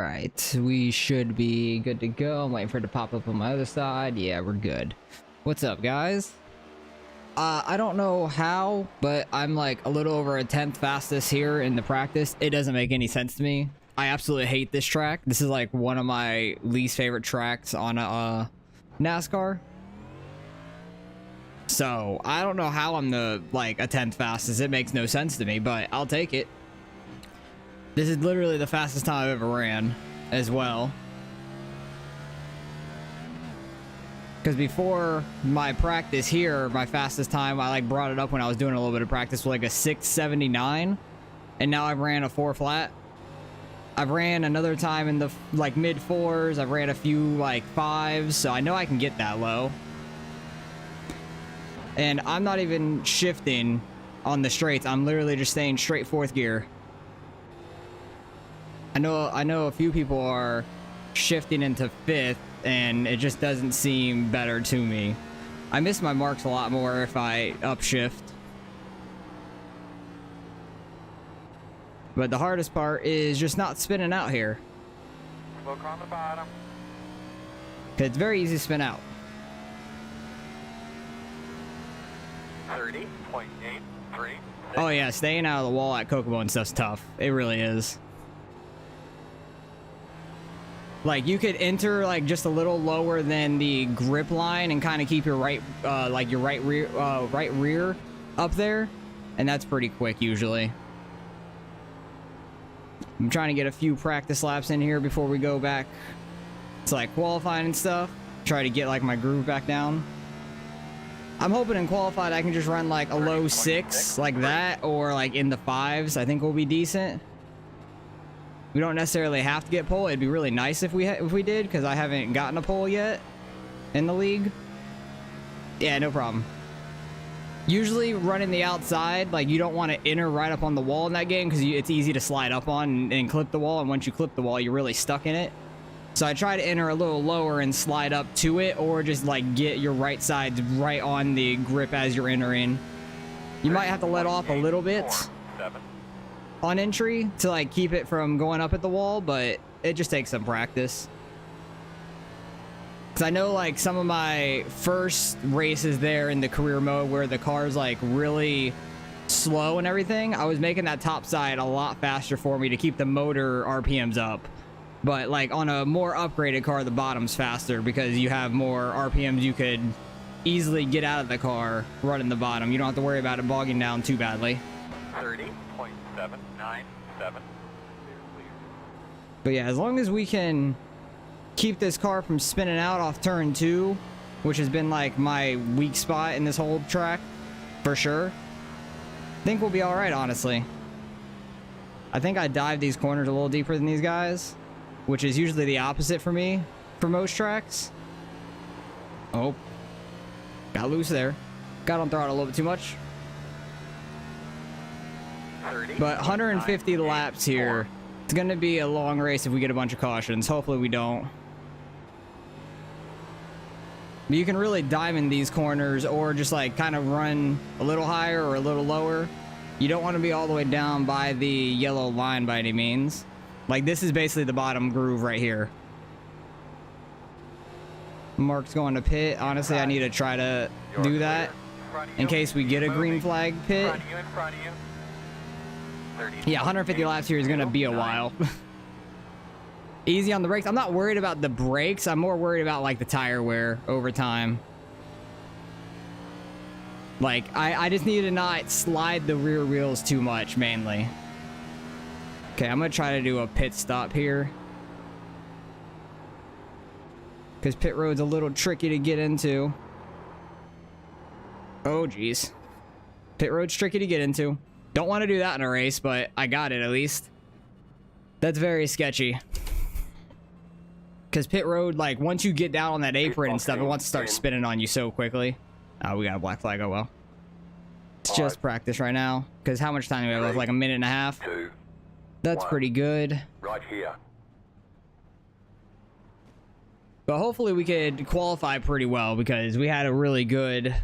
right, we should be good to go. I'm waiting for it to pop up on my other side. Yeah, we're good. What's up, guys? I don't know how, but I'm like a little over a 10th fastest here in the practice. It doesn't make any sense to me. I absolutely hate this track. This is like one of my least favorite tracks on a NASCAR. So I don't know how I'm the like a 10th fastest. It makes no sense to me, but I'll take it. This is literally the fastest time I've ever ran as well. Because before my practice here, my fastest time, I like brought it up when I was doing a little bit of practice, with like a 6:79, and now I've ran a 4 flat. I've ran another time in the like mid 4s. I've ran a few like 5s, so I know I can get that low. And I'm not even shifting on the straights. I'm literally just staying straight 4th gear. I know a few people are shifting into 5th, and it just doesn't seem better to me. I miss my marks a lot more if I upshift. But the hardest part is just not spinning out here. Look on the bottom. It's very easy to spin out. 30.83. Oh yeah, staying out of the wall at Kokomo and stuff's tough. It really is. Like, you could enter like just a little lower than the grip line and kind of keep your right rear up there, and that's pretty quick usually. I'm trying to get a few practice laps in here before we go back to like qualifying and stuff. Try to get like my groove back down. I'm hoping in qualified I can just run like a low 6 like that, or like in the 5s. I think will be decent. We don't necessarily have to get pole. It'd be really nice if we did, because I haven't gotten a pole yet in the league. Yeah, no problem. Usually running the outside, like, you don't want to enter right up on the wall in that game, because it's easy to slide up on and clip the wall, and once you clip the wall, you're really stuck in it. So I try to enter a little lower and slide up to it, or just like get your right side right on the grip as you're entering. You might have to let off a little bit on entry to like keep it from going up at the wall, but it just takes some practice. Because I know like some of my first races there in the career mode where the car's like really slow and everything, I was making that top side a lot faster for me to keep the motor RPMs up. But like on a more upgraded car, the bottom's faster because you have more RPMs. You could easily get out of the car running the bottom. You don't have to worry about it bogging down too badly. 30.797. But yeah, as long as we can keep this car from spinning out off turn 2, which has been like my weak spot in this whole track, for sure, I think we'll be all right, honestly. I think I dive these corners a little deeper than these guys, which is usually the opposite for me for most tracks. Oh, got loose there. Got on throttle a little bit too much. But 150 laps here. It's going to be a long race if we get a bunch of cautions. Hopefully we don't. But you can really diamond these corners, or just like kind of run a little higher or a little lower. You don't want to be all the way down by the yellow line by any means. Like, this is basically the bottom groove right here. Mark's going to pit. Honestly, I need to try to do that in case we get a green flag pit. Yeah, 150 laps here is going to be a while. Easy on the brakes. I'm not worried about the brakes. I'm more worried about like the tire wear over time. Like, I just need to not slide the rear wheels too much, mainly. Okay, I'm going to try to do a pit stop here, because pit road's a little tricky to get into. Oh, geez. Pit road's tricky to get into. Don't want to do that in a race, but I got it at least. That's very sketchy. Because pit road, like, once you get down on that apron and stuff, it wants to start spinning on you so quickly. Oh, we got a black flag. Oh, well. It's just practice right now. Because how much time do we have left? Like a minute and a half? That's pretty good. Right here. But hopefully we could qualify pretty well, because we had a really good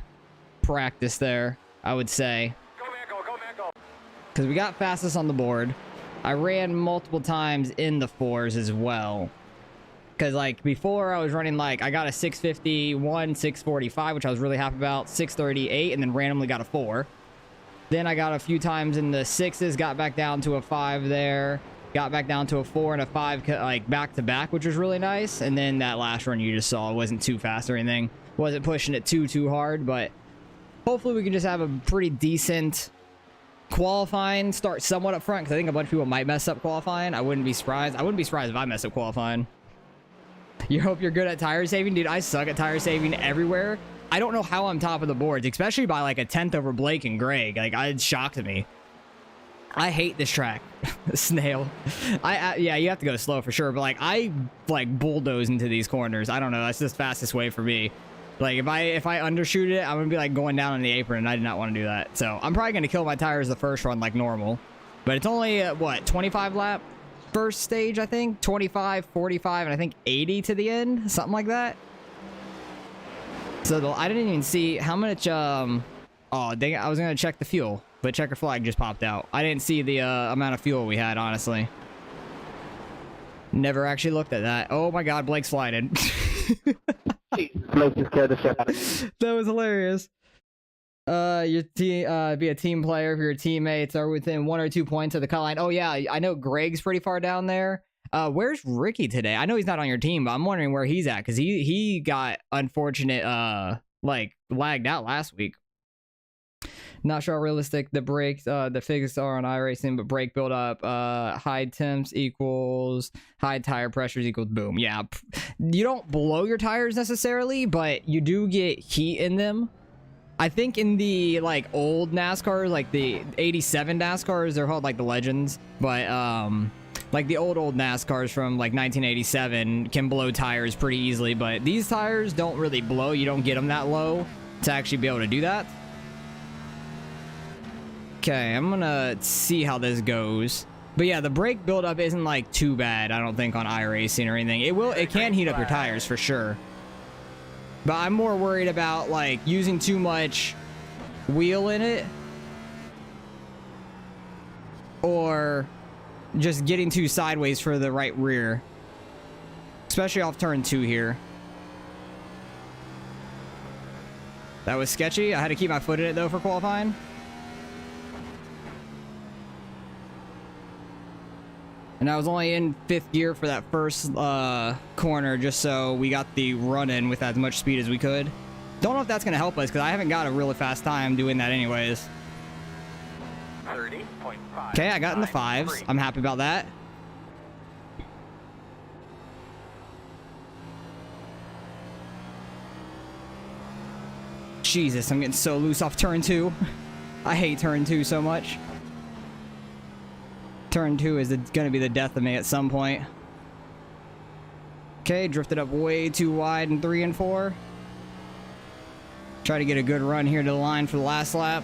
practice there, I would say. Go, man, go, go, man, go. Because we got fastest on the board. I ran multiple times in the 4s as well. Because, like, before I was running, like, I got a 651, 645, which I was really happy about, 638, and then randomly got a 4. Then I got a few times in the 6s, got back down to a 5 there, got back down to a 4 and a 5, like, back-to-back, which was really nice. And then that last run you just saw wasn't too fast or anything. Wasn't pushing it too hard, but hopefully we can just have a pretty decent qualifying, start somewhat up front, because I think a bunch of people might mess up qualifying. I wouldn't be surprised. I wouldn't be surprised if I mess up qualifying. You hope you're good at tire saving? Dude, I suck at tire saving everywhere. I don't know how I'm top of the boards, especially by like a 10th over Blake and Greg. Like, it shocked me. I hate this track. Snail. Yeah, you have to go slow for sure, but like I like bulldoze into these corners. I don't know. That's just the fastest way for me. Like if I undershoot it, I'm gonna be like going down on the apron, and I did not want to do that. So I'm probably gonna kill my tires the first run like normal. But it's only what, 25 lap first stage, I think. 25, 45, and I think 80 to the end, something like that. So I didn't even see how much. Oh dang it! I was gonna check the fuel, but checker flag just popped out. I didn't see the amount of fuel we had, honestly. Never actually looked at that. Oh my God, Blake's sliding. Blake just scared the shit out of me. That was hilarious. Your team, be a team player if your teammates are within 1 or 2 points of the cut line. Oh yeah, I know Greg's pretty far down there. Where's Ricky today? I know he's not on your team, but I'm wondering where he's at, because he got unfortunate like lagged out last week. Not sure how realistic the brakes the figures are on iRacing, but brake buildup, high temps equals high tire pressures equals boom. Yeah, you don't blow your tires necessarily, but you do get heat in them. I think in the like old NASCARs, like the 87 NASCARs, they're called like the Legends, but like the old NASCARs from like 1987 can blow tires pretty easily, but these tires don't really blow. You don't get them that low to actually be able to do that. Okay, I'm gonna see how this goes. But yeah, the brake buildup isn't like too bad, I don't think, on iRacing or anything. It can heat up your tires for sure. But I'm more worried about like using too much wheel in it, or just getting too sideways for the right rear, especially off turn 2 here. That was sketchy. I had to keep my foot in it though for qualifying. And I was only in 5th gear for that first corner, just so we got the run in with as much speed as we could. Don't know if that's going to help us, because I haven't got a really fast time doing that anyways. 30.5. Okay, I got in the 5s. I'm happy about that. Jesus, I'm getting so loose off turn 2. I hate turn 2 so much. Turn 2 is going to be the death of me at some point. Okay, drifted up way too wide in 3 and 4. Try to get a good run here to the line for the last lap.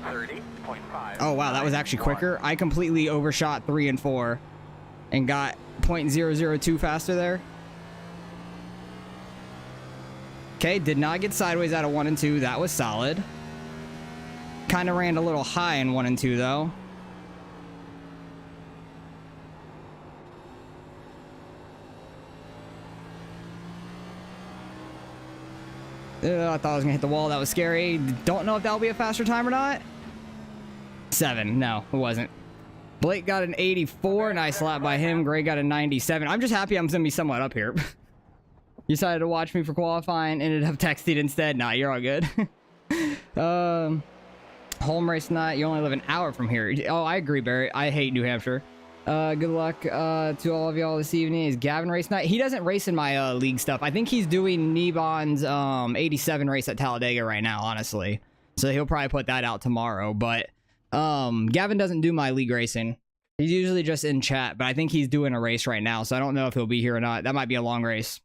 30.5. Oh wow, that was actually quicker. I completely overshot 3 and 4 and got 0.002 faster there. Okay, did not get sideways out of 1 and 2. That was solid. Kind of ran a little high in 1 and 2 though. I thought I was gonna hit the wall. That was scary. Don't know if that'll be a faster time or not. 7. No, it wasn't. Blake got an 84. Nice lap by him. Gray got a 97. I'm just happy I'm gonna be somewhat up here. You decided to watch me for qualifying. Ended up texting instead. Nah, you're all good. Home race night. You only live an hour from here. Oh, I agree, Barry. I hate New Hampshire. Good luck to all of y'all this evening. Is Gavin race night? He doesn't race in my league stuff. I think he's doing Nebon's 87 race at Talladega right now, honestly. So he'll probably put that out tomorrow. But Gavin doesn't do my league racing. He's usually just in chat, but I think he's doing a race right now, so I don't know if he'll be here or not. That might be a long race.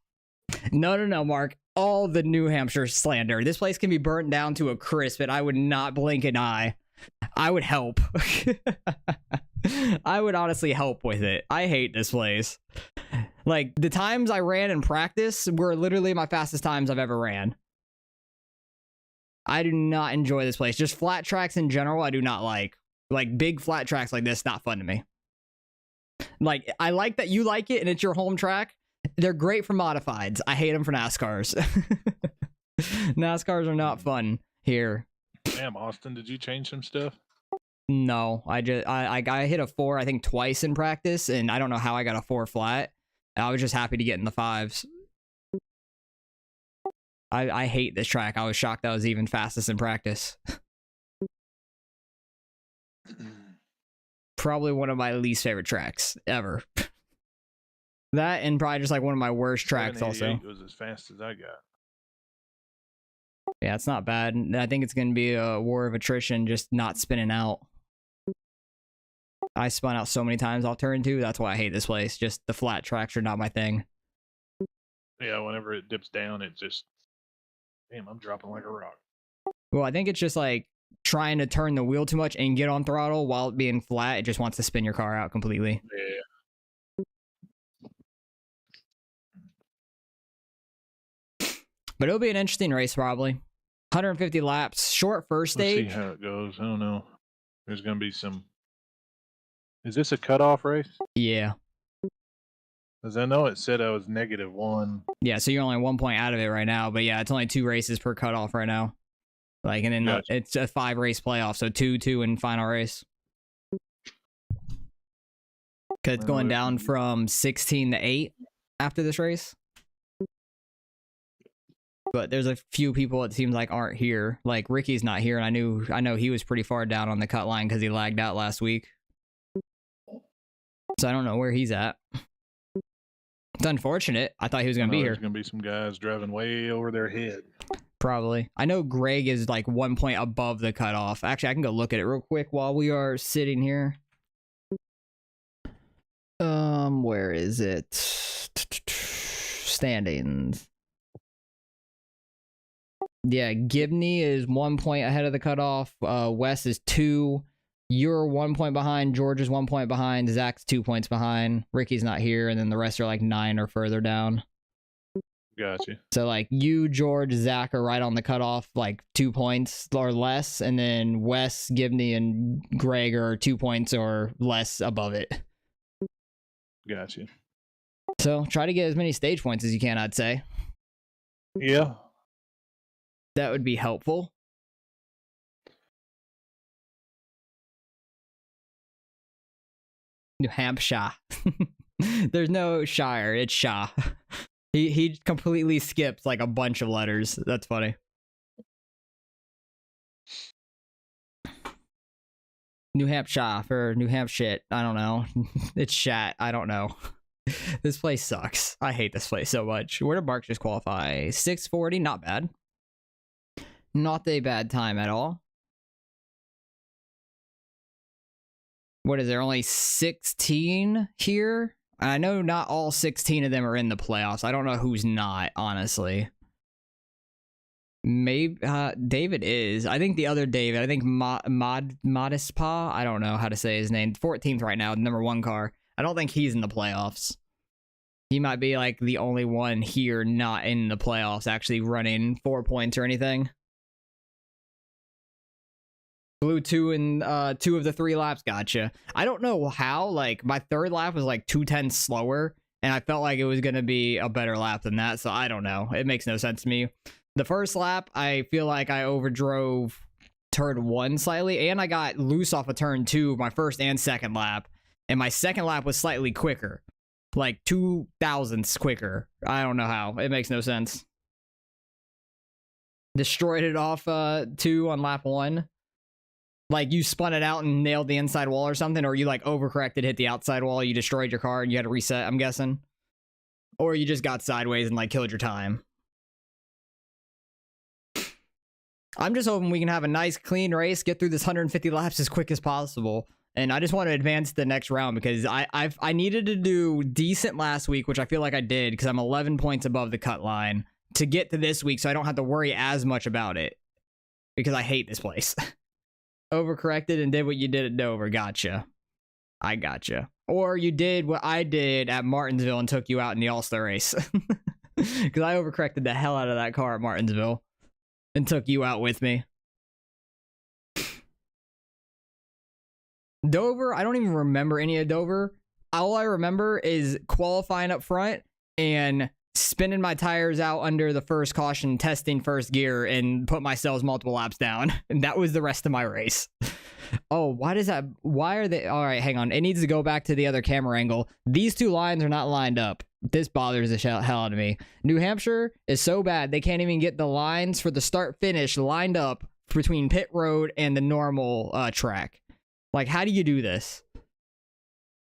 No, Mark. All the New Hampshire slander. This place can be burnt down to a crisp, and I would not blink an eye. I would help. I would honestly help with it. I hate this place. Like, the times I ran in practice were literally my fastest times I've ever ran. I do not enjoy this place. Just flat tracks in general, I do not like. Like big flat tracks like this, not fun to me. Like, I like that you like it and it's your home track. They're great for modifieds. I hate them for NASCARs. NASCARs are not fun here. Damn, Austin, did you change some stuff? No, I hit a 4, I think twice in practice, and I don't know how I got a 4 flat. I was just happy to get in the 5s. I hate this track. I was shocked that was even fastest in practice. Probably one of my least favorite tracks ever. That and probably just like one of my worst tracks also. It was as fast as I got. Yeah, it's not bad. I think it's going to be a war of attrition, just not spinning out. I spun out so many times off turn 2. That's why I hate this place. Just the flat tracks are not my thing. Yeah, whenever it dips down, it just... Damn, I'm dropping like a rock. Well, I think it's just like trying to turn the wheel too much and get on throttle while it being flat. It just wants to spin your car out completely. Yeah. But it'll be an interesting race probably. 150 laps, short first stage. Let's see how it goes. I don't know. There's going to be some... Is this a cutoff race? Yeah. Because I know it said I was -1. Yeah, so you're only 1 point out of it right now. But yeah, it's only 2 races per cutoff right now. Like, and then Gotcha. it's a 5 race playoff, so 2 in final race. Because it's going down from 16 to 8 after this race. But there's a few people it seems like aren't here. Like Ricky's not here, and I know he was pretty far down on the cut line because he lagged out last week. So I don't know where he's at. It's unfortunate. I thought he was gonna be here. There's gonna be some guys driving way over their head. Probably. I know Greg is like 1 point above the cutoff. Actually, I can go look at it real quick while we are sitting here. Where is it? Standings. Yeah, Gibney is 1 point ahead of the cutoff. Wes is 2. You're 1 point behind. George is 1 point behind. Zach's 2 points behind. Ricky's not here, and then the rest are like 9 or further down. Gotcha. So like you, George, Zach are right on the cutoff, like 2 points or less, and then Wes, Gibney, and Greg are 2 points or less above it. Gotcha. So try to get as many stage points as you can, I'd say. Yeah. That would be helpful. New Hampshire. There's no Shire, it's Shah. He completely skipped like a bunch of letters. That's funny. New Hampshire for New Hampshire. I don't know. It's Shat. I don't know. This place sucks. I hate this place so much. Where did Mark just qualify? 640, not bad. Not a bad time at all. What is there? Only 16 here? I know not all 16 of them are in the playoffs. I don't know who's not, honestly. Maybe David is. I think the other David. I think Modest Pa. I don't know how to say his name. 14th right now, number 1 car. I don't think he's in the playoffs. He might be like the only one here not in the playoffs, actually running 4 points or anything. Blew 2 in 2 of the 3 laps. Gotcha. I don't know how. Like my 3rd lap was like 2/10 slower, and I felt like it was gonna be a better lap than that. So I don't know. It makes no sense to me. The 1st lap, I feel like I overdrove turn 1 slightly, and I got loose off of turn 2 my 1st and 2nd lap, and my 2nd lap was slightly quicker, like 2 thousandths quicker. I don't know how. It makes no sense. Destroyed it off 2 on lap 1. Like, you spun it out and nailed the inside wall or something, or you, like, overcorrected, hit the outside wall, you destroyed your car, and you had to reset, I'm guessing. Or you just got sideways and, like, killed your time. I'm just hoping we can have a nice, clean race, get through this 150 laps as quick as possible. And I just want to advance to the next round, because I needed to do decent last week, which I feel like I did, because I'm 11 points above the cut line, to get to this week, so I don't have to worry as much about it. Because I hate this place. Overcorrected and did what you did at Dover. Gotcha. I gotcha. Or you did what I did at Martinsville and took you out in the All-Star race. Because I overcorrected the hell out of that car at Martinsville and took you out with me. Dover, I don't even remember any of Dover. All I remember is qualifying up front and spinning my tires out under the first caution, testing first gear, and put myself multiple laps down. And that was the rest of my race. Oh, why does that? Why are they? All right, hang on. It needs to go back to the other camera angle. These two lines are not lined up. This bothers the hell out of me. New Hampshire is so bad, they can't even get the lines for the start-finish lined up between pit road and the normal track. Like, how do you do this?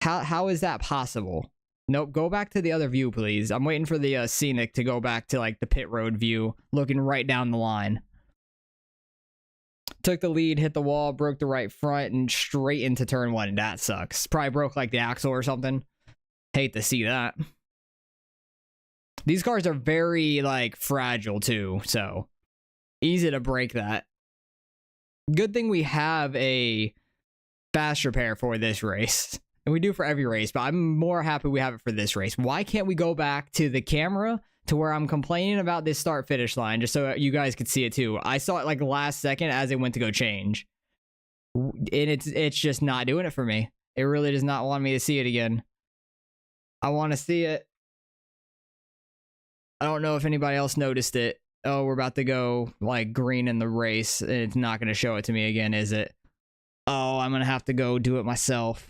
How is that possible? Nope, go back to the other view, please. I'm waiting for the scenic to go back to, like, the pit road view, looking right down the line. Took the lead, hit the wall, broke the right front, and straight into turn 1. That sucks. Probably broke, like, the axle or something. Hate to see that. These cars are very, like, fragile, too, so easy to break that. Good thing we have a fast repair for this race. And we do for every race, but I'm more happy we have it for this race. Why can't we go back to the camera to where I'm complaining about this start-finish line, just so you guys could see it, too? I saw it, like, last second as it went to go change. And it's just not doing it for me. It really does not want me to see it again. I want to see it. I don't know if anybody else noticed it. Oh, we're about to go, like, green in the race. And it's not going to show it to me again, is it? Oh, I'm going to have to go do it myself.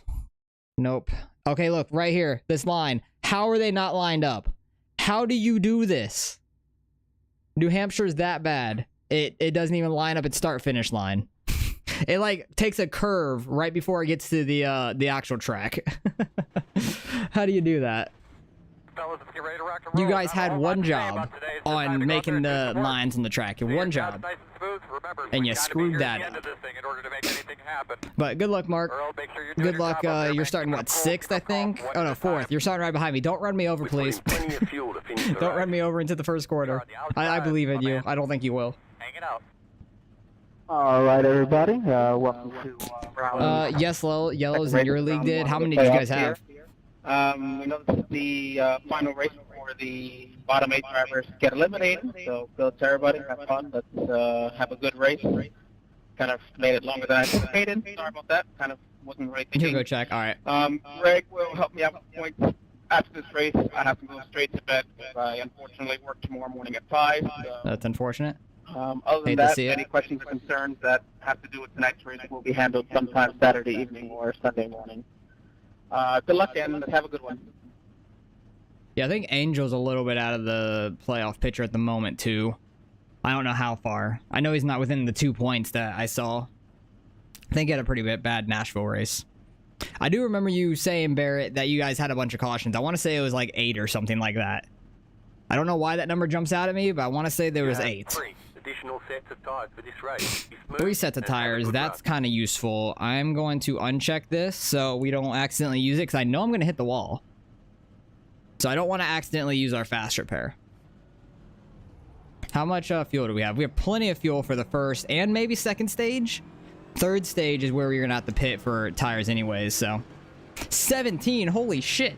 Nope. Okay, look, right here. This line. How are they not lined up? How do you do this? New Hampshire's that bad. It doesn't even line up its start-finish line. It, like, takes a curve right before it gets to the actual track. How do do that? Fellas, let's get ready to rock and roll. You guys had one job on today's on making the lines on the track. One job. Nice and smooth. Remember, And we you gotta be screwed here that at the end up. of this thing in order to make anything happen. But good luck, Mark. Earl, make sure you're doing Good your luck. job up there, You're man. starting, Keep what, it cool, 6th, I keep it calm, think? one Oh, at no, a 4th. time. You're starting right behind me. Don't run me over, please. Plenty of fuel to finish the Don't run me over into the first quarter. I believe in you. I don't think you will. Hanging out. All right, everybody. Welcome to round. Yes, Yellows in your league did. How many did you guys have? We know this is the final race before the bottom 8 drivers get eliminated. So good luck to everybody. Have fun. Let's have a good race. Kind of made it longer than I anticipated. Sorry about that. Kind of wasn't really Here, thinking. go check. All right. Greg will help me out with points after this race. I have to go straight to bed because I unfortunately work tomorrow morning at 5. So, That's unfortunate. other Hate than to that, see it. any questions or concerns that have to do with tonight's race will be handled sometime Saturday evening or Sunday morning. Good luck and let's have a good one. Yeah, I think Angel's a little bit out of the playoff picture at the moment, too. I don't know how far. I know he's not within the 2 points that I saw. I think he had a pretty bad Nashville race. I do remember you saying, Barrett, that you guys had a bunch of cautions. I want to say it was like 8 or something like that. I don't know why that number jumps out at me, but I want to say there was 8. 3 additional sets of tires for this race. Be smooth 3 sets of and have a tires. good That's run. kind of useful. I'm going to uncheck this so we don't accidentally use it, because I know I'm going to hit the wall. So I don't want to accidentally use our fast repair. How much fuel do we have? We have plenty of fuel for the first and maybe second stage. Third stage is where we're going to have to pit for tires anyways, so. 17, holy shit.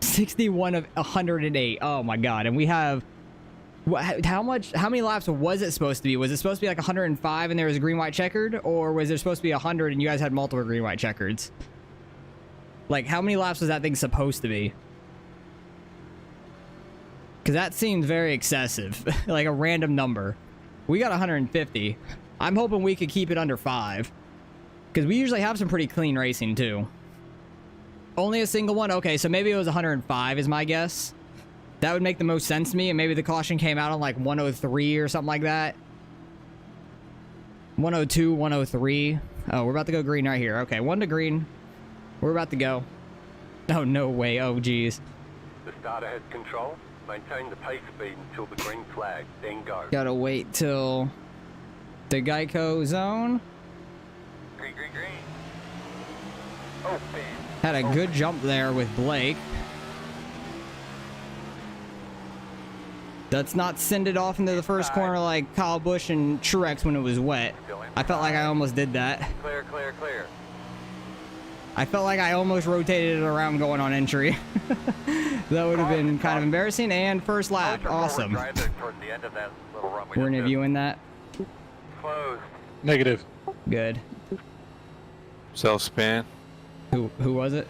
61 of 108. Oh my god. And we have, how many laps was it supposed to be? Was it supposed to be like 105 and there was a green white checkered, or was there supposed to be 100 and you guys had multiple green white checkers? Like, how many laps was that thing supposed to be? Because that seems very excessive. Like a random number. We got 150. I'm hoping we could keep it under 5. Because we usually have some pretty clean racing too. Only a single one? Okay, so maybe it was 105 is my guess. That would make the most sense to me, and maybe the caution came out on like 103 or something like that. 102, 103. Oh, we're about to go green right here. Okay, 1 to green. We're about to go. Oh, no way. Oh, geez. The starter has control. Maintain the pace speed until the green flag, then go. Gotta wait till the Geico zone. Green, green, green. Open. Had a good jump there with Blake. Let's not send it off into the first corner like Kyle Busch and Truex when it was wet. I felt like I almost did that. Clear, clear, clear. I felt like I almost rotated it around going on entry. That would have been kind of embarrassing. And first lap, awesome. We're interviewing that. Closed. Negative. Good. Self-spin. Who was it?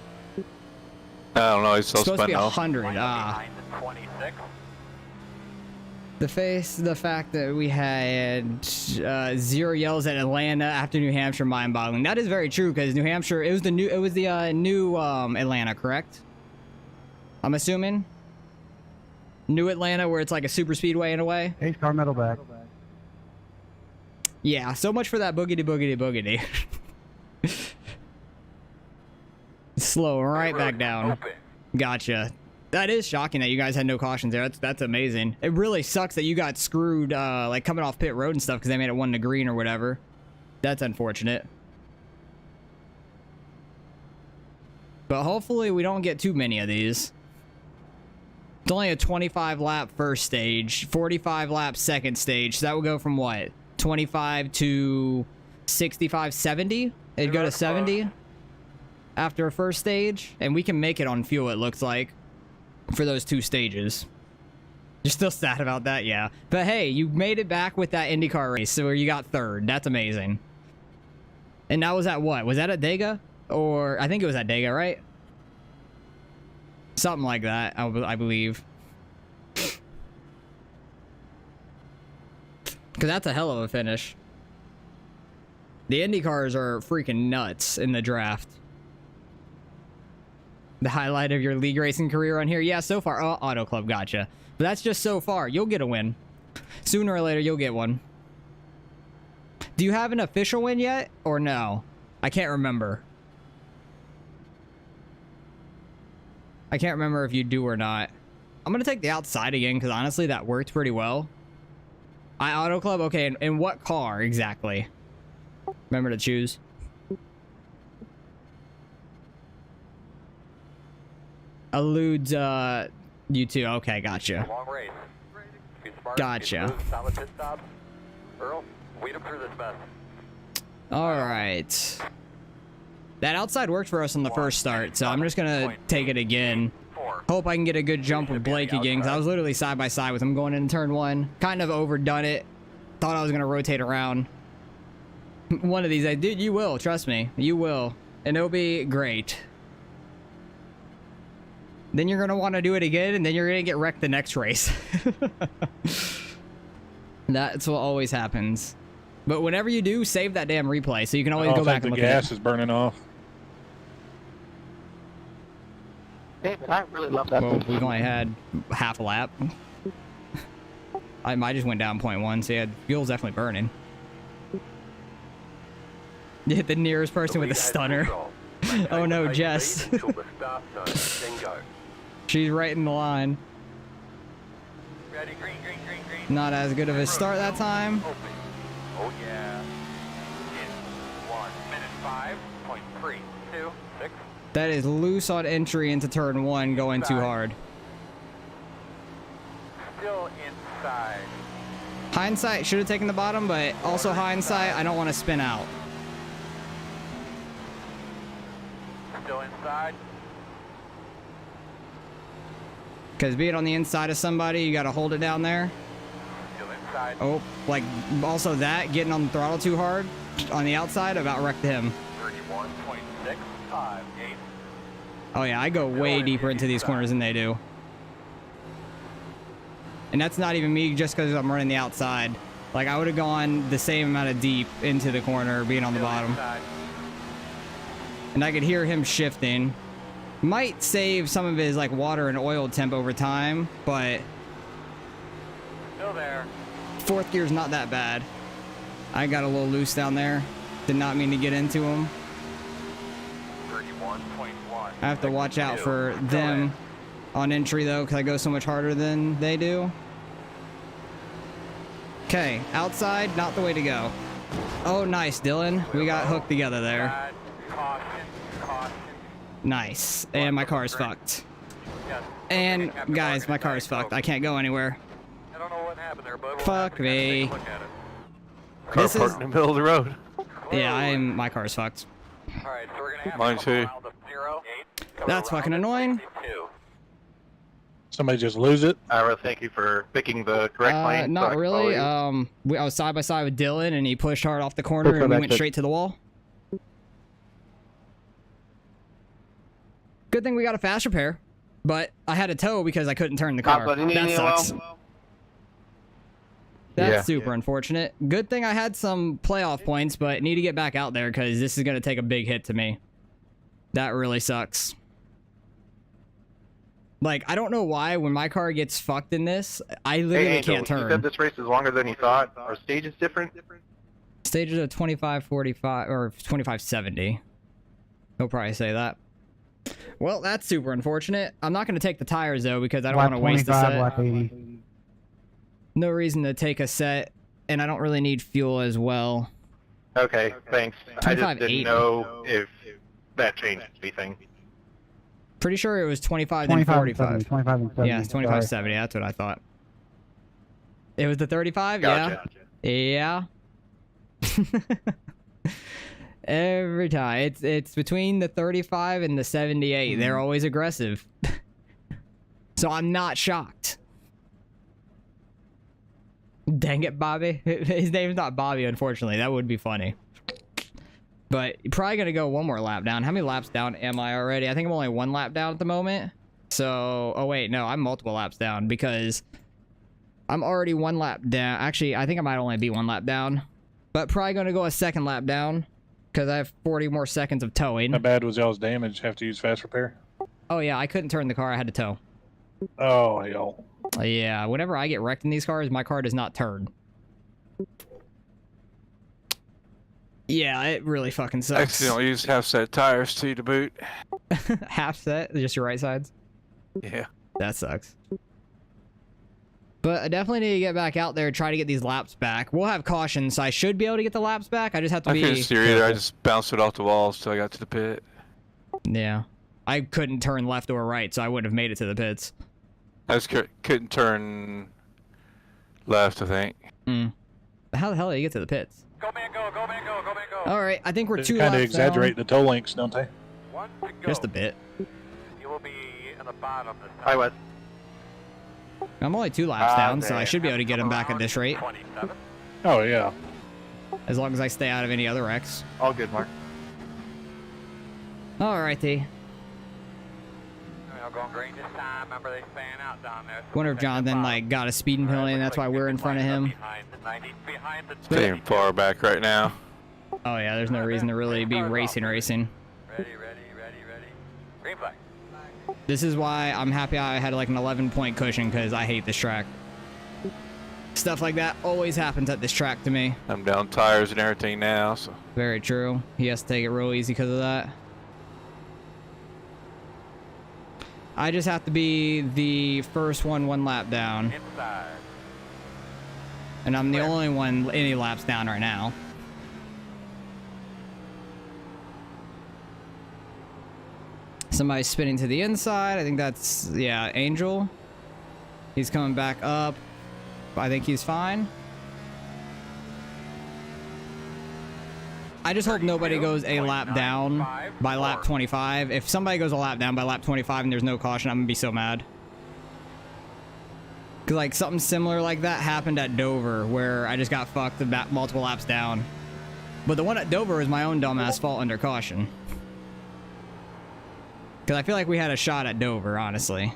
I don't know, he's It's supposed to self-spin be now. 100. Behind the 26. The fact that we had 0 yells at Atlanta after New Hampshire, mind-boggling. That is very true because New Hampshire, it was the new Atlanta, correct? I'm assuming. New Atlanta, where it's like a super speedway in a way. H-car metal back. Yeah, so much for that boogity boogity boogity. Slow right back down. Open. Gotcha. That is shocking that you guys had no cautions there. That's amazing. It really sucks that you got screwed like coming off pit road and stuff because they made it 1 to green or whatever. That's unfortunate. But hopefully we don't get too many of these. It's only a 25 lap first stage, 45 lap second stage. So that would go from what? 25 to 65, 70? It'd go to 70 after a first stage. And we can make it on fuel, it looks like, for those 2 stages. You're still sad about that? Yeah. But hey, you made it back with that IndyCar race, so you got 3rd. That's amazing. And that was at what? Was that at Dega? Or, I think it was at Dega, right? Something like that, I believe. Because that's a hell of a finish. The Indy cars are freaking nuts in the draft. The highlight of your league racing career on here? Yeah, so far. Oh, Auto Club, gotcha. But that's just so far. You'll get a win. Sooner or later, you'll get one. Do you have an official win yet? Or no? I can't remember. I can't remember if you do or not. I'm going to take the outside again because honestly, that worked pretty well. Auto Club? Okay, and what car exactly? Remember to choose. Alludes, you two. Okay, gotcha. Long race. Be smart, Gotcha. be smooth, solid pit stop. Earl, weed him through this mess. Alright. That outside worked for us on the first start, so I'm just gonna take it again. Hope I can get a good jump with Blake again, because I was literally side by side with him going into turn 1. Kind of overdone it. Thought I was gonna rotate around. One of these days. Dude, you will. Trust me. You will. And it'll be great. Then you're gonna want to do it again, and then you're gonna get wrecked the next race. That's what always happens. But whenever you do, save that damn replay, so you can always go back and look the at gas it. is burning off. David, I really love that. Well, we've only had half a lap. I just went down 0.1, so yeah, fuel's definitely burning. You hit the nearest person with a stunner. Oh no, Jess. She's right in the line. Ready, green, green, green, green. Not as good of a start that time. Open. Oh yeah. In 1 minute 5.326. That is loose on entry into turn 1, going too hard. Still inside. Hindsight, should have taken the bottom, but also hindsight, I don't want to spin out. Still inside. Because being on the inside of somebody, you got to hold it down there. Still inside. Oh, like, also that, getting on the throttle too hard on the outside, about wrecked him. 31.658. Oh yeah, I go way deeper into these corners than they do. And that's not even me just because I'm running the outside. Like, I would have gone the same amount of deep into the corner being on the bottom. And I could hear him shifting. Might save some of his like water and oil temp over time, but Still there. 4th gear's not that bad. I got a little loose down there. Did not mean to get into him. 31.1. I have to watch out for them on entry though, because I go so much harder than they do. Okay, outside, not the way to go. Oh, nice, Dylan. We got hooked together there. Caution, caution. Nice. And my car is fucked. Yes. And, Captain guys, Morgan, my car is fucked. I can't go anywhere. I don't know what happened there, but we'll Fuck have to me. take a look at it. Car This is- parked in the middle of the road. Yeah, my car is fucked. All right, so we're gonna have Mine to too. around the 08, come That's around fucking the annoying. 62. Somebody just lose it. Ira, thank you for picking the correct lane. so I Not can really. follow you. I was side by side with Dylan, and he pushed hard off the corner, and we went straight to the wall. Good thing we got a fast repair, but I had to tow because I couldn't turn the car. That sucks. That's super unfortunate. Good thing I had some playoff points, but need to get back out there because this is going to take a big hit to me. That really sucks. Like, I don't know why when my car gets fucked in this, I literally can't turn. You said this race is longer than you thought. Our stage is different? Stages are 25:45 or 25:70. He'll probably say that. Well, that's super unfortunate. I'm not going to take the tires, though, because I don't want to waste the set. Lap 80. No reason to take a set, and I don't really need fuel as well. Okay, thanks. I just 25.80. didn't know if that changed anything. Pretty sure it was 25 then 45. 25 and 70. Yeah, it's 25.70. That's what I thought. It was the 35? Gotcha. Yeah. Every time. It's between the 35 and the 78. They're always aggressive. So I'm not shocked. Dang it, Bobby. His name's not Bobby, unfortunately. That would be funny. But you're probably going to go one more lap down. How many laps down am I already? I think I'm only one lap down at the moment. So, oh wait, no, I'm multiple laps down because I'm already one lap down. Actually, I think I might only be one lap down. But probably going to go a second lap down because I have 40 more seconds of towing. How bad was y'all's damage? Have to use fast repair? Oh yeah, I couldn't turn the car. I had to tow. Oh, hell. Yeah, whenever I get wrecked in these cars, my car does not turn. Yeah, it really fucking sucks. Accidentally used half set tires too to boot. Half set? Just your right sides? Yeah. That sucks. But I definitely need to get back out there and try to get these laps back. We'll have caution, so I should be able to get the laps back. I just have to be... I couldn't steer either. I just bounced it off the walls till I got to the pit. Yeah. I couldn't turn left or right, so I wouldn't have made it to the pits. I just couldn't turn left, I think. How the hell did you get to the pits? Go man, go, go man, go, go man, go. All right, I think we're They two kind laps of exaggerate the tow links, don't they? One to go. Just a bit. You will be in the bottom this time. Hi, Wes. I'm only 2 laps down, so I should be able to get him back at this rate. 27. Oh, yeah. As long as I stay out of any other wrecks. All good, Mark. All righty. We're going green this time. Remember they fan out down there. So Wonder if Jonathan, like, got a speeding penalty and that's why we're in front of him. Behind the Staying far back right now. Oh yeah, there's no reason to really be racing. Ready. Green flag. This is why I'm happy I had like an 11-point cushion, because I hate this track. Stuff like that always happens at this track to me. I'm down tires and everything now, so. Very true. He has to take it real easy because of that. I just have to be the first one lap down. Inside. And I'm the only one any laps down right now. Somebody's spinning to the inside. I think that's, yeah, Angel. He's coming back up. I think he's fine. I just hope nobody goes a lap down by lap 25. If somebody goes a lap down by lap 25 and there's no caution, I'm gonna be so mad. Cause like something similar like that happened at Dover, where I just got fucked about multiple laps down. But the one at Dover was my own dumbass fault under caution. Cause I feel like we had a shot at Dover, honestly.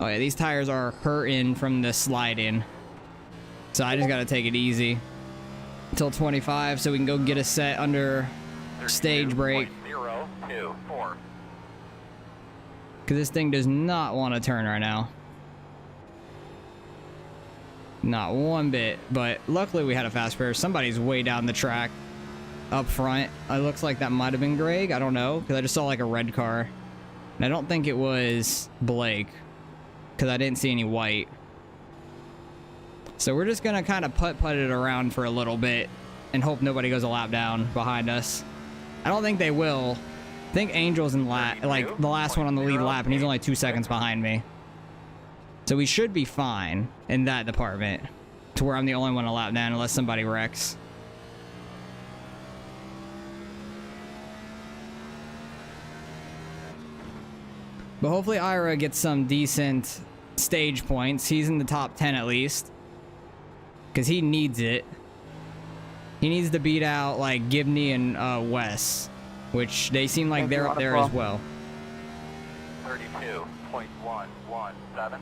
Oh yeah, these tires are hurting from the slide-in. So I just gotta take it easy until 25 so we can go get a set under stage brake. 0.024. Cause this thing does not want to turn right now. Not one bit, but luckily we had a fast pair. Somebody's way down the track up front. It looks like that might have been Greg. I don't know, because I just saw like a red car. And I don't think it was Blake, because I didn't see any white. So we're just going to kind of putt it around for a little bit and hope nobody goes a lap down behind us. I don't think they will. I think Angel's in like the last one on the lead lap, and he's only 2 seconds behind me. So we should be fine in that department, to where I'm the only one a lap down unless somebody wrecks. But hopefully Ira gets some decent stage points. He's in the top 10 at least, because he needs it. He needs to beat out like Gibney and Wes, which they seem like they're up there as well. 32.117.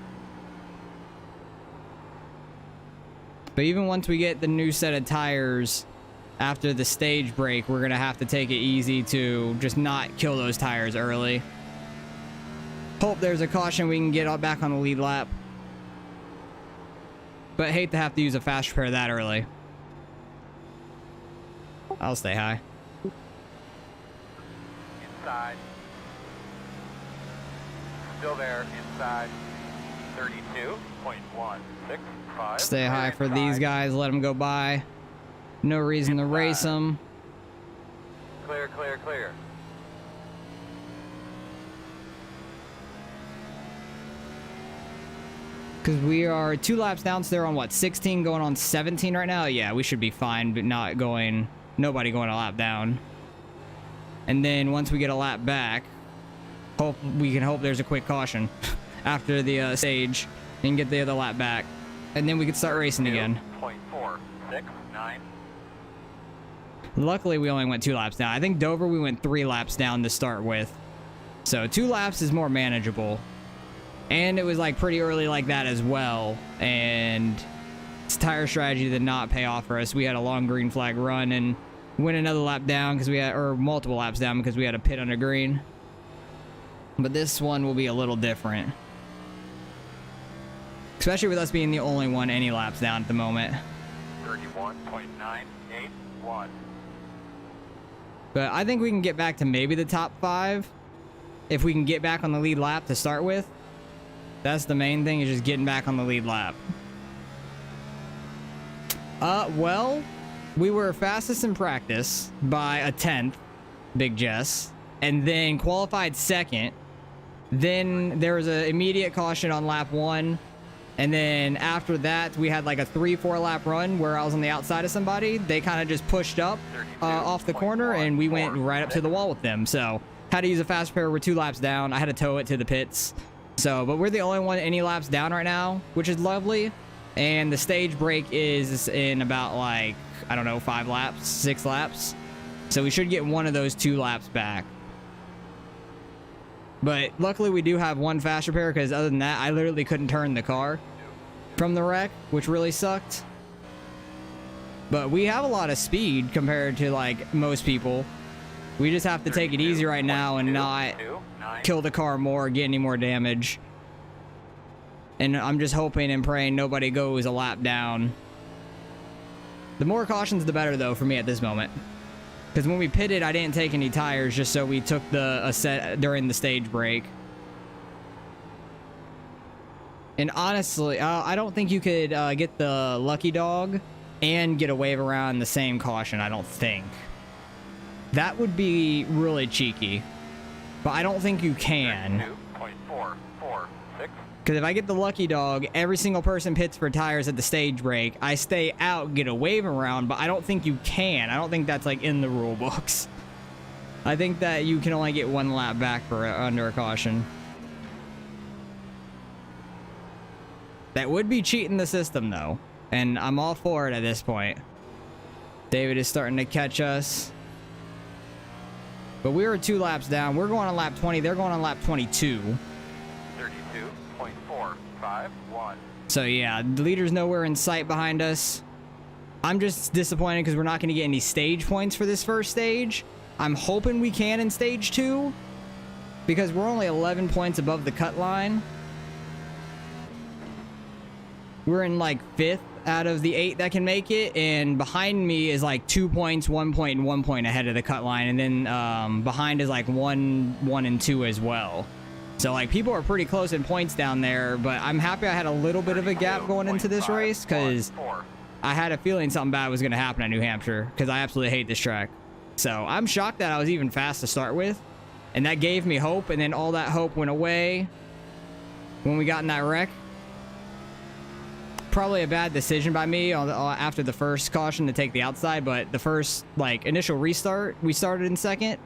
But even once we get the new set of tires after the stage break, we're going to have to take it easy to just not kill those tires early. Hope there's a caution we can get back on the lead lap. But hate to have to use a fast repair that early. I'll stay high. Inside. Still there, inside. 32.165. Stay high for these guys. Let them go by. No reason to race them. Clear, clear, clear. Because we are 2 laps down, so they're on what, 16 going on 17 right now? Yeah, we should be fine, but nobody going a lap down. And then once we get a lap back, we can hope there's a quick caution after the stage and get the other lap back. And then we can start racing again. 0.469. Luckily, we only went 2 laps down. I think Dover, we went 3 laps down to start with. So 2 laps is more manageable. And it was like pretty early like that as well. And it's tire strategy did not pay off for us. We had a long green flag run and went another lap down because we had, or multiple laps down because we had a pit under green. But this one will be a little different. Especially with us being the only one any laps down at the moment. 31.981. But I think we can get back to maybe the top 5 if we can get back on the lead lap to start with. That's the main thing, is just getting back on the lead lap. Well, we were fastest in practice by a 10th, Big Jess, and then qualified 2nd. Then there was an immediate caution on lap 1. And then after that, we had like a 3-4 lap run where I was on the outside of somebody. They kind of just pushed up off the corner, and we went right up to the wall with them. So had to use a fast repair. We're 2 laps down. I had to tow it to the pits. So, but we're the only one any laps down right now, which is lovely. And the stage break is in about like, I don't know, 5 laps, 6 laps. So we should get one of those 2 laps back. But luckily we do have 1 fast repair, because other than that, I literally couldn't turn the car from the wreck, which really sucked. But we have a lot of speed compared to like most people. We just have to take it easy right now and not kill the car more, get any more damage. And I'm just hoping and praying nobody goes a lap down. The more cautions, the better, though, for me at this moment. Because when we pitted, I didn't take any tires, just so we took a set during the stage break. And honestly, I don't think you could get the lucky dog and get a wave around the same caution, I don't think. That would be really cheeky. But I don't think you can. 2.446. Because if I get the lucky dog, every single person pits for tires at the stage break. I stay out, get a wave around, but I don't think you can. I don't think that's like in the rule books. I think that you can only get 1 lap back for under a caution. That would be cheating the system, though. And I'm all for it at this point. David is starting to catch us. But we were 2 laps down. We're going on lap 20. They're going on lap 22. 32.451. So yeah, the leader's nowhere in sight behind us. I'm just disappointed because we're not going to get any stage points for this first stage. I'm hoping we can in stage 2, because we're only 11 points above the cut line. We're in like 5th out of the 8 that can make it, and behind me is like 2 points, 1 point, and 1 point ahead of the cut line, and then behind is like 1, 1, and 2 as well. So like people are pretty close in points down there, but I'm happy I had a little bit of a gap going into this race, because I had a feeling something bad was going to happen at New Hampshire, because I absolutely hate this track. So I'm shocked that I was even fast to start with, and that gave me hope, and then all that hope went away when we got in that wreck. Probably a bad decision by me after the first caution to take the outside, but the first like initial restart, we started in 2nd,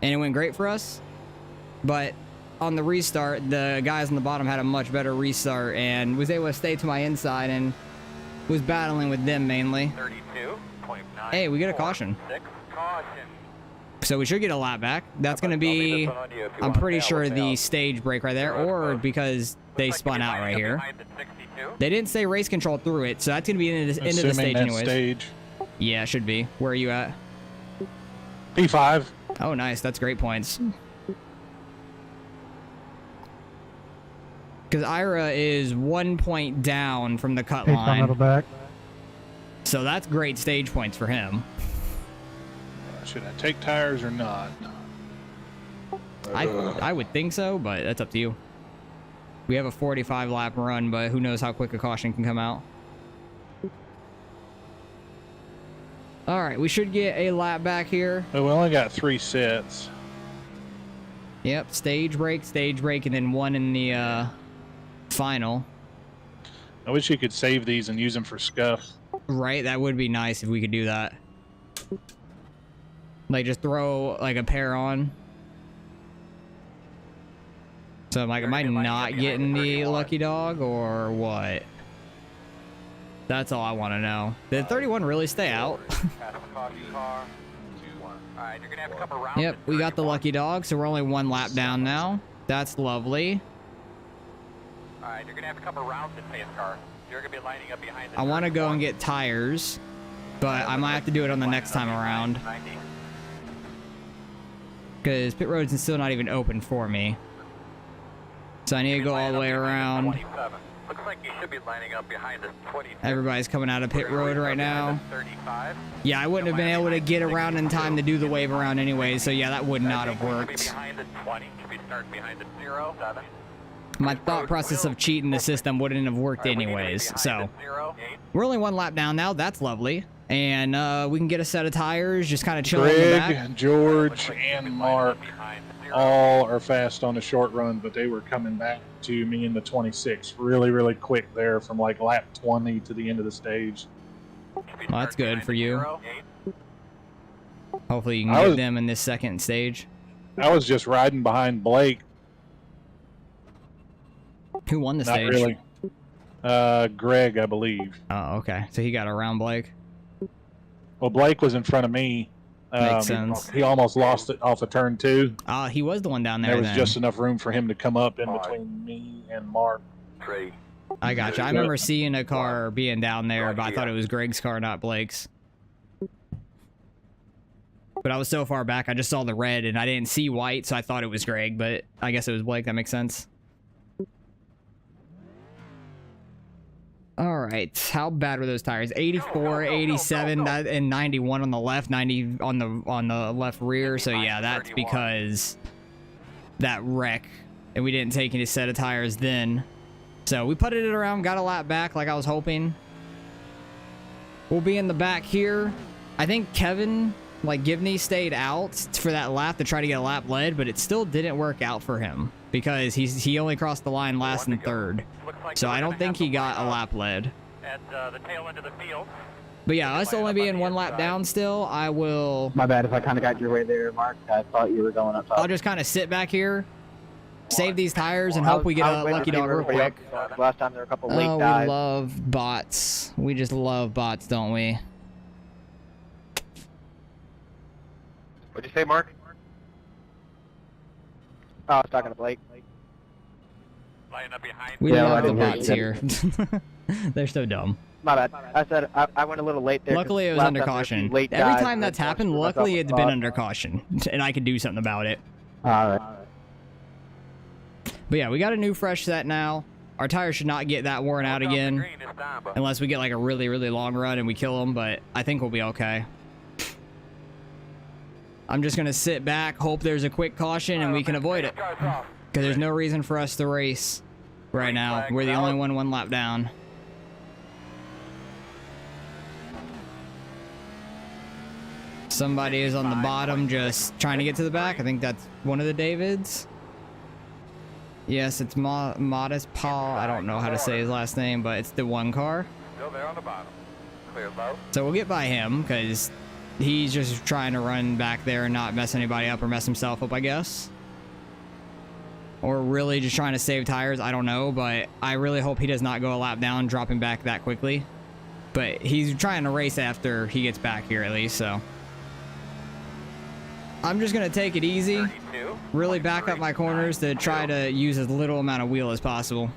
and it went great for us. But on the restart, the guys on the bottom had a much better restart and was able to stay to my inside and was battling with them mainly. 32.9. Hey, we get a caution. Caution. So we should get a lap back. That's going to be, I'm pretty sure, the stage break right there, or because they spun out right here. They didn't say race control through it, so that's going to be into the stage anyways. Stage. Yeah, it should be. Where are you at? P5. Oh, nice. That's great points. Because Ira is 1 point down from the cut line. Back. So that's great stage points for him. Should I take tires or not? I would think so, but that's up to you. We have a 45 lap run, but who knows how quick a caution can come out. All right, we should get a lap back here. Well, we only got 3 sets. Yep, stage break, and then one in the final. I wish you could save these and use them for scuff. Right, that would be nice if we could do that. Like, just throw, like, a pair on. So, I'm like, am I not getting the lucky dog, or what? That's all I want to know. Did 31 really stay out? Yep, we got the lucky dog, so we're only 1 lap down now. That's lovely. Alright, you're gonna have to come around the pace car. You're gonna be lining up behind the I want to go and get tires, but I might have to do it on the next time around. Because pit road's still not even open for me. So I need to go all the way around. Looks like you should be lining up behind the 20. Everybody's coming out of pit road right now. Yeah, I wouldn't have been able to get around in time to do the wave around anyway, so yeah, that would not have worked. Behind the 20, should be starting behind the 0, 7. My thought process of cheating the system wouldn't have worked anyways, so. We're only 1 lap down now, that's lovely. And we can get a set of tires, just kind of chill in the back. Greg, George, and Mark all are fast on the short run, but they were coming back to me in the 26 really, really quick there from like lap 20 to the end of the stage. Well, that's good for you. Hopefully you can get them in this second stage. I was just riding behind Blake. Who won the Not stage? really. Greg, I believe. Oh, okay. So he got around Blake. Well, Blake was in front of me. Makes sense. He almost lost it off of turn 2. He was the one down there. There was then. just enough room for him to come up in between me and Mark. I gotcha. I remember seeing a car being down there, but I thought it was Greg's car, not Blake's. But I was so far back, I just saw the red, and I didn't see white, so I thought it was Greg, but I guess it was Blake. That makes sense. All right, how bad were those tires? 84, 87, and 91 on the left, 90 on the left rear. So yeah, that's because that wreck, and we didn't take any set of tires then. So we putted it around, got a lap back like I was hoping. We'll be in the back here. I think Kevin, like Gibney, stayed out for that lap to try to get a lap lead, but it still didn't work out for him because he only crossed the line last and third. So I don't think he got a lap lead. At the tail end of the field. But yeah, us only being 1 lap down still, I will... My bad if I kind of got your way there, Mark. I thought you were going up top. I'll just kind of sit back here, save these tires, and hope we get a lucky dog real quick. Last time there were a couple late Oh, dives. we love bots. We just love bots, don't we? What'd you say, Mark? Oh, I was talking to Blake. Lining up behind. We Yeah, I love the didn't bots hear here. They're so dumb. My bad. I said I went a little late there. Luckily, it was under caution. Every time that's happened, luckily it's been under caution, and I could do something about it. Alright. But yeah, we got a new fresh set now. Our tires should not get that worn out again, unless we get like a really, really long run and we kill them, but I think we'll be okay. I'm just going to sit back, hope there's a quick caution, and we can avoid it. Because there's no reason for us to race right now. We're the only one 1 lap down. Somebody is on the bottom just trying to get to the back. I think that's one of the Davids. Yes, it's Modest Paul. I don't know how to say his last name, but it's the one car. Still there on the bottom. Clear low. So we'll get by him because he's just trying to run back there and not mess anybody up or mess himself up, I guess. Or really just trying to save tires. I don't know, but I really hope he does not go a lap down, dropping back that quickly. But he's trying to race after he gets back here at least, so. I'm just gonna take it easy, 32. really back up my corners to try to use as little amount of wheel as possible.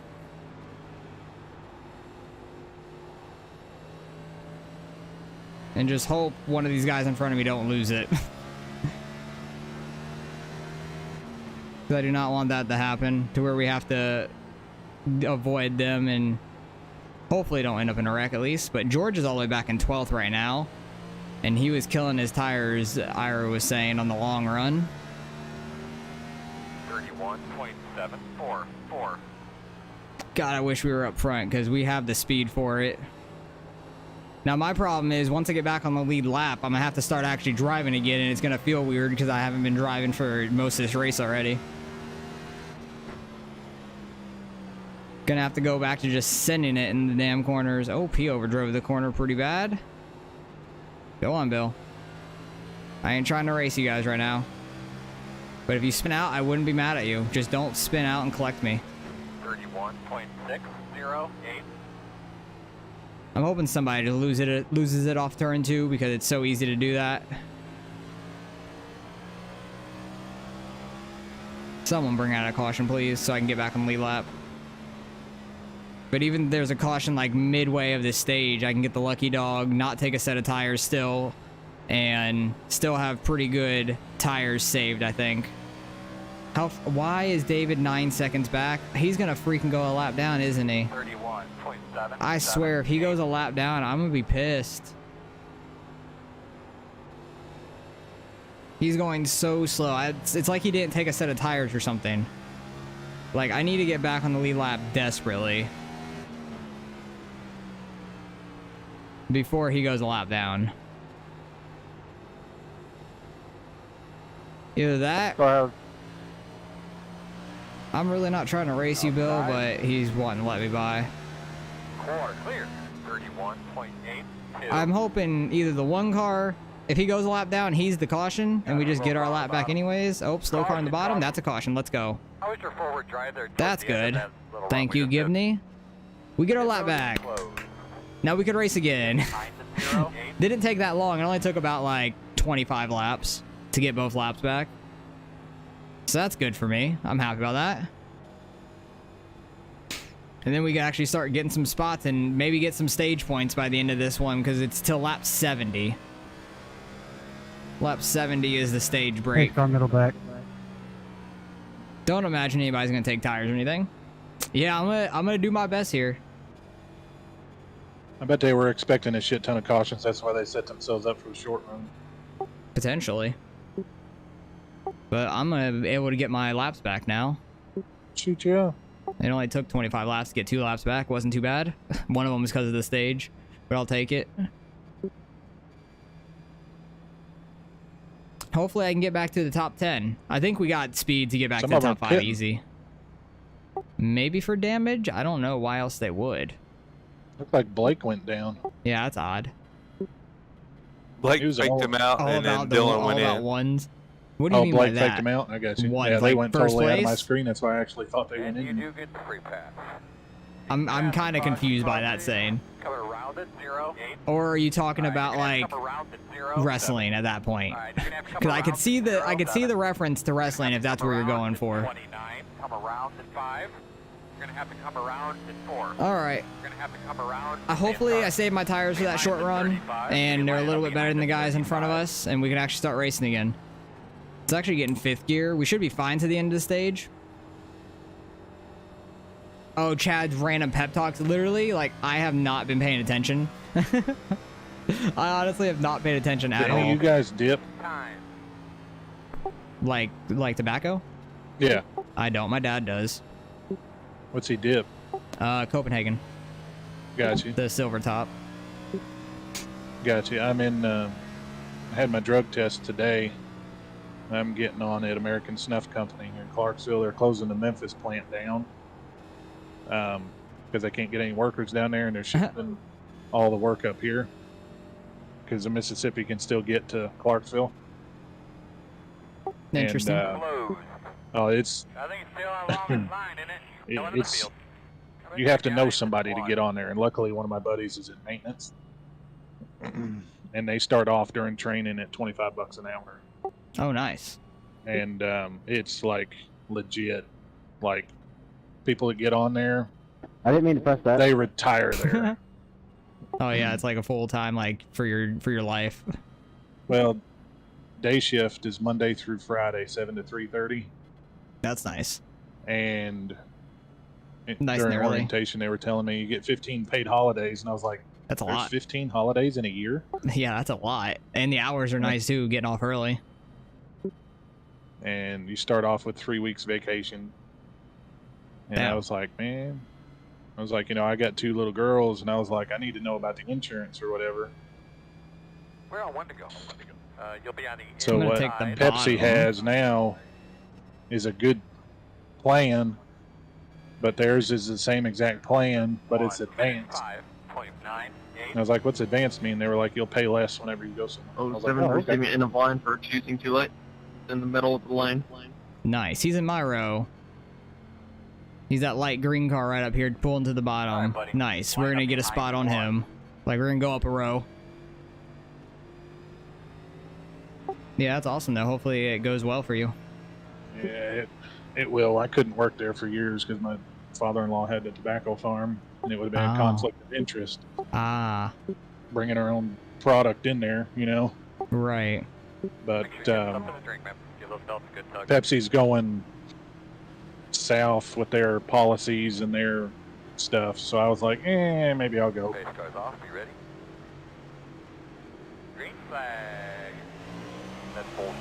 And just hope one of these guys in front of me don't lose it. 'Cause I do not want that to happen, to where we have to avoid them and hopefully don't end up in a wreck at least. But George is all the way back in 12th right now. And he was killing his tires, Ira was saying, on the long run. 31.744. God, I wish we were up front because we have the speed for it. Now, my problem is once I get back on the lead lap, I'm going to have to start actually driving again, and it's going to feel weird because I haven't been driving for most of this race already. Gonna have to go back to just sending it in the damn corners. Oh, P overdrove the corner pretty bad. Go on, Bill. I ain't trying to race you guys right now. But if you spin out, I wouldn't be mad at you. Just don't spin out and collect me. 31.608. I'm hoping somebody loses it off turn 2 because it's so easy to do that. Someone bring out a caution, please, so I can get back on the lead lap. But even there's a caution like midway of this stage, I can get the lucky dog, not take a set of tires still, and still have pretty good tires saved, I think. Why is David 9 seconds back? He's gonna freaking go a lap down, isn't he? 31.7. I swear, if he goes a lap down, I'm gonna be pissed. He's going so slow. It's like he didn't take a set of tires or something. Like, I need to get back on the lead lap desperately before he goes a lap down. Either that, I'm really not trying to race you, Bill, but he's wanting to let me by. Quarter clear. 31.82. I'm hoping either the one car, if he goes a lap down, he's the caution, and we just get our lap back anyways. Oh, slow car in the bottom. That's a caution. Let's go. How was your forward drive there? That's good. Thank you, Givney. We get our lap back. Now we could race again. Didn't take that long. It only took about like 25 laps to get both laps back. So that's good for me. I'm happy about that. And then we can actually start getting some spots and maybe get some stage points by the end of this one because it's till lap 70. Lap 70 is the stage break. Car middle back. Don't imagine anybody's gonna take tires or anything. Yeah, I'm gonna do my best here. I bet they were expecting a shit ton of cautions. That's why they set themselves up for the short run. Potentially. But I'm gonna be able to get my laps back now. Shoot, yeah. It only took 25 laps to get 2 laps back. Wasn't too bad. One of them was because of the stage, but I'll take it. Hopefully I can get back to the top 10. I think we got speed to get back to the top 5 easy. Maybe for damage? I don't know why else they would. Looked like Blake went down. Yeah, that's odd. Blake faked him out, and then Dylan went in. Ones. What do you mean Blake by that? faked him out? I got you. What, yeah, they like went first totally out of my place? screen. That's why I actually thought they went And you in. do get the free pass. I'm kind of confused by that saying. Coming around at 08. Or are you talking about like Come around at 07. wrestling at that point? Alright, you're gonna have to come Because I could around see at the 07. reference to wrestling if that's what you're going for. 29. Come around at 5. You're gonna have to come around at 4. All right. You're gonna have to come around. Hopefully I saved my tires for that short run, and they're a little bit better than the guys in front of us, and we can actually start racing again. It's actually getting 5th gear. We should be fine to the end of the stage. Oh, Chad's random pep talks. Literally, like, I have not been paying attention. I honestly have not paid attention at all. You guys dip? Time. Like tobacco? Yeah. I don't. My dad does. What's he dip? Copenhagen. Got you. The silver top. Got you. I'm in. I had my drug test today. I'm getting on at American Snuff Company here in Clarksville. They're closing the Memphis plant down because they can't get any workers down there, and they're shipping all the work up here because the Mississippi can still get to Clarksville. Interesting. And, Close. oh, it's I think it's still along this line, isn't it? Going in the it's field. you have to know somebody to get on there, and luckily one of my buddies is in maintenance, and they start off during training at $25 an hour. Oh, nice. And it's like legit. Like people that get on there, I didn't mean to press that. they retire there. Oh yeah, it's like a full time like for your life. Well, day shift is Monday through Friday, 7 to 3:30, That's nice. and Nice during and early. orientation they were telling me you get 15 paid holidays, and I was like, That's a there's lot. 15 holidays in a year? Yeah, that's a lot. And the hours are nice too, getting off early. And you start off with 3 weeks vacation. And Damn. I was like, man, I was like, I got 2 little girls, and I was like, I need to know about the insurance or whatever. We're on one to go. You'll be on the So I'm gonna what take the inside. Pepsi bottom. has now is a good plan, but theirs is the same exact plan, but it's advanced. 5.98. And I was like, what's advanced mean? They were like, you'll pay less whenever you go somewhere. I was like, 07 oh, for okay. sitting in a line for choosing too late. In the middle of the lane. Nice. He's in my row. He's that light green car right up here, pulling to the bottom. All right, buddy. Nice. We're Line gonna up get a behind spot on you. him. Like we're gonna go up a row. Yeah, that's awesome though. Hopefully it goes well for you. Yeah, it will. I couldn't work there for years because my father-in-law had a tobacco farm, and it would have been Oh. a conflict of interest Ah, bringing our own product in there, right. But Make sure you get something to drink, man. Give those belts a good tug. Pepsi's going south with their policies and their stuff, so I was like, maybe I'll go. Pace cars off. Be ready. Green flag. That's bullshit.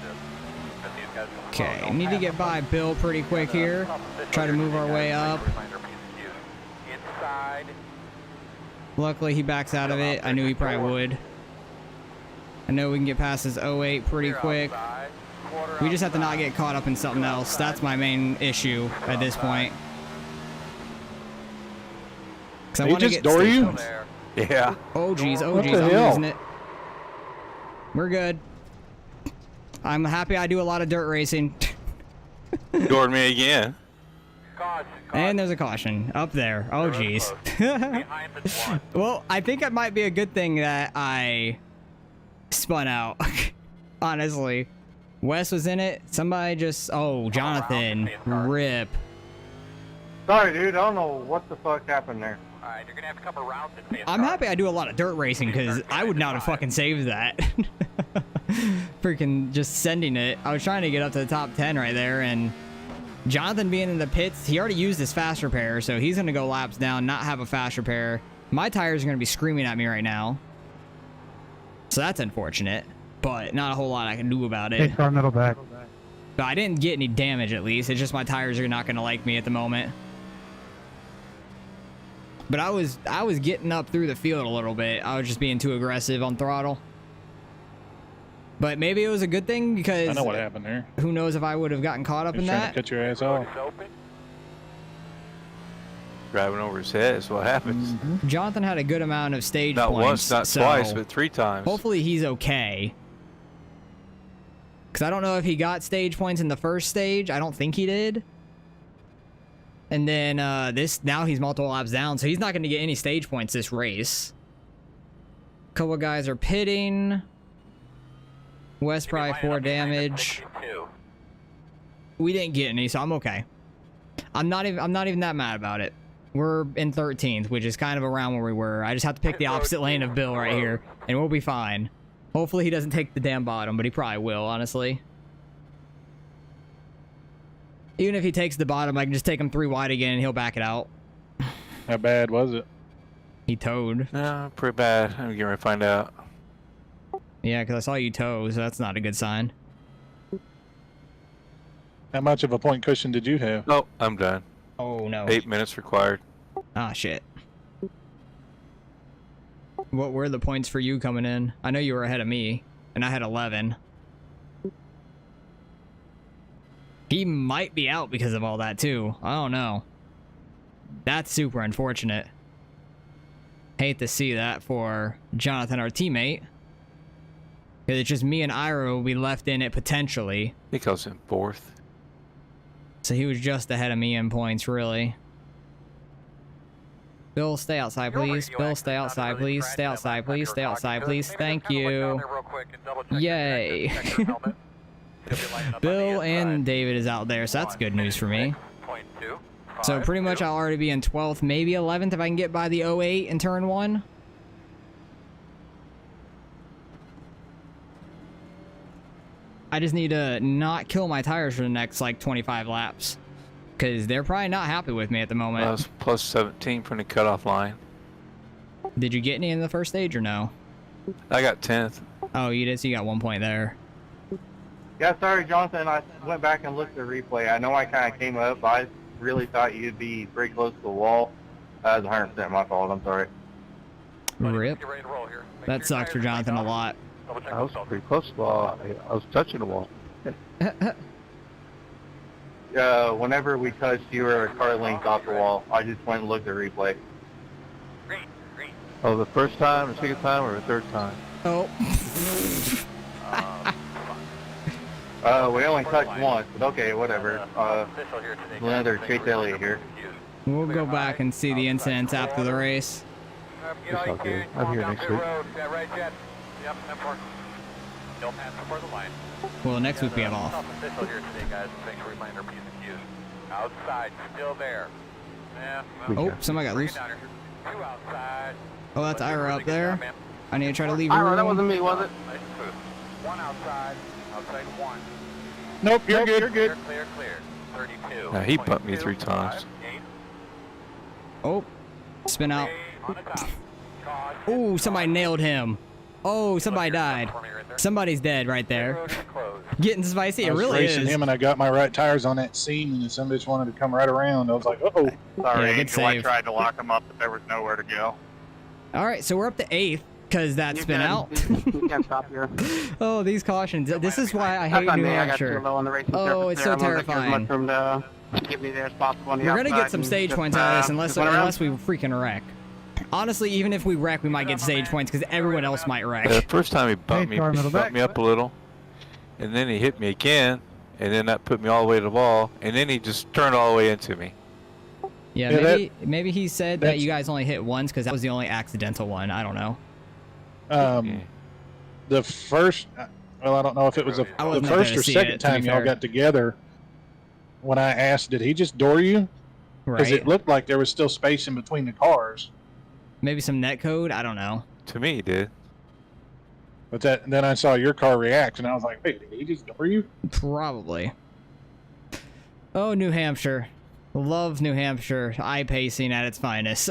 That these guys don't Okay, follow. need to get by Bill pretty quick here. Try to move our way up. Inside. Luckily he backs out of it. I knew he probably would. I know we can get past his 08 pretty quick. We just have to not get caught up in something else. That's my main issue at this point. 'Cause I They want to just get door stage you? points. Yeah. Oh geez, oh What geez, the I'm hell? losing it. We're good. I'm happy I do a lot of dirt racing. Doored me again. And there's a caution up there. Oh geez. Behind the one. Well, I think it might be a good thing that I spun out. Honestly. Wes was in it. Somebody just... Oh, Jonathan. Rip. Sorry, dude. I don't know what the fuck happened there. Alright, you're gonna have to cover rounds in pace I'm car. happy I do a lot of dirt racing because I would not have fucking saved that. Freaking just sending it. I was trying to get up to the top 10 right there, and Jonathan being in the pits, he already used his fast repair, so he's going to go laps down, not have a fast repair. My tires are going to be screaming at me right now. So that's unfortunate, but not a whole lot I can do about it. car middle back. But I didn't get any damage at least. It's just my tires are not going to like me at the moment. But I was getting up through the field a little bit. I was just being too aggressive on throttle. But maybe it was a good thing because I know what happened there. who knows if I would have gotten caught up He's in trying that. to cut your ass off. It's open. Driving over his head is what happens. Jonathan had a good amount of stage Not points. once, not so twice, but 3 times. hopefully he's okay. Because I don't know if he got stage points in the first stage. I don't think he did. And then now he's multiple laps down, so he's not going to get any stage points this race. Couple guys are pitting. West probably 4 damage. 62. We didn't get any, so I'm okay. I'm not even that mad about it. We're in 13th, which is kind of around where we were. I just have to pick the opposite lane of Bill right here, and we'll be fine. Hopefully he doesn't take the damn bottom, but he probably will, honestly. Even if he takes the bottom, I can just take him 3 wide again, and he'll back it out. How bad was it? He towed. No, pretty bad. I'm getting ready to find out. Yeah, because I saw you tow, so that's not a good sign. How much of a point cushion did you have? Oh, I'm done. Oh, no. 8 minutes required. Ah, shit. What were the points for you coming in? I know you were ahead of me, and I had 11. He might be out because of all that, too. I don't know. That's super unfortunate. Hate to see that for Jonathan, our teammate. Because it's just me and Ira will be left in it potentially. He goes in 4th. So he was just ahead of me in points, really. Bill, stay outside, please. Bill, stay outside, please. Stay outside, please. Stay outside, please. Thank you. Yay. You'll be lining up on the Bill inside. and David is out there, so that's good news for me. 6.2, So pretty much 5, I'll already be in 12th, maybe 11th if I can get by the 08 in turn 1. I just need to not kill my tires for the next like 25 laps, because they're probably not happy with me at the moment. I was plus 17 from the cutoff line. Did you get any in the first stage or no? I got 10th. Oh, you did, so you got 1 point there. Yeah, sorry, Jonathan. I went back and looked at the replay. I know I kind of came up. I really thought you'd be pretty close to the wall. That was 100% my fault. I'm sorry. Rip. Get ready to roll here. Make That sure sucks for your tires Jonathan a are lot. double check I was yourself. pretty close to the wall. I was touching the wall. Whenever we touched, you were a car length off the wall. I just went and looked at the replay. Green, green. Oh, the first time, the second time, or the third time? Oh. We only touched once, but okay, whatever. Official here today, guys. Another Thanks Chase for Elliott here. confused. We'll go back and see the incidents after the race. You know, It's you all good. can I'm walk here down next to the week. road. Yeah, right, Jet. Yep, that works. Don't pass before the line. Well, next week we have off. Official here today, guys. Thanks for reminding our P's and Q's. Outside, still there. Yeah. Oh, somebody got bring loose. it down here. 2 outside. Oh, that's But you're Ira really up good there. job, man. I need to try to leave Ira, that room. wasn't me, was it? Nice and smooth. 1 outside. Outside 1. Nope, you're good. Clear, clear, clear. 32. Now, he bumped me 3 times. 8. Oh, spin out. On the top. Caution. Oh, somebody nailed him. Oh, somebody died. Somebody's dead right there. Road is closed. Getting spicy. I It was really racing is. him, and I got my right tires on that seam, and then somebody just wanted to come right around. I was like, uh-oh. Sorry, Yeah, good Angel. I save. tried to lock him up, but there was nowhere to go. All right, so we're up to 8th because that spin out. You can't stop here. Oh, these cautions. This is why I That's hate on New me. I got too Hampshire. low on the racing Oh, surface it's there. so I'm gonna take as terrifying. much room to give me there as possible on the We're gonna get outside some and stage just, points out of this just run around. unless we freaking wreck. Honestly, even if we wreck, we might get stage points because everyone else might The wreck. first time he bumped me up a little, and then he hit me again, and then that put me all the way to the wall, and then he just turned all the way into me. Yeah, Yeah, maybe he said that that's- you guys only hit once because that was the only accidental one. I don't know. The first, well, I don't know if it was the I wasn't first there to or see second it, to be time y'all fair. got together. When I asked, did he just door you? Because Right? it looked like there was still space in between the cars. Maybe some net code. I don't know. To me, he did. But then I saw your car react, and I was like, wait, did he just door you? Probably. Oh, New Hampshire. Love New Hampshire. iPacing at its finest.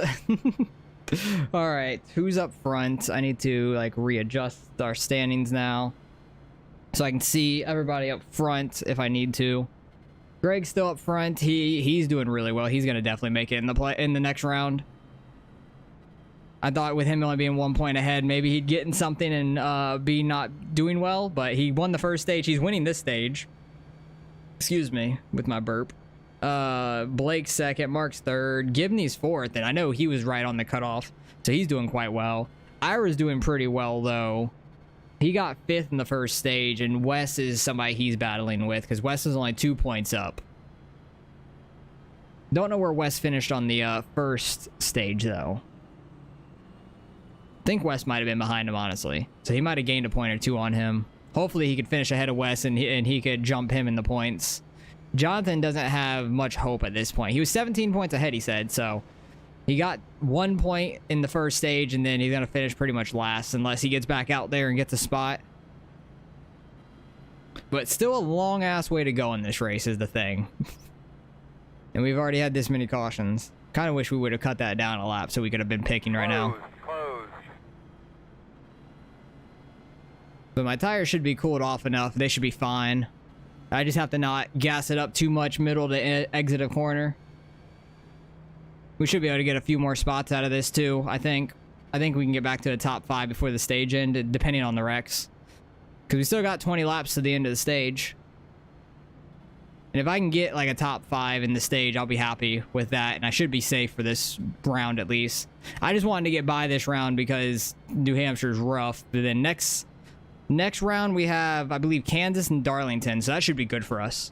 All right, who's up front? I need to like readjust our standings now so I can see everybody up front if I need to. Greg's still up front. He's doing really well. He's gonna definitely make it in the next round. I thought with him only being 1 point ahead, maybe he'd get in something and be not doing well, but he won the first stage. He's winning this stage. Excuse me with my burp. Blake's second, Mark's third, Gibney's fourth, and I know he was right on the cutoff, so he's doing quite well. Ira's doing pretty well, though. He got fifth in the first stage, and Wes is somebody he's battling with, because Wes is only 2 points up. Don't know where Wes finished on the first stage, though. I think Wes might have been behind him, honestly. So he might have gained a point or two on him. Hopefully he could finish ahead of Wes, and he could jump him in the points. Jonathan doesn't have much hope at this point. He was 17 points ahead, he said, so he got 1 point in the first stage, and then he's going to finish pretty much last unless he gets back out there and gets a spot. But still a long-ass way to go in this race is the thing. And we've already had this many cautions. Kind of wish we would have cut that down a lap so we could have been picking right now. Close. But my tires should be cooled off enough. They should be fine. I just have to not gas it up too much middle to exit a corner. We should be able to get a few more spots out of this too, I think. I think we can get back to the top 5 before the stage end, depending on the wrecks. Because we still got 20 laps to the end of the stage. And if I can get like a top 5 in the stage, I'll be happy with that. And I should be safe for this round at least. I just wanted to get by this round because New Hampshire's rough. But then next round we have, I believe, Kansas and Darlington, so that should be good for us.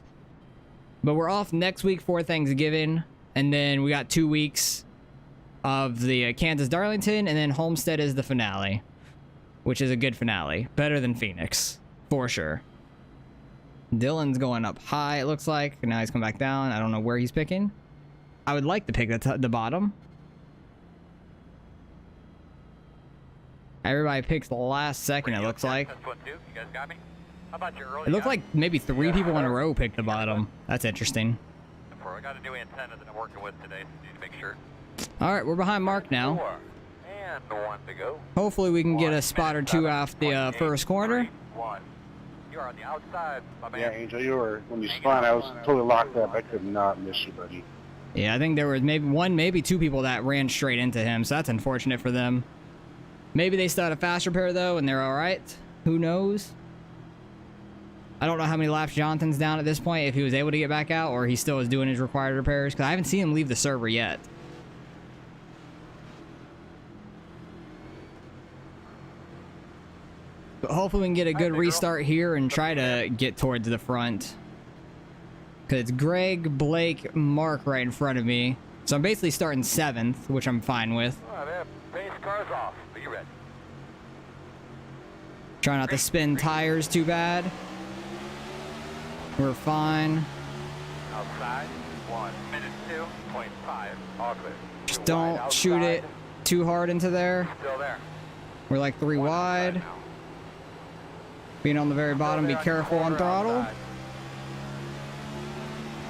But we're off next week for Thanksgiving, and then we got 2 weeks of the Kansas Darlington, and then Homestead is the finale, which is a good finale, better than Phoenix for sure. Dylan's going up high, it looks like. Now he's come back down. I don't know where he's picking. I would like to pick the bottom. Everybody picks the last second, it looks like. You guys got me? How about your early It looked like maybe 3 people in a row picked the bottom. That's interesting. I got a new antenna that I'm working with today, so need to make sure. Alright, we're behind Mark now. 4 and 1 to go. Hopefully we can get a spot or two off the first corner. 1. You're on the outside, my man. Yeah, Angel, you were, when you spun, I was totally locked up. I could not miss you, buddy. Yeah, I think there was maybe 2 people that ran straight into him, so that's unfortunate for them. Maybe they still had a fast repair, though, and they're alright. Who knows? I don't know how many laps Jonathan's down at this point, if he was able to get back out, or he still is doing his required repairs, because I haven't seen him leave the server yet. But hopefully we can get a good restart here and try to get towards the front. Because it's Greg, Blake, Mark right in front of me. So I'm basically starting 7th, which I'm fine with. Base car's off. Are you ready? Try not to spin tires too bad. We're fine. Outside, 1 minute 2.5. All clear. Just don't shoot it too hard into there. Still there. We're like 3 wide. Being on the very bottom, be careful on throttle.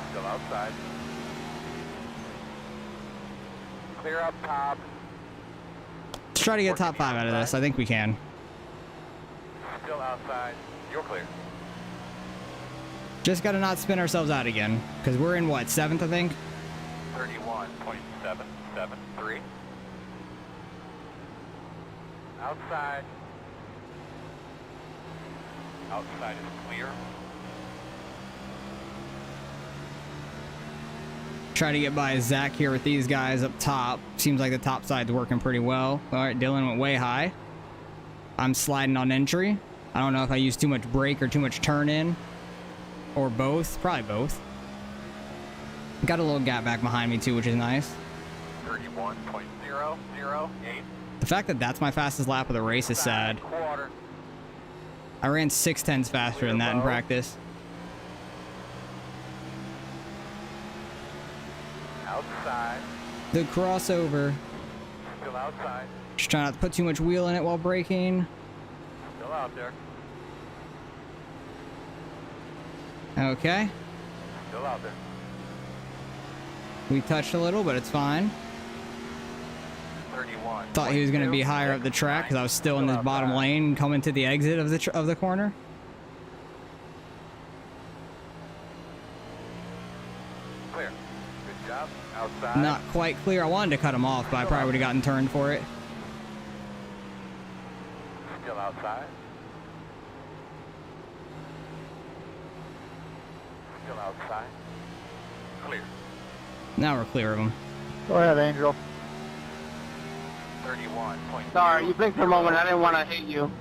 Still outside. Clear up top. Let's try to get top 5 out of this. I think we can. Still outside. You're clear. Just gotta not spin ourselves out again. Because we're in what, 7th, I think? 31.773. Outside. Outside is clear. Try to get by Zach here with these guys up top. Seems like the top side's working pretty well. Alright, Dylan went way high. I'm sliding on entry. I don't know if I used too much brake or too much turn in. Or both. Probably both. Got a little gap back behind me too, which is nice. 31.008. The fact that that's my fastest lap of the race is sad. Quarter. I ran 6/10 faster than that in practice. Outside. The crossover. Still outside. Just trying not to put too much wheel in it while braking. Still out there. Okay. Still out there. We touched a little, but it's fine. 31. Thought he was going to be higher up the track because I was still in this bottom lane coming to the exit of the corner. Clear. Good job. Outside. Not quite clear. I wanted to cut him off, but I probably would have gotten turned for it. Still outside. Still outside. Clear. Now we're clear of him. Go ahead, Angel. 31. Sorry, you blinked for a moment. I didn't want to hit you.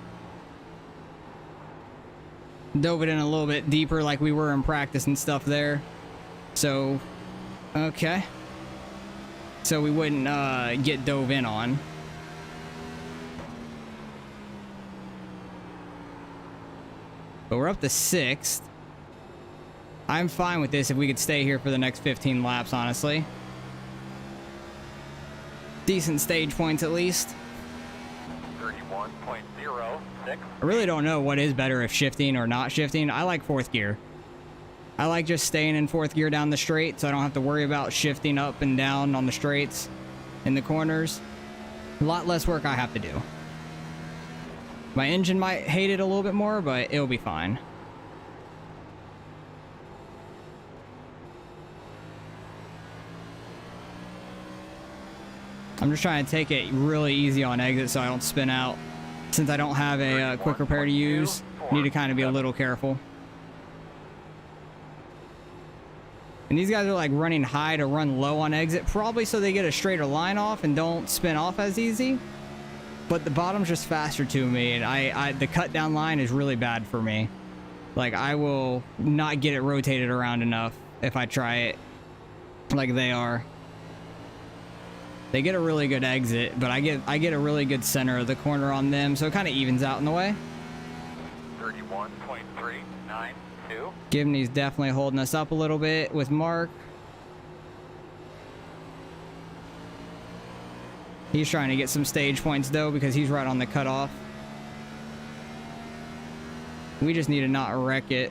Dove it in a little bit deeper like we were in practice and stuff there. So, okay. So we wouldn't get dove in on. But we're up to 6th. I'm fine with this if we could stay here for the next 15 laps, honestly. Decent stage points at least. 31.06. I really don't know what is better, if shifting or not shifting. I like 4th gear. I like just staying in 4th gear down the straight so I don't have to worry about shifting up and down on the straights in the corners. A lot less work I have to do. My engine might hate it a little bit more, but it'll be fine. I'm just trying to take it really easy on exit so I don't spin out. Since I don't have a quick repair to use, need to kind of be a little careful. And these guys are like running high to run low on exit, probably so they get a straighter line off and don't spin off as easy. But the bottom's just faster to me, and the cut down line is really bad for me. Like, I will not get it rotated around enough if I try it like they are. They get a really good exit, but I get a really good center of the corner on them, so it kind of evens out in the way. 31.396. 2. Gibney's definitely holding us up a little bit with Mark. He's trying to get some stage points though because he's right on the cutoff. We just need to not wreck it.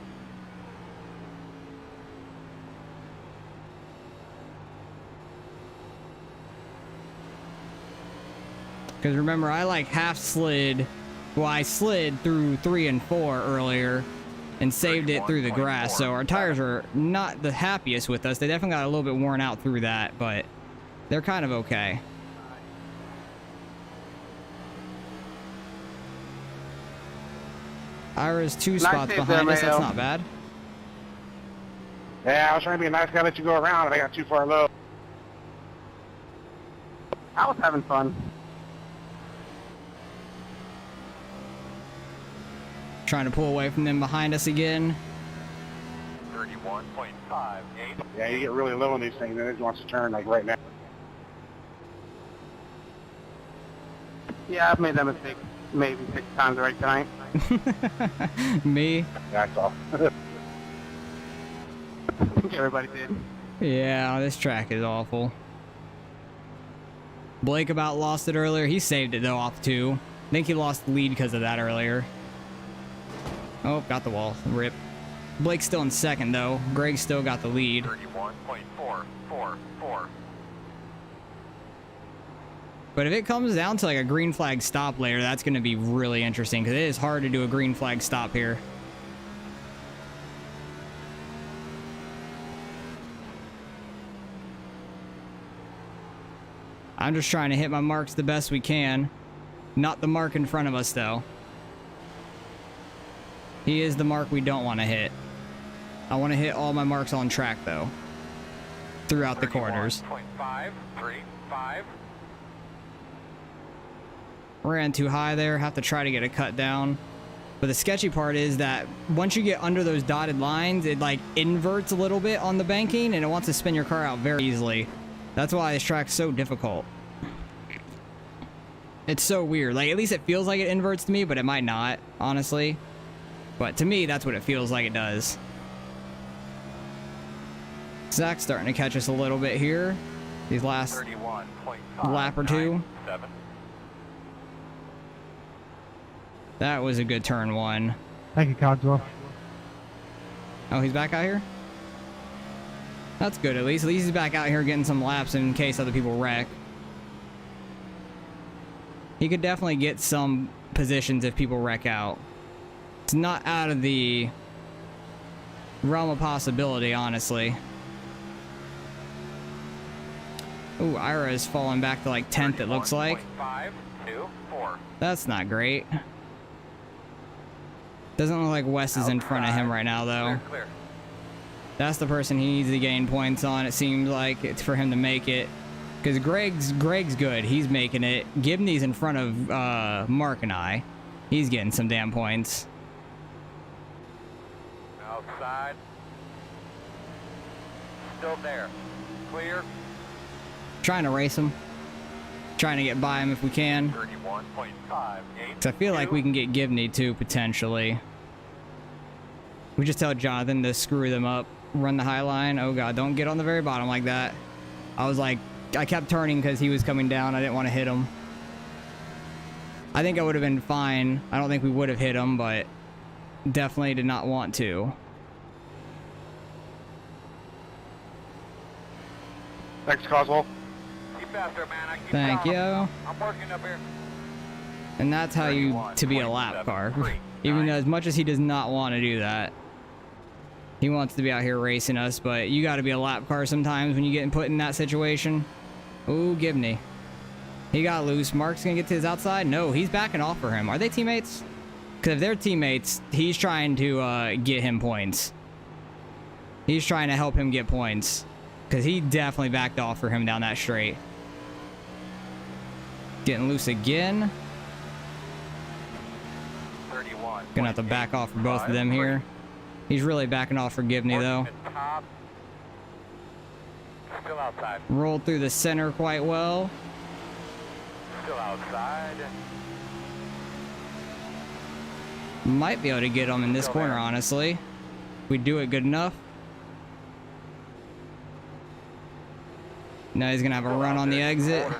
Because remember, I like half slid. Well, I slid through 3 and 4 earlier and saved it through the grass. So our tires are not the happiest with us. They definitely got a little bit worn out through that, but they're kind of okay. Ira's 2 spots behind us. That's not bad. Yeah, I was trying to be a nice guy, let you go around, and I got too far low. I was having fun. Trying to pull away from them behind us again. 31.58. Yeah, you get really low on these things, and it wants to turn like right now. Yeah, I've made that mistake maybe 6 times right tonight. Me? That's all. I think everybody did. Yeah, this track is awful. Blake about lost it earlier. He saved it though off 2. I think he lost the lead because of that earlier. Oh, got the wall. Rip. Blake's still in second though. Greg still got the lead. 31.444. But if it comes down to like a green flag stop later, that's going to be really interesting because it is hard to do a green flag stop here. I'm just trying to hit my marks the best we can. Not the mark in front of us though. He is the mark we don't want to hit. I want to hit all my marks on track though. Throughout the corners. 31.535. Ran too high there. Have to try to get a cut down. But the sketchy part is that once you get under those dotted lines, it like inverts a little bit on the banking and it wants to spin your car out very easily. That's why this track's so difficult. It's so weird. Like, at least it feels like it inverts to me, but it might not, honestly. But to me, that's what it feels like it does. Zach's starting to catch us a little bit here. These last lap or two. That was a good turn 1. Thank you, Cogswell. Oh, he's back out here? That's good, at least. At least he's back out here getting some laps in case other people wreck. He could definitely get some positions if people wreck out. It's not out of the realm of possibility, honestly. Ooh, Ira is falling back to like 10th, it looks like. 524. That's not great. Doesn't look like Wes is in front of him right now, though. Clear. That's the person he needs to gain points on. It seems like it's for him to make it. Because Greg's good. He's making it. Gibney's in front of Mark and I. He's getting some damn points. Outside. Still there. Clear. Trying to race him. Trying to get by him if we can. 31.58. Because I feel like we can get Gibney too, potentially. We just tell Jonathan to screw them up. Run the high line. Oh god, don't get on the very bottom like that. I was like, I kept turning because he was coming down. I didn't want to hit him. I think I would have been fine. I don't think we would have hit him, but definitely did not want to. Thanks, Coswell. Keep faster, man. I keep Thank you. I'm working up here. And that's how you to be a lap car. Even though as much as he does not want to do that. He wants to be out here racing us, but you got to be a lap car sometimes when you get put in that situation. Ooh, Gibney. He got loose. Mark's going to get to his outside? No, he's backing off for him. Are they teammates? Because if they're teammates, he's trying to get him points. He's trying to help him get points. Because he definitely backed off for him down that straight. Getting loose again. Gonna have to back off for both of them here. He's really backing off for Gibney though. Still outside. Rolled through the center quite well. Still outside. Might be able to get him in this corner, honestly. We do it good enough. Now he's gonna have a run on the exit.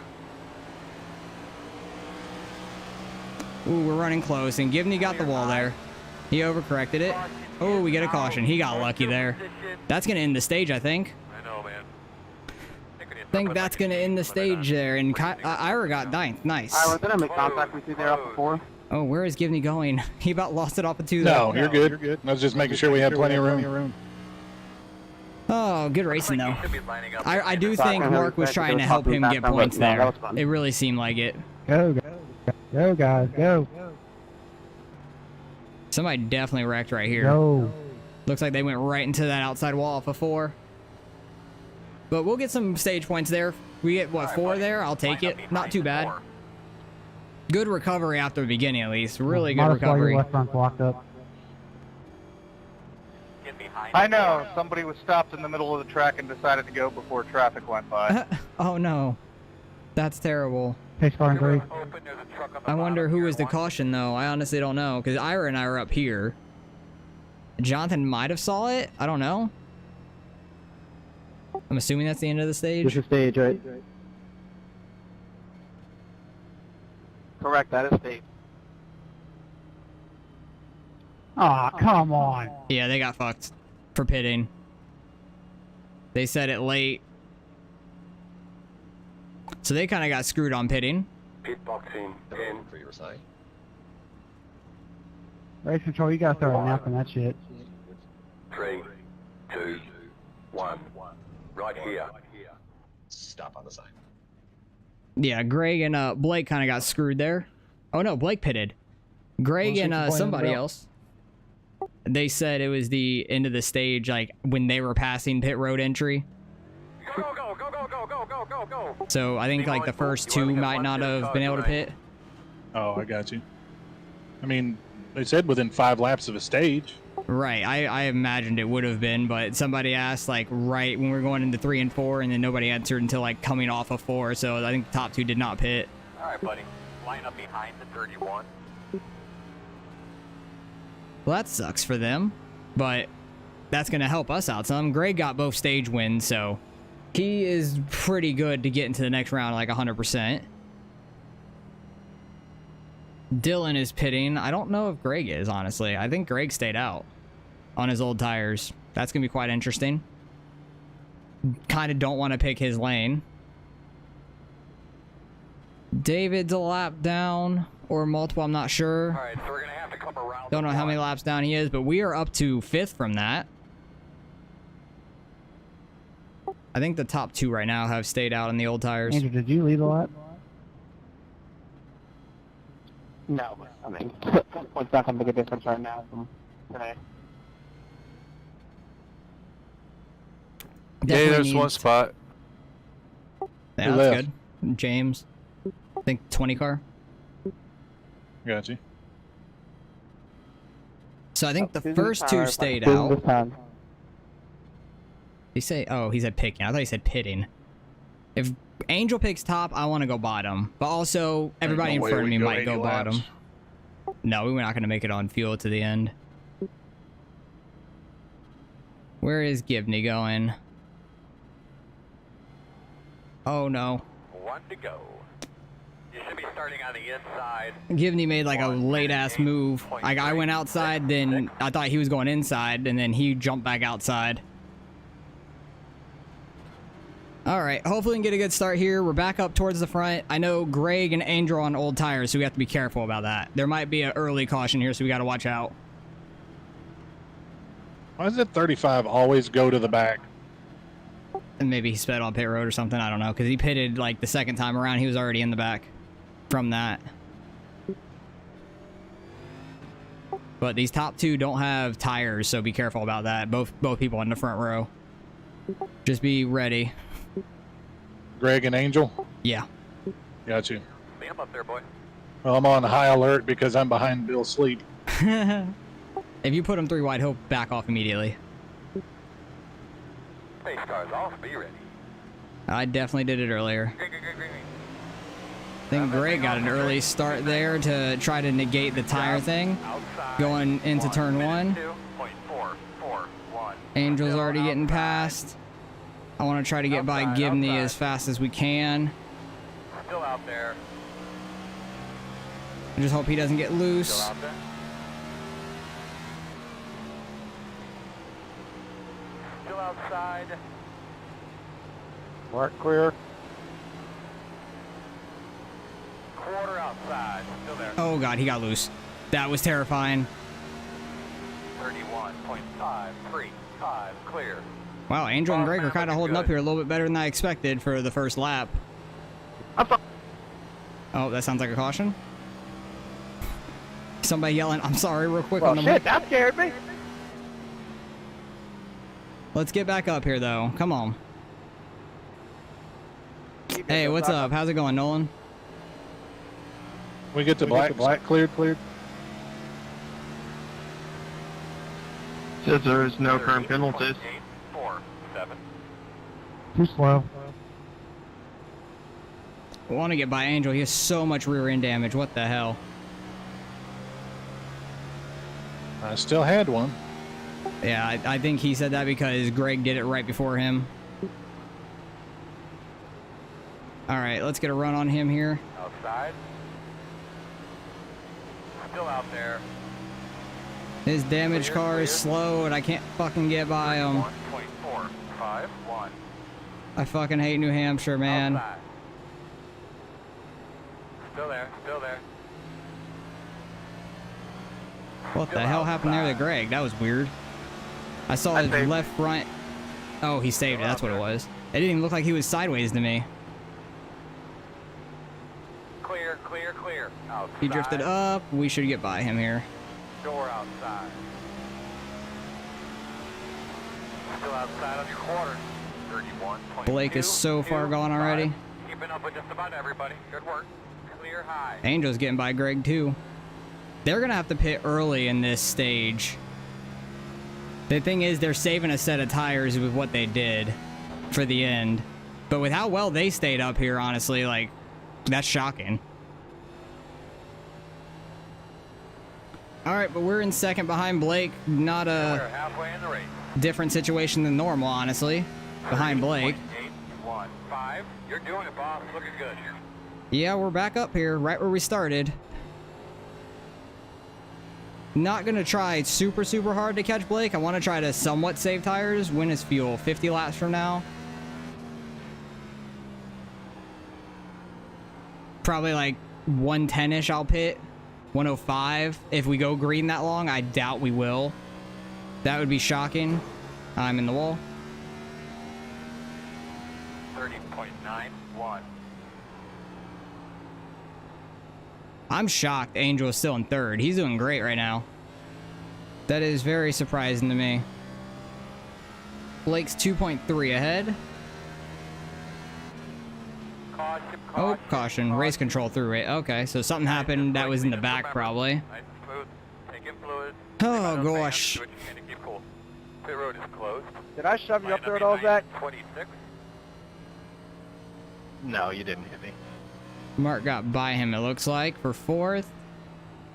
Ooh, we're running close, and Gibney got the wall there. He overcorrected it. Oh, we get a caution. He got lucky there. That's gonna end the stage, I think. I know, man. I think that's gonna end the stage there, and Ira got ninth. Nice. Ira, did I make contact with you there off before? Oh, where is Gibney going? He about lost it off of 2 there. No, you're good. You're good. I was just making sure we had plenty of room. Oh, good racing though. I do think Mark was trying to help him get points there. It really seemed like it. Go guys, go. Somebody definitely wrecked right here. Go. Looks like they went right into that outside wall off of 4. But we'll get some stage points there. We get, what, 4 there? I'll take it. Not too bad. Good recovery after the beginning, at least. Really good recovery. Left front blocked up. I know. Somebody was stopped in the middle of the track and decided to go before traffic went by. Oh, no. That's terrible. Pace car and Greg. I wonder who was the caution, though. I honestly don't know, because Ira and I are up here. Jonathan might have saw it. I don't know. I'm assuming that's the end of the stage. This is stage, right? Correct, that is stage. Aw, come on. Yeah, they got fucked for pitting. They said it late. So they kind of got screwed on pitting. Pit boxing 10. For your side. Race control, you gotta start announcing that shit. 3, 2, 1. Right here. Stop on the sign. Yeah, Greg and Blake kind of got screwed there. Oh no, Blake pitted. Greg and somebody else. They said it was the end of the stage, like when they were passing pit road entry. Go, go, go, go, go, go, go, go, go. So I think like the first 2 might not have been able to pit. Oh, I got you. I mean, they said within 5 laps of a stage. Right, I imagined it would have been, but somebody asked like right when we were going into 3 and 4, and then nobody answered until like coming off of 4. So I think the top 2 did not pit. All right, buddy. Line up behind the 31. Well, that sucks for them, but that's gonna help us out some. Greg got both stage wins, so he is pretty good to get into the next round, like 100%. Dylan is pitting. I don't know if Greg is, honestly. I think Greg stayed out on his old tires. That's going to be quite interesting. Kind of don't want to pick his lane. David's a lap down or multiple, I'm not sure. All right, so we're going to have to come around. Don't know how many laps down he is, but we are up to 5th from that. I think the top 2 right now have stayed out on the old tires. Andrew, did you lead a lap? No, I mean, it's not going to make a difference right now from today. Hey, there's one spot. Yeah, that's good. James. I think 20 car. Got you. So I think the first 2 stayed out. He say, oh, he said picking. I thought he said pitting. If Angel picks top, I want to go bottom. But also, everybody in front of me might go bottom. No, we're not going to make it on fuel to the end. Where is Gibney going? Oh, no. 1 to go. You should be starting on the inside. Gibney made like a late-ass move. Like, I went outside, then I thought he was going inside, and then he jumped back outside. All right, hopefully we can get a good start here. We're back up towards the front. I know Greg and Angel on old tires, so we have to be careful about that. There might be an early caution here, so we got to watch out. Why does it 35 always go to the back? And maybe he sped on pit road or something. I don't know, because he pitted like the second time around. He was already in the back from that. But these top 2 don't have tires, so be careful about that. Both people in the front row. Just be ready. Greg and Angel? Yeah. Got you. See him up there, boy. Well, I'm on high alert because I'm behind Bill Sleep. If you put him 3 wide, he'll back off immediately. Pace car's off. Be ready. I definitely did it earlier. I think Greg got an early start there to try to negate the tire thing. Going into turn 1. 2.44. Angel's already getting past. I want to try to get by Gibney as fast as we can. Still out there. I just hope he doesn't get loose. Still out there. Still outside. Mark clear. Quarter outside. Still there. Oh god, he got loose. That was terrifying. 31.535 clear. Wow, Angel and Greg are kind of holding up here a little bit better than I expected for the first lap. Oh, that sounds like a caution. Somebody yelling, "I'm sorry," real quick on the mic. That scared me. Let's get back up here, though. Come on. Hey, what's up? How's it going, Nolan? We get to black. Black cleared. Says there is no current penalties. 847. Too slow. I want to get by Angel. He has so much rear end damage. What the hell? I still had one. Yeah, I think he said that because Greg did it right before him. All right, let's get a run on him here. Outside. Still out there. His damaged car is slow, and I can't fucking get by him. 1.451. I fucking hate New Hampshire, man. Outside. Still there. Still there. What the hell happened there to Greg? That was weird. I saw his left front. Oh, he saved it. That's what it was. It didn't even look like he was sideways to me. Clear. Outside. He drifted up. We should get by him here. Door outside. Still outside on your quarter. 31.2. Blake is so far gone already. Keeping up with just about everybody. Good work. Clear high. Angel's getting by Greg too. They're gonna have to pit early in this stage. The thing is, they're saving a set of tires with what they did for the end. But with how well they stayed up here, honestly, like, that's shocking. All right, but we're in second behind Blake. Not We're a halfway in the race. different situation than normal, honestly. Behind Blake. 815. You're doing it, boss. Looking good here. Yeah, we're back up here, right where we started. Not gonna try super hard to catch Blake. I want to try to somewhat save tires. When is fuel? 50 laps from now. Probably like 110-ish I'll pit. 105. If we go green that long, I doubt we will. That would be shocking. I'm in the wall. 30.91. I'm shocked Angel is still in third. He's doing great right now. That is very surprising to me. Blake's 2.3 ahead. Oh, caution. Race control through it. Okay, so something happened that was in the back probably. Nice and smooth. Taking fluid. Oh, gosh. Keep cool. Pit road is closed. Did I shove you up there at all, Zach? 26. No, you didn't hit me. Mark got by him, it looks like, for fourth.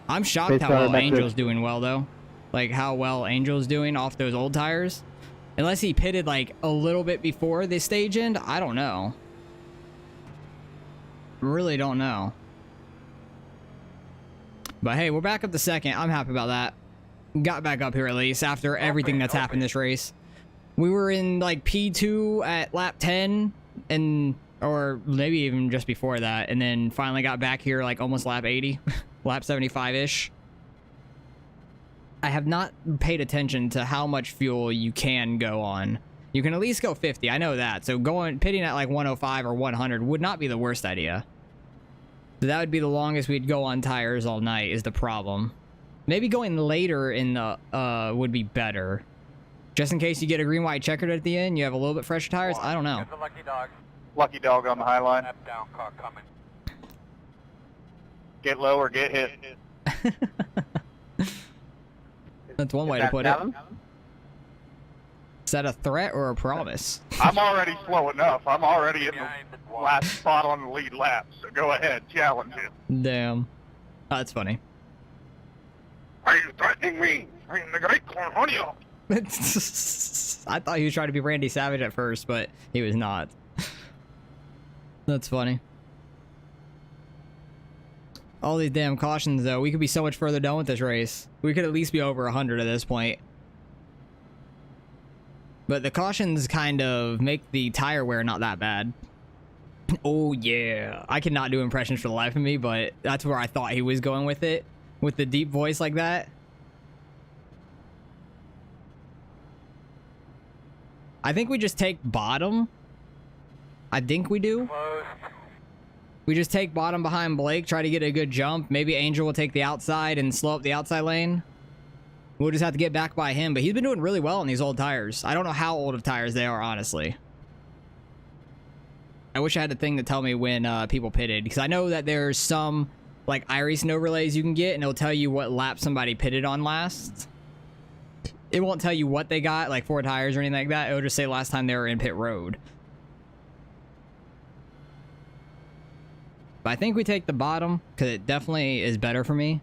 I'm shocked how well Angel's doing well, though. Like, how well Angel's doing off those old tires. Unless he pitted, like, a little bit before the stage end, I don't know. Really don't know. But hey, we're back up to second. I'm happy about that. Got back up here at least after everything that's happened this race. We were in like P2 at lap 10 and or maybe even just before that, and then finally got back here like almost lap 80, lap 75-ish. I have not paid attention to how much fuel you can go on. You can at least go 50, I know that. So pitting at like 105 or 100 would not be the worst idea. But that would be the longest we'd go on tires all night is the problem. Maybe going later in the would be better. Just in case you get a green white checkered at the end, you have a little bit fresher tires. I don't know. There's a lucky dog. Lucky dog on the high line. Lap down car coming. Get low or get hit. That's one way to put it. Is that a threat or a promise? I'm already slow enough. I'm already in the last spot on the lead lap, so go ahead, challenge it. Damn. Oh, that's funny. Are you threatening me? I'm the great Cornholio. I thought he was trying to be Randy Savage at first, but he was not. That's funny. All these damn cautions, though. We could be so much further done with this race. We could at least be over 100 at this point. But the cautions kind of make the tire wear not that bad. Oh, yeah. I cannot do impressions for the life of me, but that's where I thought he was going with it. With the deep voice like that. I think we just take bottom. I think we do. We just take bottom behind Blake, try to get a good jump. Maybe Angel will take the outside and slow up the outside lane. We'll just have to get back by him, but he's been doing really well on these old tires. I don't know how old of tires they are, honestly. I wish I had a thing to tell me when people pitted, because I know that there's some like iRacing overlays you can get, and it'll tell you what lap somebody pitted on last. It won't tell you what they got, like 4 tires or anything like that. It'll just say last time they were in pit road. But I think we take the bottom, because it definitely is better for me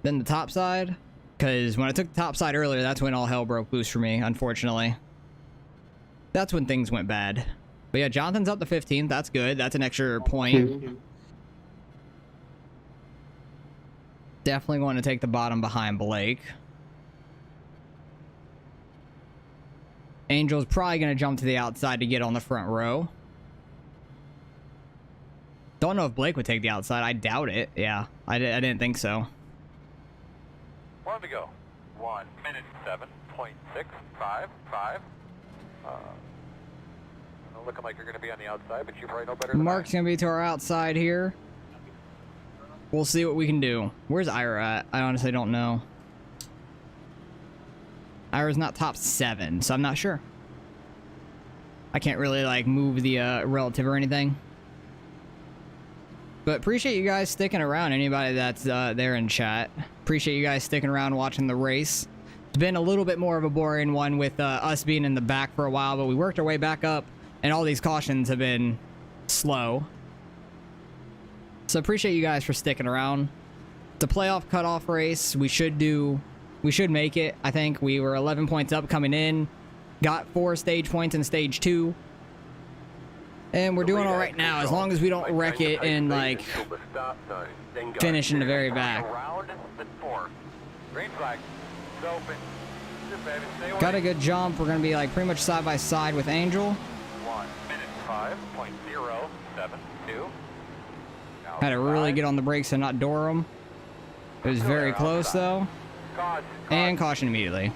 than the top side. Because when I took the top side earlier, that's when all hell broke loose for me, unfortunately. That's when things went bad. But yeah, Jonathan's up to 15th. That's good. That's an extra point. Definitely going to take the bottom behind Blake. Angel's probably going to jump to the outside to get on the front row. Don't know if Blake would take the outside. I doubt it. Yeah, I didn't think so. 1 to go. 1 minute 7.655. Looking like you're going to be on the outside, but you probably know better than Mark's going to be to our outside here. We'll see what we can do. Where's Ira at? I honestly don't know. Ira's not top 7, so I'm not sure. I can't really like move the relative or anything. But appreciate you guys sticking around. Anybody that's there in chat. Appreciate you guys sticking around watching the race. It's been a little bit more of a boring one with us being in the back for a while, but we worked our way back up, and all these cautions have been slow. So appreciate you guys for sticking around. The playoff cutoff race, we should make it. I think we were 11 points up coming in. Got 4 stage points in stage 2. And we're doing all right now, as long as we don't wreck it and like finish in the very back. Got a good jump. We're gonna be like pretty much side by side with Angel. 1 minute 5.072. Had to really get on the brakes and not door them. It was very close though. And caution immediately.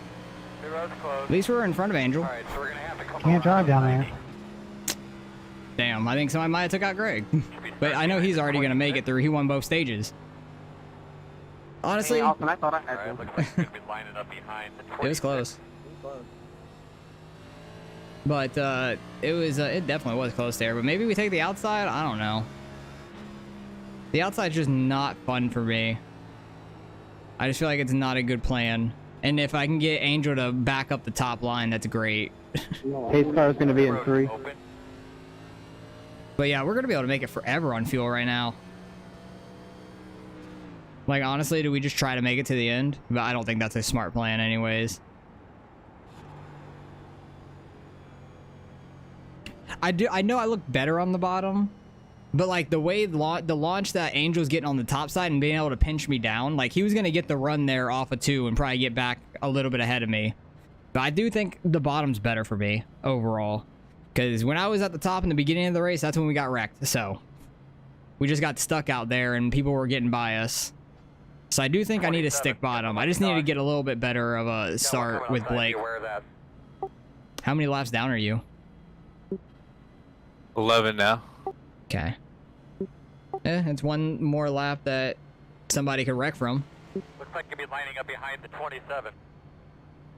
At least we're in front of Angel. Can't drive down there. Damn, I think somebody might have took out Greg. But I know he's already going to make it through. He won both stages. Honestly, I thought I had it was close. But it definitely was close there. But maybe we take the outside? I don't know. The outside's just not fun for me. I just feel like it's not a good plan. And if I can get Angel to back up the top line, that's great. Pace car is going to be in 3. But yeah, we're going to be able to make it forever on fuel right now. Like, honestly, do we just try to make it to the end? But I don't think that's a smart plan anyways. I know I look better on the bottom. But, like, the way the launch that Angel's getting on the top side and being able to pinch me down, like, he was going to get the run there off of 2 and probably get back a little bit ahead of me. But I do think the bottom's better for me overall. Because when I was at the top in the beginning of the race, that's when we got wrecked. So, we just got stuck out there and people were getting by us. So, I do think I need to stick bottom. I just need to get a little bit better of a start with Blake. How many laps down are you? 11 now. Okay. It's one more lap that somebody could wreck from. Looks like you'll be lining up behind the 27.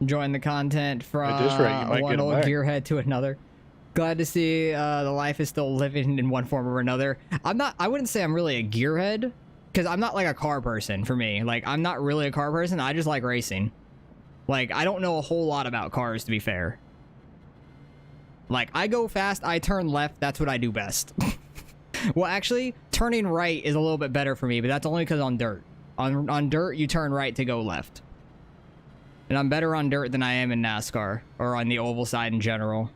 Enjoying the content from one old gearhead to another. Glad to see the life is still living in one form or another. I wouldn't say I'm really a gearhead, because I'm not like a car person for me. Like, I'm not really a car person. I just like racing. Like, I don't know a whole lot about cars, to be fair. Like, I go fast, I turn left, that's what I do best. Well, actually, turning right is a little bit better for me, but that's only because on dirt. On dirt, you turn right to go left. And I'm better on dirt than I am in NASCAR, or on the oval side in general.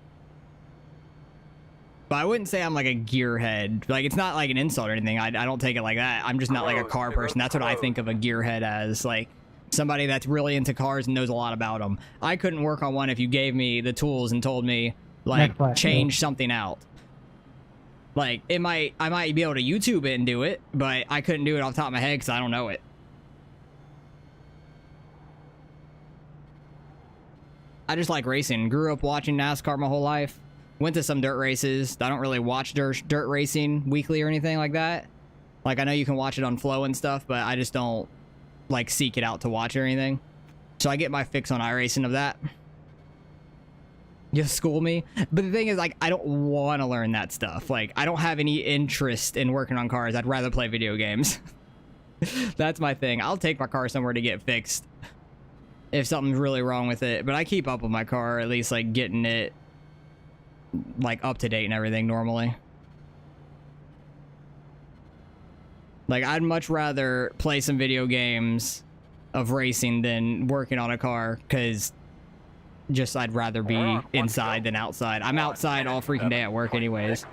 But I wouldn't say I'm like a gearhead. Like, it's not like an insult or anything. I don't take it like that. I'm just not like a car person. That's what I think of a gearhead as. Like, somebody that's really into cars and knows a lot about them. I couldn't work on one if you gave me the tools and told me, like, change something out. Like, I might be able to YouTube it and do it, but I couldn't do it off the top of my head because I don't know it. I just like racing. Grew up watching NASCAR my whole life. Went to some dirt races. I don't really watch dirt racing weekly or anything like that. Like, I know you can watch it on Flow and stuff, but I just don't, like, seek it out to watch or anything. So I get my fix on iRacing of that. Just school me. But the thing is, like, I don't want to learn that stuff. Like, I don't have any interest in working on cars. I'd rather play video games. That's my thing. I'll take my car somewhere to get fixed if something's really wrong with it. But I keep up with my car, at least, like, getting it, like, up to date and everything normally. Like, I'd much rather play some video games of racing than working on a car, because just I'd rather be inside than outside. I'm outside all freaking day at work anyways.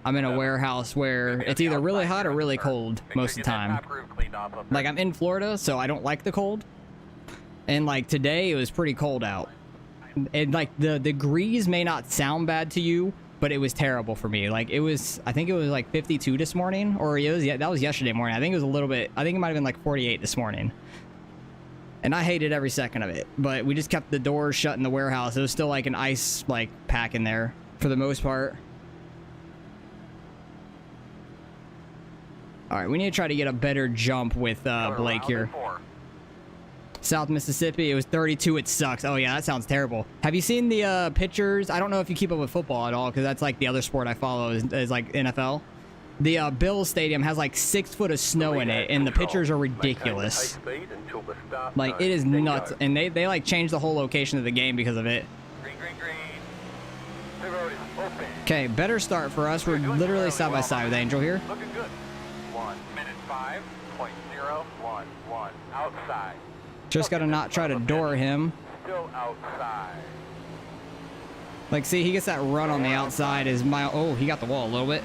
I'm in a warehouse where it's either really hot or really cold most of the time. Like, I'm in Florida, so I don't like the cold. And, like, today it was pretty cold out. And, like, the degrees may not sound bad to you, but it was terrible for me. Like, it was, I think it was like 52 this morning, or it was, yeah, that was yesterday morning. I think it was a little bit, I think it might have been like 48 this morning. And I hated every second of it, but we just kept the doors shut in the warehouse. It was still like an ice, like, pack in there for the most part. All right, we need to try to get a better jump with Blake here. South Mississippi, it was 32. It sucks. Oh yeah, that sounds terrible. Have you seen the pictures? I don't know if you keep up with football at all, because that's like the other sport I follow is like NFL. The Bills Stadium has like 6 foot of snow in it, and the pictures are ridiculous. Like, it is nuts, and they like changed the whole location of the game because of it. Okay, better start for us. We're literally side by side with Angel here. Looking good. 1 minute 5.011 outside. Just gotta not try to door him. Still outside. Like, see, he gets that run on the outside. Oh, he got the wall a little bit.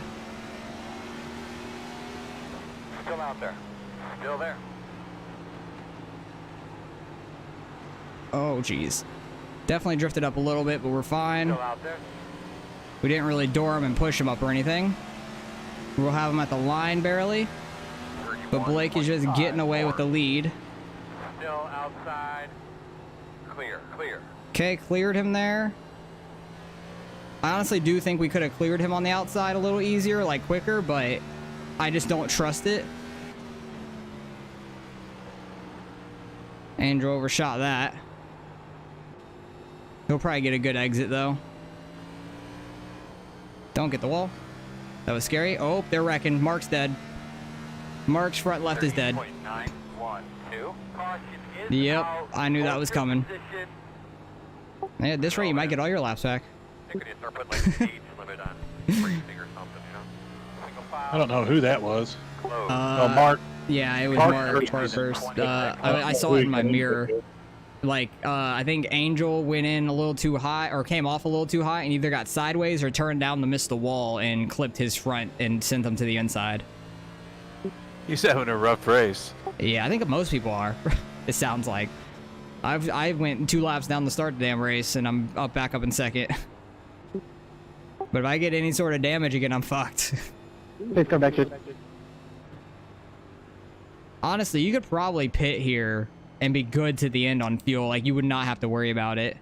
Still out there. Still there. Oh, jeez. Definitely drifted up a little bit, but we're fine. Still out there. We didn't really door him and push him up or anything. We'll have him at the line barely. But Blake is just getting away with the lead. Still outside. Clear, clear. Okay, cleared him there. I honestly do think we could have cleared him on the outside a little easier, like quicker, but I just don't trust it. Andrew overshot that. He'll probably get a good exit, though. Don't get the wall. That was scary. Oh, they're wrecking. Mark's dead. Mark's front left is dead. Yep, I knew that was coming. Yeah, at this rate, you might get all your laps back. I don't know who that was. Oh, Mark. Yeah, it was Mark first. I saw it in my mirror. Like, I think Angel went in a little too high, or came off a little too high, and either got sideways or turned down to miss the wall and clipped his front and sent him to the inside. He's having a rough race. Yeah, I think most people are. It sounds like. I went 2 laps down to start the damn race, and I'm back up in second. But if I get any sort of damage again, I'm fucked. Please come back, Honestly, you could probably pit here and be good to the end on fuel. Like, you would not have to worry about it.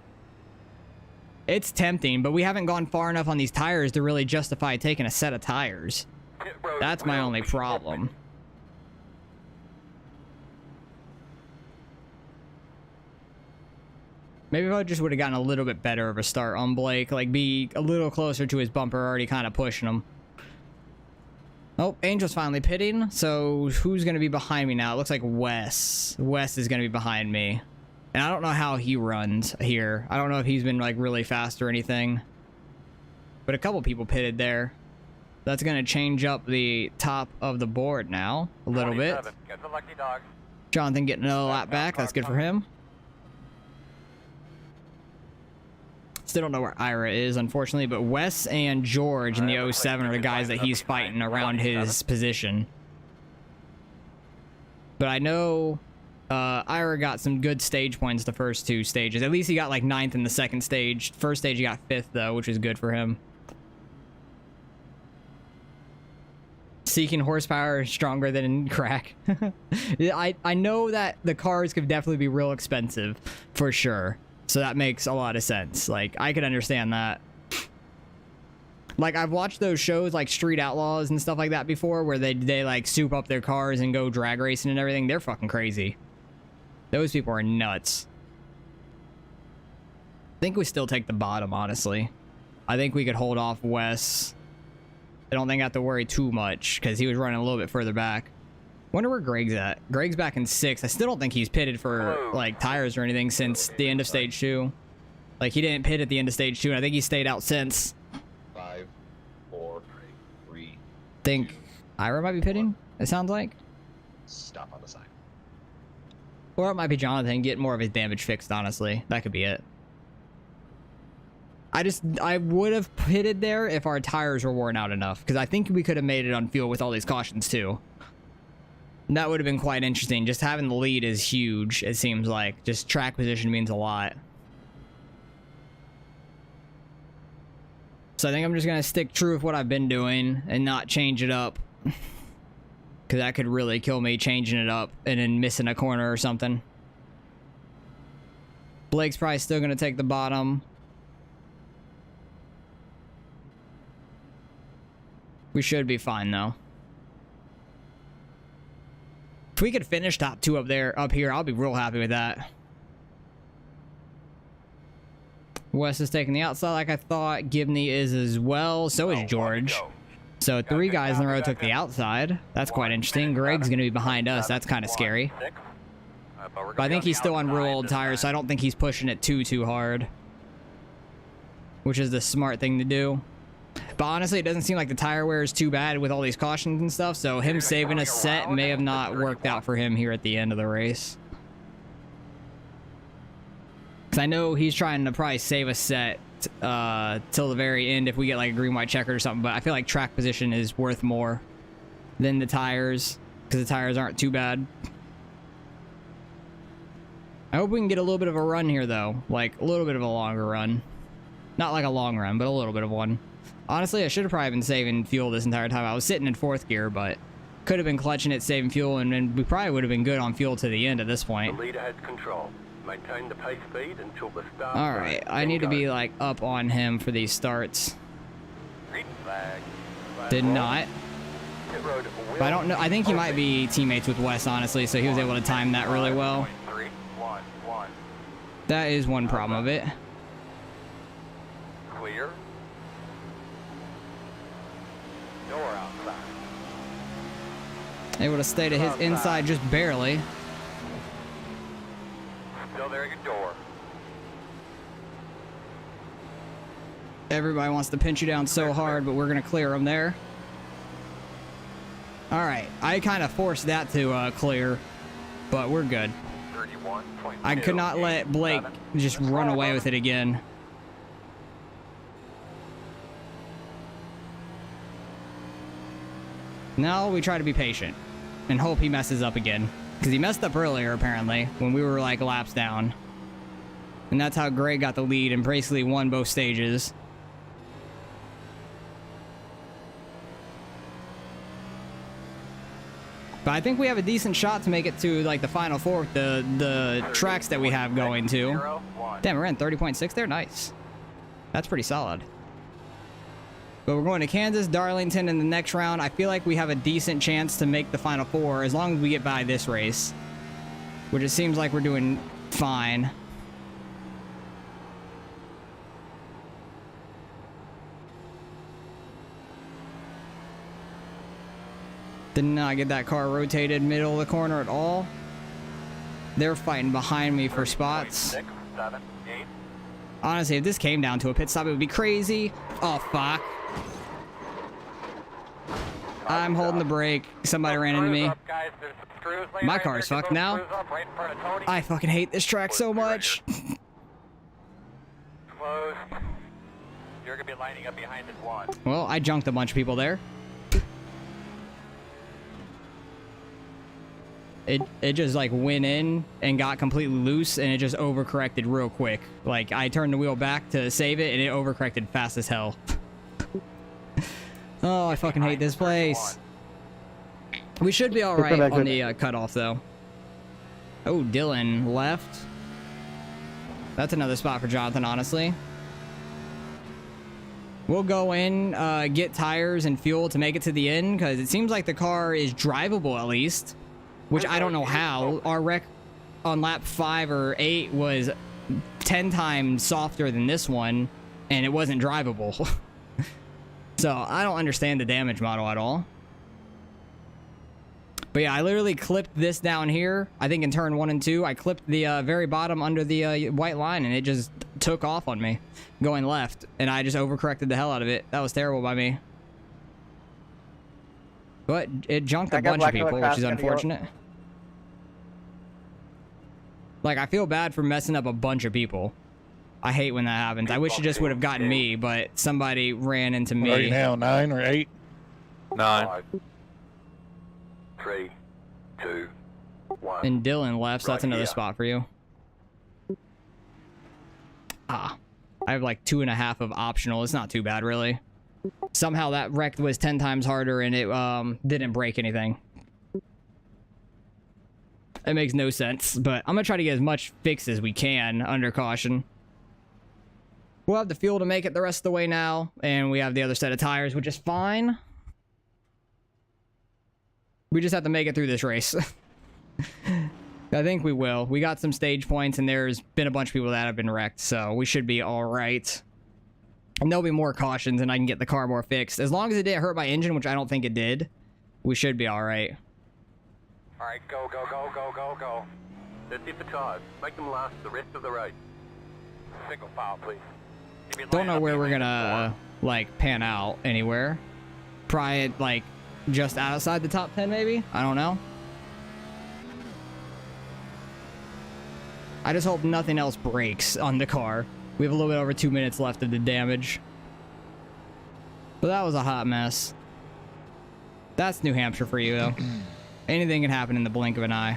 It's tempting, but we haven't gone far enough on these tires to really justify taking a set of tires. That's my only problem. Maybe if I just would have gotten a little bit better of a start on Blake, like be a little closer to his bumper, already kind of pushing him. Oh, Angel's finally pitting, so who's going to be behind me now? It looks like Wes. Wes is going to be behind me. And I don't know how he runs here. I don't know if he's been like really fast or anything. But a couple people pitted there. That's going to change up the top of the board now a little bit. Get the lucky dog. Jonathan getting another lap back. That's good for him. Still don't know where Ira is, unfortunately, but Wes and George in the 07 are the guys that he's fighting around his position. But I know Ira got some good stage points the first 2 stages. At least he got like 9th in the second stage. First stage he got 5th though, which is good for him. Seeking horsepower is stronger than crack. I know that the cars could definitely be real expensive, for sure. So that makes a lot of sense. Like, I could understand that. Like, I've watched those shows like Street Outlaws and stuff like that before, where they like soup up their cars and go drag racing and everything. They're fucking crazy. Those people are nuts. I think we still take the bottom, honestly. I think we could hold off Wes. I don't think I have to worry too much, because he was running a little bit further back. Wonder where Greg's at. Greg's back in 6th. I still don't think he's pitted for, like, tires or anything since the end of stage 2. Like, he didn't pit at the end of stage 2, and I think he stayed out since. 5, 4, 3. Think Ira might be pitting, it sounds like. Stop on the sign. Or it might be Jonathan getting more of his damage fixed, honestly. That could be it. I would have pitted there if our tires were worn out enough, because I think we could have made it on fuel with all these cautions, too. That would have been quite interesting. Just having the lead is huge, it seems like. Just track position means a lot. So I think I'm just going to stick true with what I've been doing and not change it up. Because that could really kill me, changing it up and then missing a corner or something. Blake's probably still going to take the bottom. We should be fine, though. If we could finish top 2 up here, I'll be real happy with that. Wes is taking the outside like I thought. Gibney is as well. So is George. So 3 guys in a row took the outside. That's quite interesting. Greg's going to be behind us. That's kind of scary. But I think he's still on real old tires, so I don't think he's pushing it too hard. Which is the smart thing to do. But honestly, it doesn't seem like the tire wear is too bad with all these cautions and stuff, so him saving a set may have not worked out for him here at the end of the race. Because I know he's trying to probably save a set till the very end if we get like a green-white checker or something, but I feel like track position is worth more than the tires, because the tires aren't too bad. I hope we can get a little bit of a run here, though. Like, a little bit of a longer run. Not like a long run, but a little bit of one. Honestly, I should have probably been saving fuel this entire time. I was sitting in 4th gear, but could have been clutching it, saving fuel, and then we probably would have been good on fuel to the end at this point. The leader has control. Maintain the pace speed until the start. Alright, I need to be, like, up on him for these starts. Green flag. Did not. But I don't know. I think he might be teammates with Wes, honestly, so he was able to time that really well. That is one problem of it. Clear. Door outside. Able to stay to his inside just barely. Still there at your door. Everybody wants to pinch you down so hard, but we're going to clear him there. All right. I kind of forced that to clear, but we're good. I could not let Blake just run away with it again. Now we try to be patient and hope he messes up again. Because he messed up earlier, apparently, when we were like laps down. And that's how Greg got the lead and basically won both stages. But I think we have a decent shot to make it to like the final 4 with the tracks that we have going to. Damn, we're in 30.6 there. Nice. That's pretty solid. But we're going to Kansas, Darlington in the next round. I feel like we have a decent chance to make the final 4 as long as we get by this race. Which it seems like we're doing fine. Did not get that car rotated middle of the corner at all. They're fighting behind me for spots. 6, 7, 8. Honestly, if this came down to a pit stop, it would be crazy. Oh, fuck. I'm holding the brake. Somebody ran into me. My car's fucked now. I fucking hate this track so much. closed. You're going to be lining up behind this one. Well, I junked a bunch of people there. It just like went in and got completely loose, and it just overcorrected real quick. Like I turned the wheel back to save it, and it overcorrected fast as hell. Oh, I fucking hate this place. We should be all right on the cutoff though. Oh, Dylan left. That's another spot for Jonathan, honestly. We'll go in, get tires and fuel to make it to the end, because it seems like the car is drivable at least. Which I don't know how. Our wreck on lap 5 or 8 was 10 times softer than this one, and it wasn't drivable. So I don't understand the damage model at all. But yeah, I literally clipped this down here. I think in turn 1 and 2, I clipped the very bottom under the white line, and it just took off on me going left, and I just overcorrected the hell out of it. That was terrible by me. But it junked a bunch of people, which is unfortunate. Like, I feel bad for messing up a bunch of people. I hate when that happens. I wish it just would have gotten me, but somebody ran into me. What are you now, 9 or 8? 9. 5, 3, 2, 1. And Dylan left, so that's another spot for you. Ah. I have like 2.5 of optional. It's not too bad, really. Somehow that wreck was 10 times harder, and it didn't break anything. It makes no sense, but I'm gonna try to get as much fixed as we can under caution. We'll have the fuel to make it the rest of the way now, and we have the other set of tires, which is fine. We just have to make it through this race. I think we will. We got some stage points, and there's been a bunch of people that have been wrecked, so we should be all right. And there'll be more cautions, and I can get the car more fixed. As long as it didn't hurt my engine, which I don't think it did, we should be all right. All right, go, go, go, go, go, go. Let's hit the tires. Make them last the rest of the race. Single file, please. Don't know where we're gonna, like, pan out anywhere. Probably, like, just outside the top 10, maybe? I don't know. I just hope nothing else breaks on the car. We have a little bit over 2 minutes left of the damage. But that was a hot mess. That's New Hampshire for you, though. Anything can happen in the blink of an eye.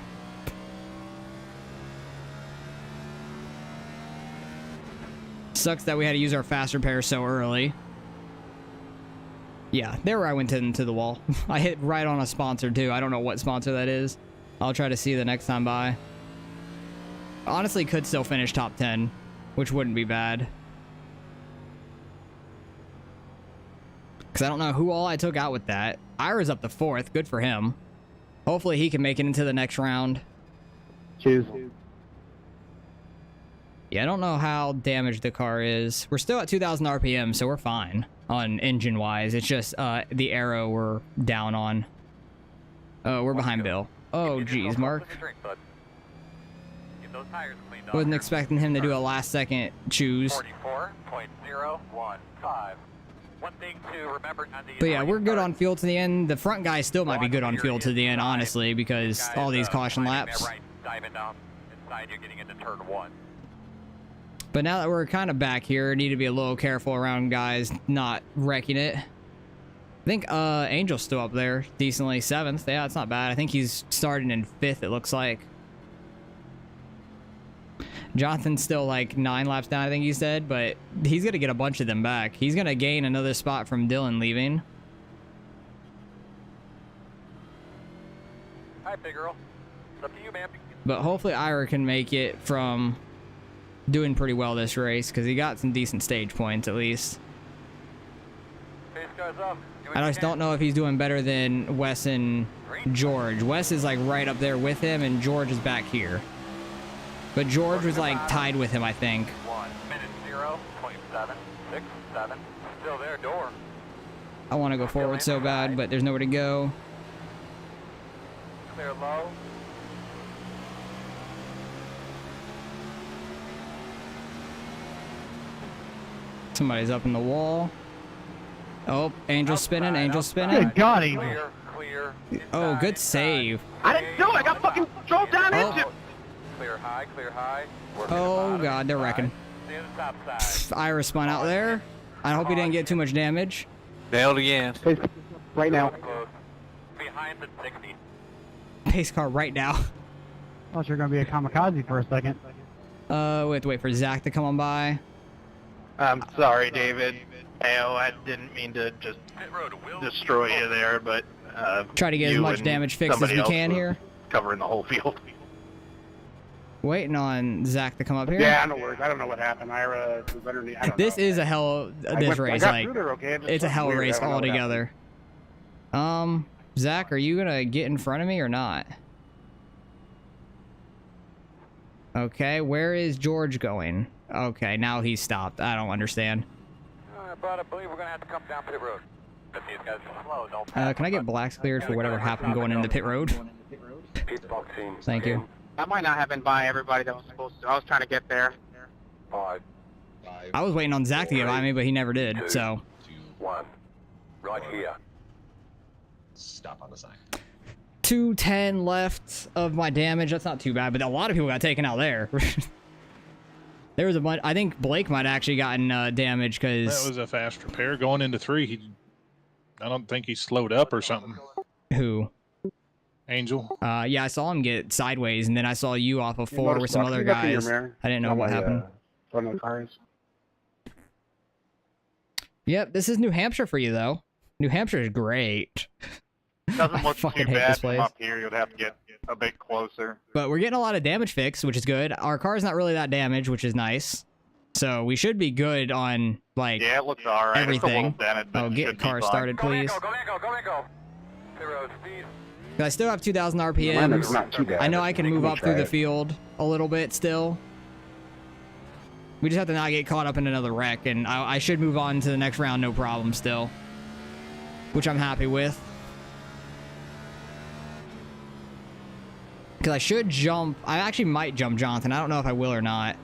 Sucks that we had to use our fast repair so early. Yeah, there where I went into the wall. I hit right on a sponsor, too. I don't know what sponsor that is. I'll try to see the next time by. Honestly, could still finish top 10, which wouldn't be bad. Because I don't know who all I took out with that. Ira's up to 4th. Good for him. Hopefully he can make it into the next round. Choose. Yeah, I don't know how damaged the car is. We're still at 2,000 RPM, so we're fine on engine-wise. It's just the aero we're down on. Oh, we're behind Bill. Oh, geez, Mark. Wasn't expecting him to do a last-second choose. 44.015. One thing to remember on the But yeah, we're good on fuel to the end. The front guys still might be good on fuel to the end, honestly, because all these caution laps. Right, diving down inside, you're getting into turn 1. But now that we're kind of back here, need to be a little careful around guys not wrecking it. I think Angel's still up there, decently 7th. Yeah, it's not bad. I think he's starting in 5th, it looks like. Jonathan's still like 9 laps down, I think he said, but he's going to get a bunch of them back. He's going to gain another spot from Dylan leaving. Hi, big girl. It's up to you, man. But hopefully Ira can make it from doing pretty well this race, because he got some decent stage points at least. Pace goes up. I just don't know if he's doing better than Wes and George. Wes is like right up there with him, and George is back here. But George was like tied with him, I think. 1 minute 0.767. Still there, door. I want to go forward so bad, but there's nowhere to go. Clear low. Somebody's up in the wall. Oh, Angel's spinning, Angel's spinning. Good God, Angel. Clear. Oh, good save. I didn't do it. I got fucking drove down into. Clear high, clear high. Oh God, they're wrecking. Stay to the top side. Ira spun out there. I hope he didn't get too much damage. Nailed again. Right now. Close. Behind the 60. Pace car right now. Thought you were gonna be a kamikaze for a second. We have to wait for Zach to come on by. I'm sorry, David. I didn't mean to just Pit road will destroy you there, but Try to get as you much and damage fixed as somebody we else can was here. covering the whole field. Waiting on Zach to come up here. Yeah, no worries. I don't know what happened. Ira was underneath. I don't This know. is a hell. This race, I got like, through there, okay? it's a hell weird. race I don't know what altogether. Zach, are you gonna get in front of me or not? Okay, where is George going? Okay, now he's stopped. I don't understand. but I believe we're going to have to come down pit road. But these guys are slow, don't pass. Can I get blacks cleared for whatever happened going into pit road? Pit boxing. Thank you. I might not have been by everybody that was supposed to. I was trying to get there. 5, I was waiting on Zach to get by me, but he never did, 2, so. 1. Right here. Stop on the sign. 210 left of my damage. That's not too bad, but a lot of people got taken out there. There was a bunch. I think Blake might have actually gotten damage because. That was a fast repair. Going into 3, I don't think he slowed up or something. Who? Angel. Yeah, I saw him get sideways, and then I saw you off of 4 with some other guys. I didn't know what happened. One of the cars. Yep, this is New Hampshire for you, though. New Hampshire is great. Doesn't look too fucking hate bad this from place. up here. You'd have to get a bit closer. But we're getting a lot of damage fixed, which is good. Our car's not really that damaged, which is nice. So we should be good on, like, Yeah, it looks all right. It's a little everything. dented, but Oh, it get should be car fine. started, please. Go. Pit road speed. I still have 2,000 Mine is RPMs. not too bad. I know I can We move up try through the it. field a little bit still. We just have to not get caught up in another wreck, and I should move on to the next round no problem still. Which I'm happy with. Because I should jump. I actually might jump Jonathan. I don't know if I will or not.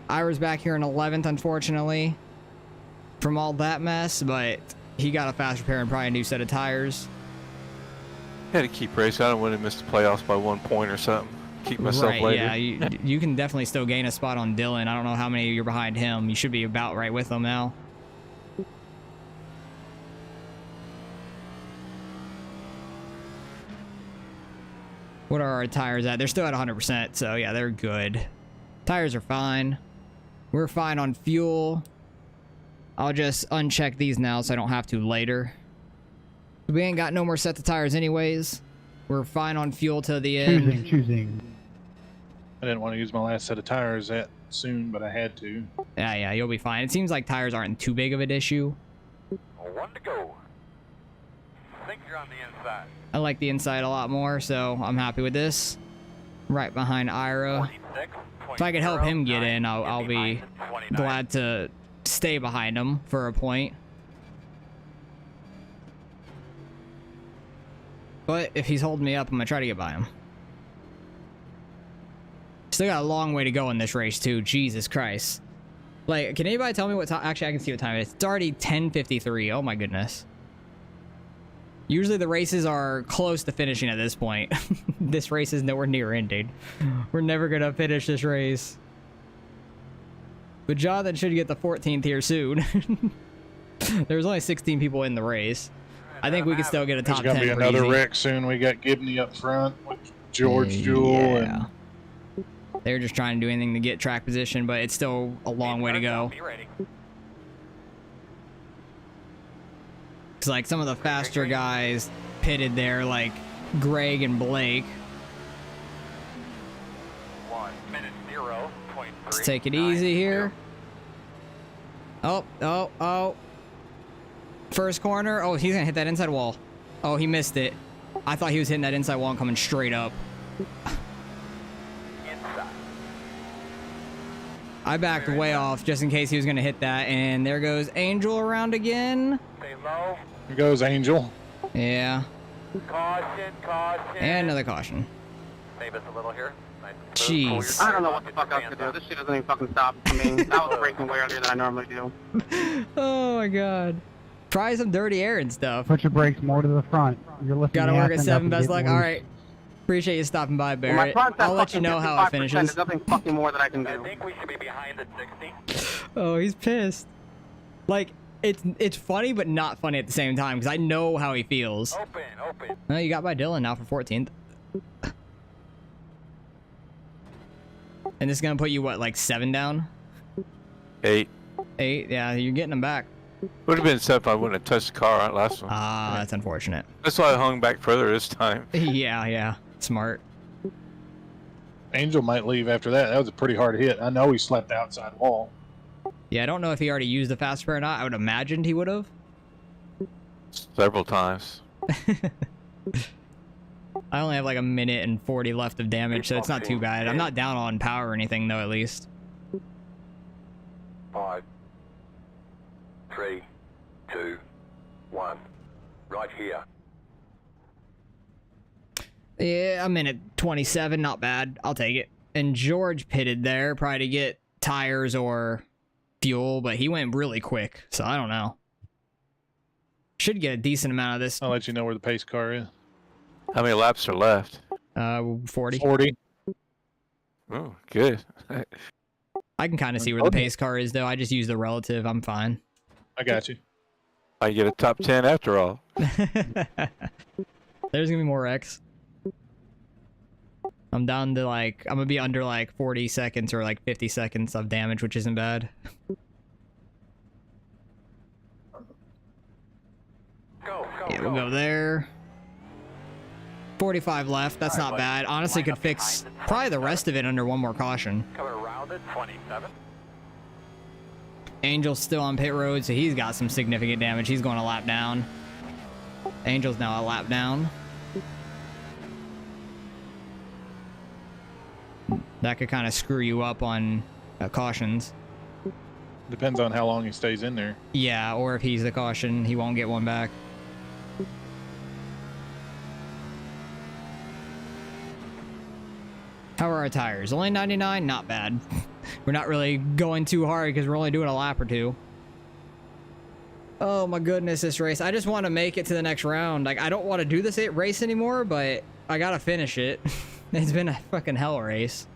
Ira's back here in 11th, unfortunately. From all that mess, but he got a fast repair and probably a new set of tires. Had to keep racing. I don't want to miss the playoffs by 1 point or something. Keep myself Right, later. yeah, you can definitely still gain a spot on Dylan. I don't know how many you're behind him. You should be about right with him now. What are our tires at? They're still at 100%, so yeah, they're good. Tires are fine. We're fine on fuel. I'll just uncheck these now so I don't have to later. We ain't got no more sets of tires anyways. We're fine on fuel to the end. Choosing. I didn't want to use my last set of tires that soon, but I had to. Yeah, you'll be fine. It seems like tires aren't too big of an issue. 1 to go. Think you're on the inside. I like the inside a lot more, so I'm happy with this. Right behind Ira. 46, If I could help him get in, I'll be behind 29. glad to stay behind him for a point. But if he's holding me up, I'm going to try to get by him. Still got a long way to go in this race, too. Jesus Christ. Like, can anybody tell me what time? Actually, I can see what time it is. It's already 10:53. Oh, my goodness. Usually the races are close to finishing at this point. This race is nowhere near ending. We're never going to finish this race. But Jonathan should get the 14th here soon. There's only 16 people in the race. I think we could still get a top 10 There's going to be pretty another easy. wreck soon. We got Gibney up front with George Jewell. Yeah. They're just trying to do anything to get track position, but it's still a long way to go. Be ready. It's like some of the faster guys pitted there, like Greg and Blake. 1 minute 0.3. Let's take it easy here. Oh. First corner. Oh, he's going to hit that inside wall. Oh, he missed it. I thought he was hitting that inside wall and coming straight up. Inside. I backed way off just in case he was going to hit that. And there goes Angel around again. Stay low. Here goes Angel. Yeah. Caution. And another caution. Save us a little here. Nice and Jeez. smooth. Pull your I don't know tires what the off, fuck get else your to do. hands This shit doesn't even fucking stop for me. I was braking way earlier than I normally do. Oh my god. Try some dirty air and stuff. Put your brakes more to the front. You're lifting Gotta the work ass at end up 7, and best get luck. loose. Alright. Appreciate you stopping by, Well, my Barrett. front's at I'll let you fucking know how it 55%. finishes. There's nothing fucking more that I can I do. think we should be behind at 60. Oh, he's pissed. Like, it's funny, but not funny at the same time, because I know how he feels. Open. Well, you got by Dylan now for 14th. And this is going to put you, what, like 7 down? 8. 8? Yeah, you're getting them back. Would have been 7 if I wouldn't have touched the car on last one. Ah, that's unfortunate. That's why I hung back further this time. Yeah. Smart. Angel might leave after that. That was a pretty hard hit. I know he slapped the outside wall. Yeah, I don't know if he already used the fast spare or not. I would imagine he would have. Several times. I only have like 1:40 left of damage, so it's not too bad. I'm not down on power or anything, though, at least. 5, 3, 2, 1. Right here. Yeah, I'm in at 27. Not bad. I'll take it. And George pitted there, probably to get tires or fuel, but he went really quick, so I don't know. Should get a decent amount of this. I'll let you know where the pace car is. How many laps are left? 40. 40. Oh, good. I can kind of see where the pace car is, though. I just use the relative. I'm fine. I got you. I get a top 10 after all. There's gonna be more X. I'm down to like, I'm gonna be under like 40 seconds or like 50 seconds of damage, which isn't bad. Yeah, we'll go there. 45 left. That's not bad. Honestly, could fix probably the rest of it under one more caution. Coming around at 27. Angel's still on pit road, so he's got some significant damage. He's going a lap down. Angel's now a lap down. That could kind of screw you up on cautions. Depends on how long he stays in there. Yeah, or if he's the caution, he won't get one back. How are our tires? Only 99? Not bad. We're not really going too hard because we're only doing a lap or two. Oh my goodness, this race. I just want to make it to the next round. Like, I don't want to do this race anymore, but I gotta finish it. It's been a fucking hell race.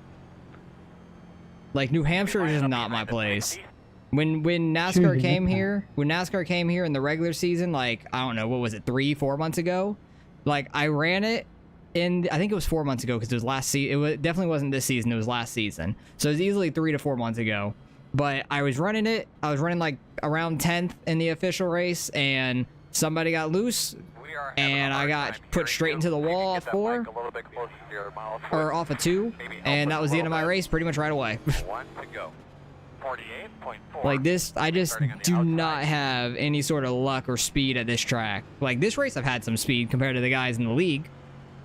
Like, New Hampshire is just not my place. When NASCAR came here, in the regular season, like, I don't know, what was it, 3-4 months ago? Like, I ran it in, I think it was 4 months ago because it was last season. It definitely wasn't this season, it was last season. So it was easily 3 to 4 months ago. But I was running it, I was running like around 10th in the official race, and somebody got loose, and I got put straight into the wall off 4, or off of 2, and that was the end of my race pretty much right away. Like this, I just do not have any sort of luck or speed at this track. Like this race, I've had some speed compared to the guys in the league,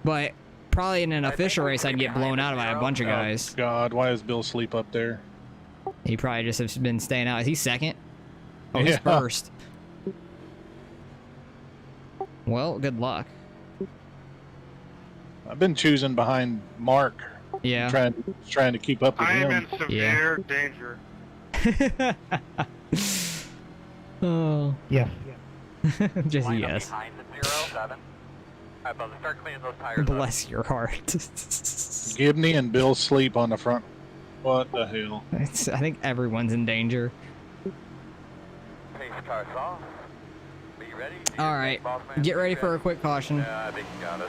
but probably in an official race, I'd get blown out by a bunch of guys. Oh, God, why does Bill sleep up there? He probably just has been staying out. Is he second? Oh, he's first. Well, good luck. I've been choosing behind Mark. Yeah. Trying to keep up with him. I am in severe danger. Oh. Yes. Just yes. Bless your heart. Gibney and Bill sleep on the front. What the hell? I think everyone's in danger. All right, get ready for a quick caution. Yeah, I think you got it.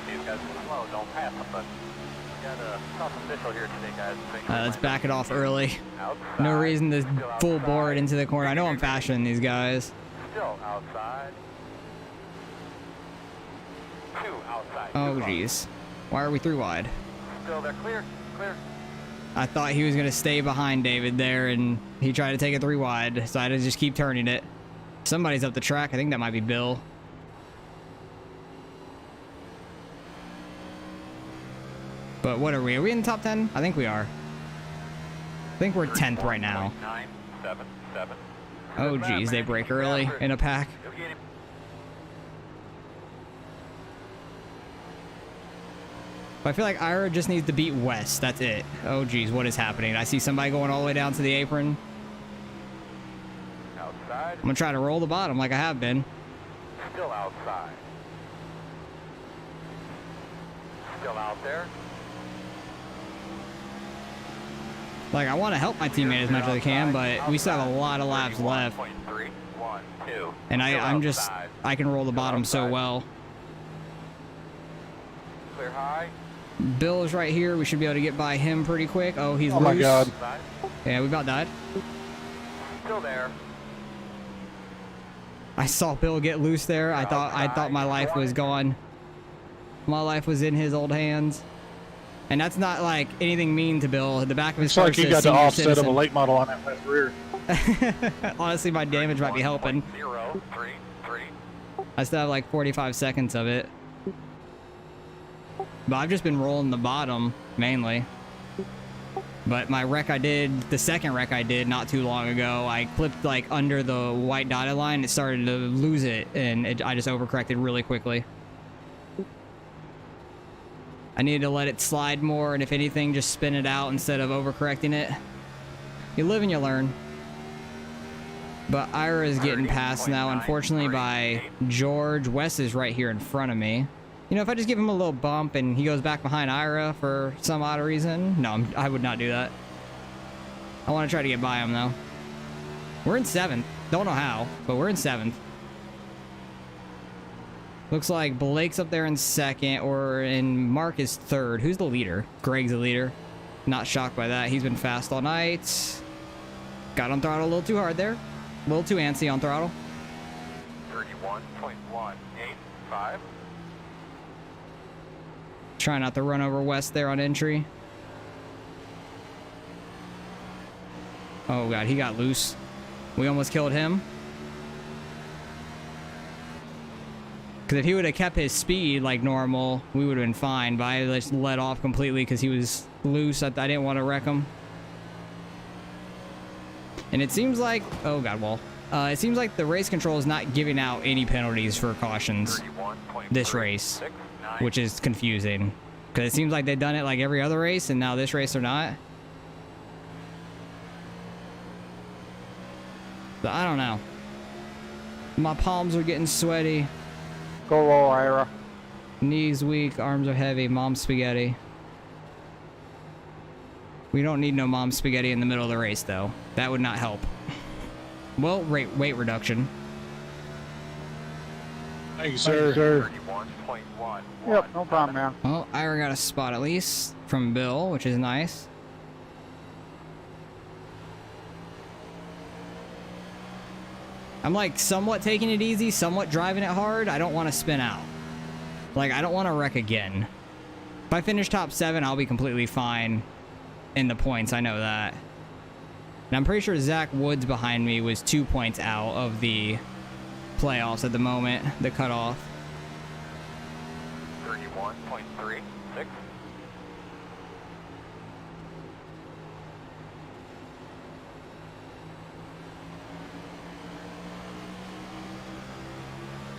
These guys are slow, don't pass them, but we got a tough official here today, guys. Let's back it off early. No reason to full bore it into the corner. I know I'm faster than these guys. Still outside. 2 outside. Oh, jeez. Why are we 3 wide? Still there, clear. I thought he was going to stay behind David there, and he tried to take it 3 wide, so I had to just keep turning it. Somebody's up the track. I think that might be Bill. But what are we? Are we in the top 10? I think we are. I think we're 10th right now. 977. Oh, geez. They break early in a pack. I feel like Ira just needs to beat West. That's it. Oh, geez. What is happening? I see somebody going all the way down to the apron. Outside. I'm going to try to roll the bottom like I have been. Still outside. still out there. Like, I want to help my teammate as much as I can, but we still have a lot of laps left. 31.3, 1, 2. And I'm just, outside. I can roll the bottom so well. Clear high. Bill is right here. We should be able to get by him pretty quick. Oh, he's loose. my God. Yeah, we about died. Still there. I saw Bill get loose there. I thought my life was gone. My life was in his old hands. And that's not like anything mean to Bill. The back of his car It's like you says got the senior offset citizen. of a late model on that left rear. Honestly, my damage might be helping. 0, 3, 3. I still have like 45 seconds of it. But I've just been rolling the bottom, mainly. But my wreck I did, the second wreck I did not too long ago, I clipped like under the white dotted line. It started to lose it, and I just overcorrected really quickly. I needed to let it slide more, and if anything, just spin it out instead of overcorrecting it. You live and you learn. But Ira is getting passed now, unfortunately, by George. Wes is right here in front of me. You know, if I just give him a little bump and he goes back behind Ira for some odd reason, no, I would not do that. I want to try to get by him, though. We're in 7th. Don't know how, but we're in 7th. Looks like Blake's up there in 2nd, and Mark is 3rd. Who's the leader? Greg's the leader. Not shocked by that. He's been fast all night. Got on throttle a little too hard there. A little too antsy on throttle. 31.185. Try not to run over West there on entry. Oh god, he got loose. We almost killed him. Because if he would have kept his speed like normal, we would have been fine. But I just let off completely because he was loose. I didn't want to wreck him. And it seems like... Oh god, well. It seems like the race control is not giving out any penalties for cautions this race. Which is confusing. Because it seems like they've done it like every other race, and now this race they're not. So I don't know. My palms are getting sweaty. Go low, Ira. Knees weak, arms are heavy, mom spaghetti. We don't need no mom spaghetti in the middle of the race, though. That would not help. Well, weight reduction. Thank you, sir. 31.1. Yep, no problem, man. Well, Ira got a spot at least from Bill, which is nice. I'm like somewhat taking it easy, somewhat driving it hard. I don't want to spin out. Like, I don't want to wreck again. If I finish top 7, I'll be completely fine in the points. I know that. And I'm pretty sure Zach Woods behind me was 2 points out of the playoffs at the moment, the cutoff. 31.36.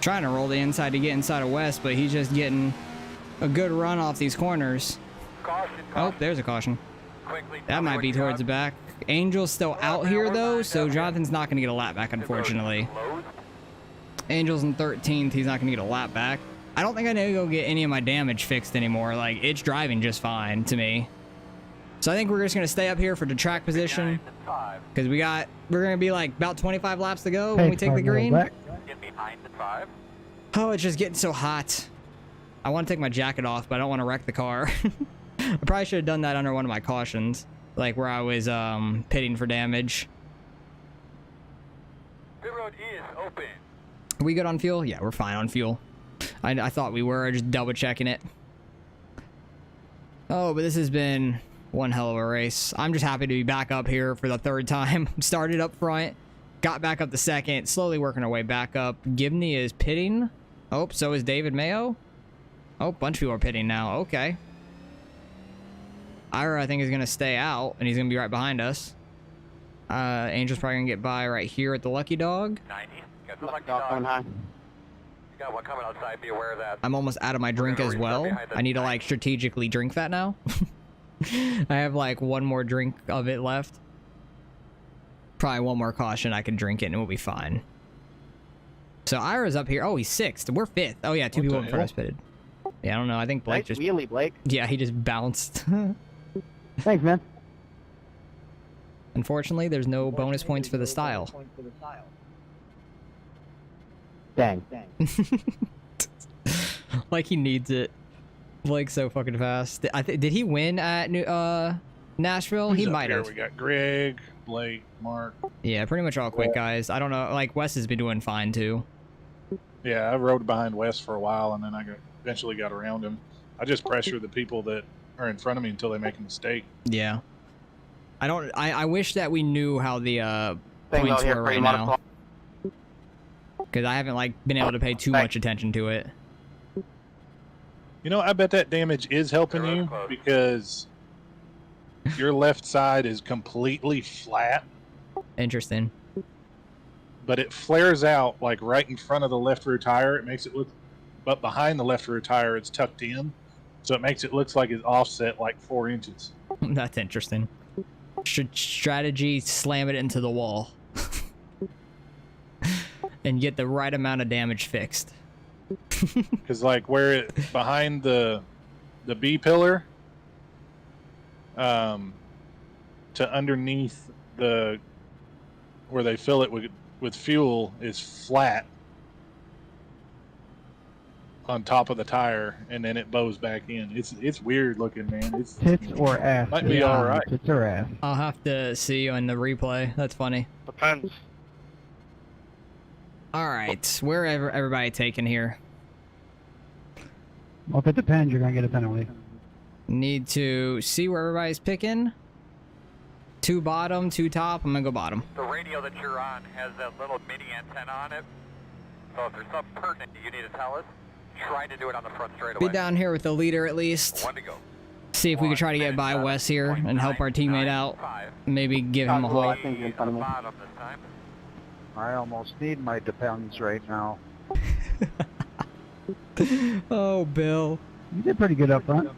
Trying to roll the inside to get inside of West, but he's just getting a good run off these corners. Caution, Oh, there's a caution. Quickly, That might be towards the back. Angel's still out here, though, so Jonathan's not going to get a lap back, unfortunately. Angel's in 13th. He's not going to get a lap back. I don't think I need to go get any of my damage fixed anymore. Like, it's driving just fine to me. So I think we're just going to stay up here for the track position. Because we're going to be like about 25 laps to go when we take the green. Get behind the 5. Oh, it's just getting so hot. I want to take my jacket off, but I don't want to wreck the car. I probably should have done that under one of my cautions. Like where I was pitting for damage. Pit road is open. Are we good on fuel? Yeah, we're fine on fuel. I thought we were, just double checking it. Oh, but this has been one hell of a race. I'm just happy to be back up here for the 3rd time. Started up front, got back up to 2nd, slowly working our way back up. Gibney is pitting. Oh, so is David Mayo. Oh, bunch of people are pitting now. Okay. Ira, I think, is going to stay out, and he's going to be right behind us. Angel's probably going to get by right here at the Lucky Dog. 90. Got the lucky dog. You got one coming outside. Be aware of that. I'm almost out of my drink as well. I need to, like, strategically drink that now. I have, like, one more drink of it left. Probably one more caution. I can drink it, and we'll be fine. So, Ira's up here. Oh, he's 6th. We're 5th. Oh, yeah, 2 people in front of us pitted. Yeah, I don't know. I think Blake Nice just... wheelie, Blake. Yeah, he just bounced. Thanks, man. Unfortunately, there's no bonus points for the style. Dang. Like he needs it. Blake's so fucking fast. Did he win at Nashville? Who's He up might here? have. We got Greg, Blake, Mark. Yeah, pretty much all quick guys. I don't know. Like Wes has been doing fine too. Yeah, I rode behind Wes for a while, and then eventually got around him. I just pressure the people that are in front of me until they make a mistake. Yeah. I wish that we knew how the Things points out here were pretty right now. modified. Because I haven't like been able to pay too much attention to it. You know, I bet that damage is helping you because your left side is completely flat, Interesting. but it flares out like right in front of the left rear tire. It makes it look, but behind the left rear tire, it's tucked in, so it makes it look like it's offset like 4 inches. That's interesting. Strategy: slam it into the wall, and get the right amount of damage fixed. Because like where it behind the B pillar, to underneath the where they fill it with fuel is flat on top of the tire, and then it bows back in. It's weird looking, man. It's Tits or ass? might be all right. Tits or ass? I'll have to see you in the replay. That's funny. Depends. All right, where everybody taking here? Well, if it depends, you're gonna get a penalty. Need to see where everybody's picking. 2 bottom, 2 top. I'm gonna go bottom. The radio that you're on has that little mini antenna on it. So if there's something pertinent you need to tell us, try to do it on the front straightaway. Be down here with the leader at least. 1 to go. See if we can try to get by Wes here and help our teammate out. Maybe give him a haul. I think you're in front of me. Bottom this time. I almost need my depends right now. Oh, Bill. You did pretty good up front.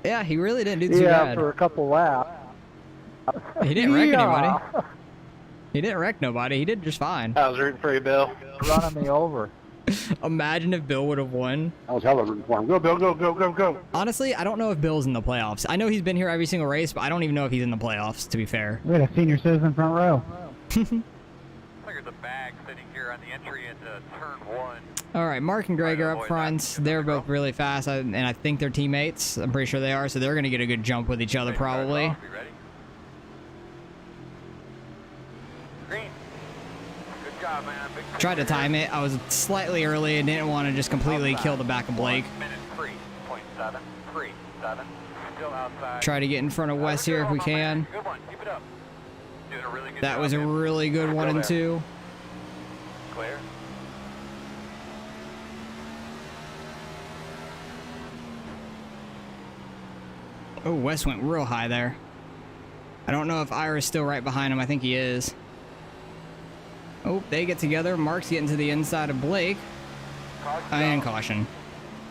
Yeah, he really didn't do too bad. for a couple laps. He didn't wreck anybody. He didn't wreck nobody. He did just fine. I was rooting for you, Bill. Running me over. Imagine if Bill would have won. I was hella rooting for him. Go, Bill, go, go, go, go. Honestly, I don't know if Bill's in the playoffs. I know he's been here every single race, but I don't even know if he's in the playoffs, to be fair. We had a senior citizen front row. There's a bag sitting here on the entry into turn 1. All right, Mark and Greg are up front. They're both really fast, and I think they're teammates. I'm pretty sure they are, so they're going to get a good jump with each other probably. Be ready. Green. Good job, man. Big Tried to time it. I was slightly early and didn't want to just completely kill the back of Blake. 1 minute 3.7. 3.7. Still outside. Try to get in front of Wes here if we can. Good one. Keep it up. Doing a really good That job, was a man. really good 1 and 2. Clear. Oh, Wes went real high there. I don't know if Ira's still right behind him. I think he is. Oh, they get together. Mark's getting to the inside of Blake. And caution.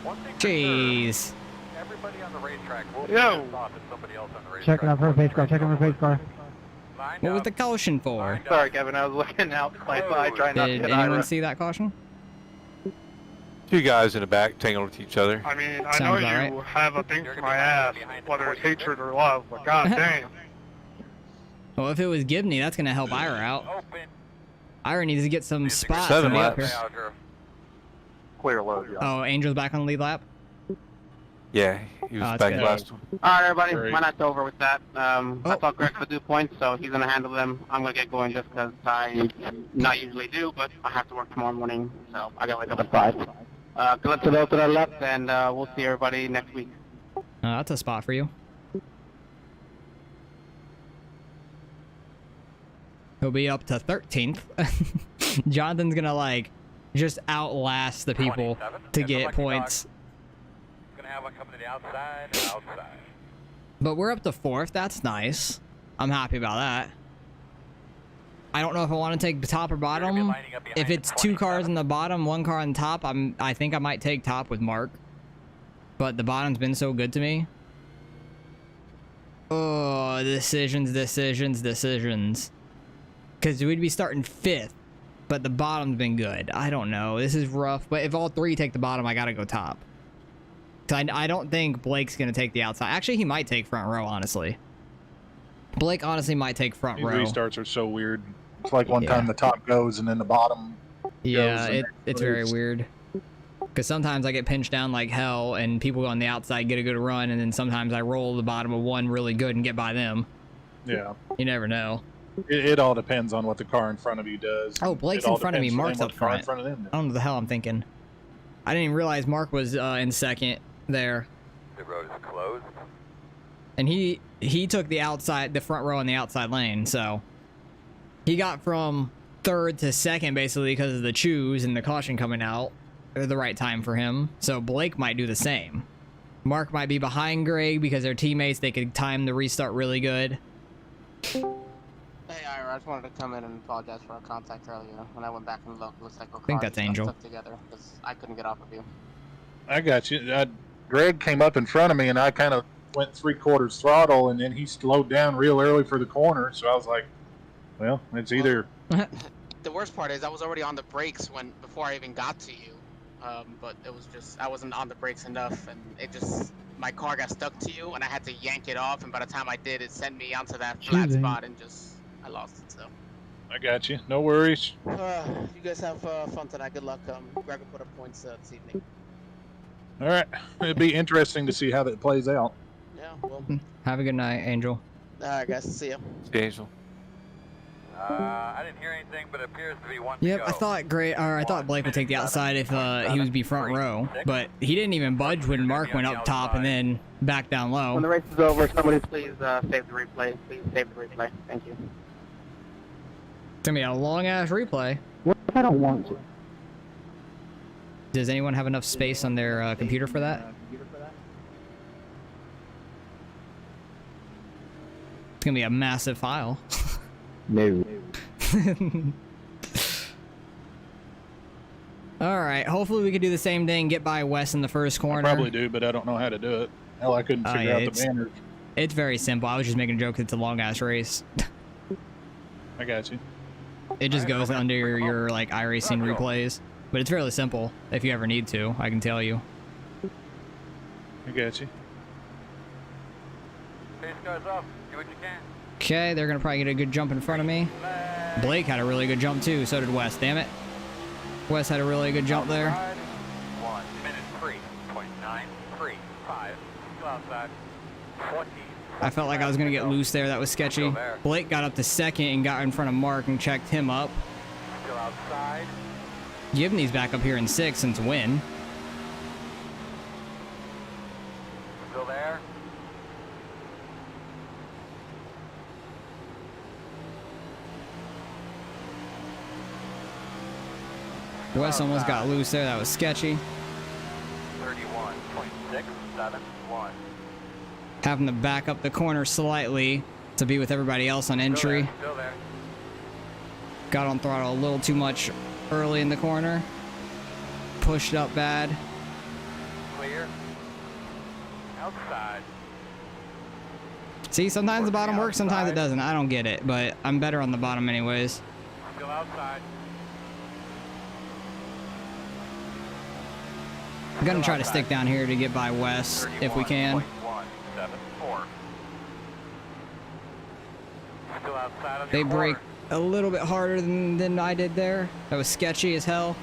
One thing for Jeez. sure, everybody on the racetrack will Yo. be off if somebody else on the racetrack. Checking out for a pace car. Checking for a pace car. Lined What was up. the caution for? Lined up. Sorry, Kevin. I was looking out my side, trying not to Did hit anyone Ira. see that caution? 2 guys in the back tangled with each other. I mean, I Sounds know about you right. have a thing for my ass, whether it's hatred or love, but god damn. Well, if it was Gibney, that's going to help Ira out. Open. Ira needs to get some spots. 7 to be up laps. here. Clear load, John. Oh, Angel's back on the lead lap? Yeah, he Oh, was that's back good. last one. All right, everybody. Great. My night's over with that. Oh. I thought Greg could do points, so he's going to handle them. I'm going to get going just because I not usually do, but I have to work tomorrow morning, so I got to wake up at 5. Good luck to those that are left, and we'll see everybody next week. That's a spot for you. He'll be up to 13th. Jonathan's gonna like just outlast the people 27. to That's a get lucky points. Gonna have one coming to the outside and outside. But we're up to 4th. That's nice. I'm happy about that. I don't know if I want to take the top or bottom. If it's 2 cars in the bottom, 1 car on the top, I think I might take top with Mark. But the bottom's been so good to me. Oh, decisions. Because we'd be starting 5th, but the bottom's been good. I don't know. This is rough. But if all 3 take the bottom, I gotta go top. I don't think Blake's going to take the outside. Actually, he might take front row, honestly. Blake honestly might take front These row. restarts are so weird. It's like one Yeah. time the top goes and then the bottom Yeah, goes. it's very weird. Because sometimes I get pinched down like hell and people on the outside get a good run, and then sometimes I roll the bottom of one really good and get by them. Yeah. You never know. It all depends on what the car in front of you does. Oh, Blake's It all in front of me. depends on Mark's what up the car front. in front of them does. I don't know what the hell I'm thinking. I didn't even realize Mark was in second there. The road is closed. And he took the front row in the outside lane, so he got from third to second basically because of the choose and the caution coming out at the right time for him. So Blake might do the same. Mark might be behind Greg because they're teammates. They could time the restart really good. Hey, Ira, I just wanted to come in and apologize for our contact earlier. When I went back and looked, it looks like our think that's cars got Angel. stuck together because I couldn't get off of you. I got you. Greg came up in front of me and I kind of went 3/4 throttle, and then he slowed down real early for the corner. So I was like, well, it's either. The worst part is I was already on the brakes before I even got to you. But it was just, I wasn't on the brakes enough, and my car got stuck to you, and I had to yank it off, and by the time I did, it sent me onto that flat spot, and I lost it, so. I got you. No worries. You guys have fun tonight. Good luck. Greg will put up points this evening. All right. It'd be interesting to see how that plays out. Yeah, well. Have a good night, Angel. All right, guys. See ya. Angel. I didn't hear anything, but it appears to be one Yep, to go. I thought Blake would take the outside if he would be front row, but he didn't even budge when Mark went up top and then back down low. When the race is over, somebody please save the replay. Please save the replay. Thank you. It's gonna be a long ass replay. What if I don't want to? Does anyone have enough space on their computer for that? It's gonna be a massive file. No. Alright, hopefully we can do the same thing, get by Wes in the first corner. I probably do, but I don't know how to do it. Hell, I couldn't figure yeah, out the banners. It's very simple. I was just making a joke. It's a long ass race. I got you. It just goes under your like iRacing replays, but it's fairly simple. If you ever need to, I can tell you. I got you. Pace goes up. Do what you can. Okay, they're gonna probably get a good jump in front of me. Blake had a really good jump too. So did Wes. Damn it. Wes had a really good jump there. 1 minute 3.935. Still outside. 20. I felt like I was gonna get loose there. That was sketchy. Blake got up to second and got in front of Mark and checked him up. Still outside. Givney's back up here in 6th since win. Still there. Wes almost got loose there. That was sketchy. 31.671. Having to back up the corner slightly to be with everybody else on entry. Still there. Got on throttle a little too much early in the corner. Pushed up bad. Clear. Outside. See, sometimes the bottom works, sometimes it doesn't. I don't get it, but I'm better on the bottom anyways. Still outside. I'm gonna try to stick down here to get by Wes if we can. 31.174. Still outside on They your brake corner. a little bit harder than I did there. That was sketchy as hell.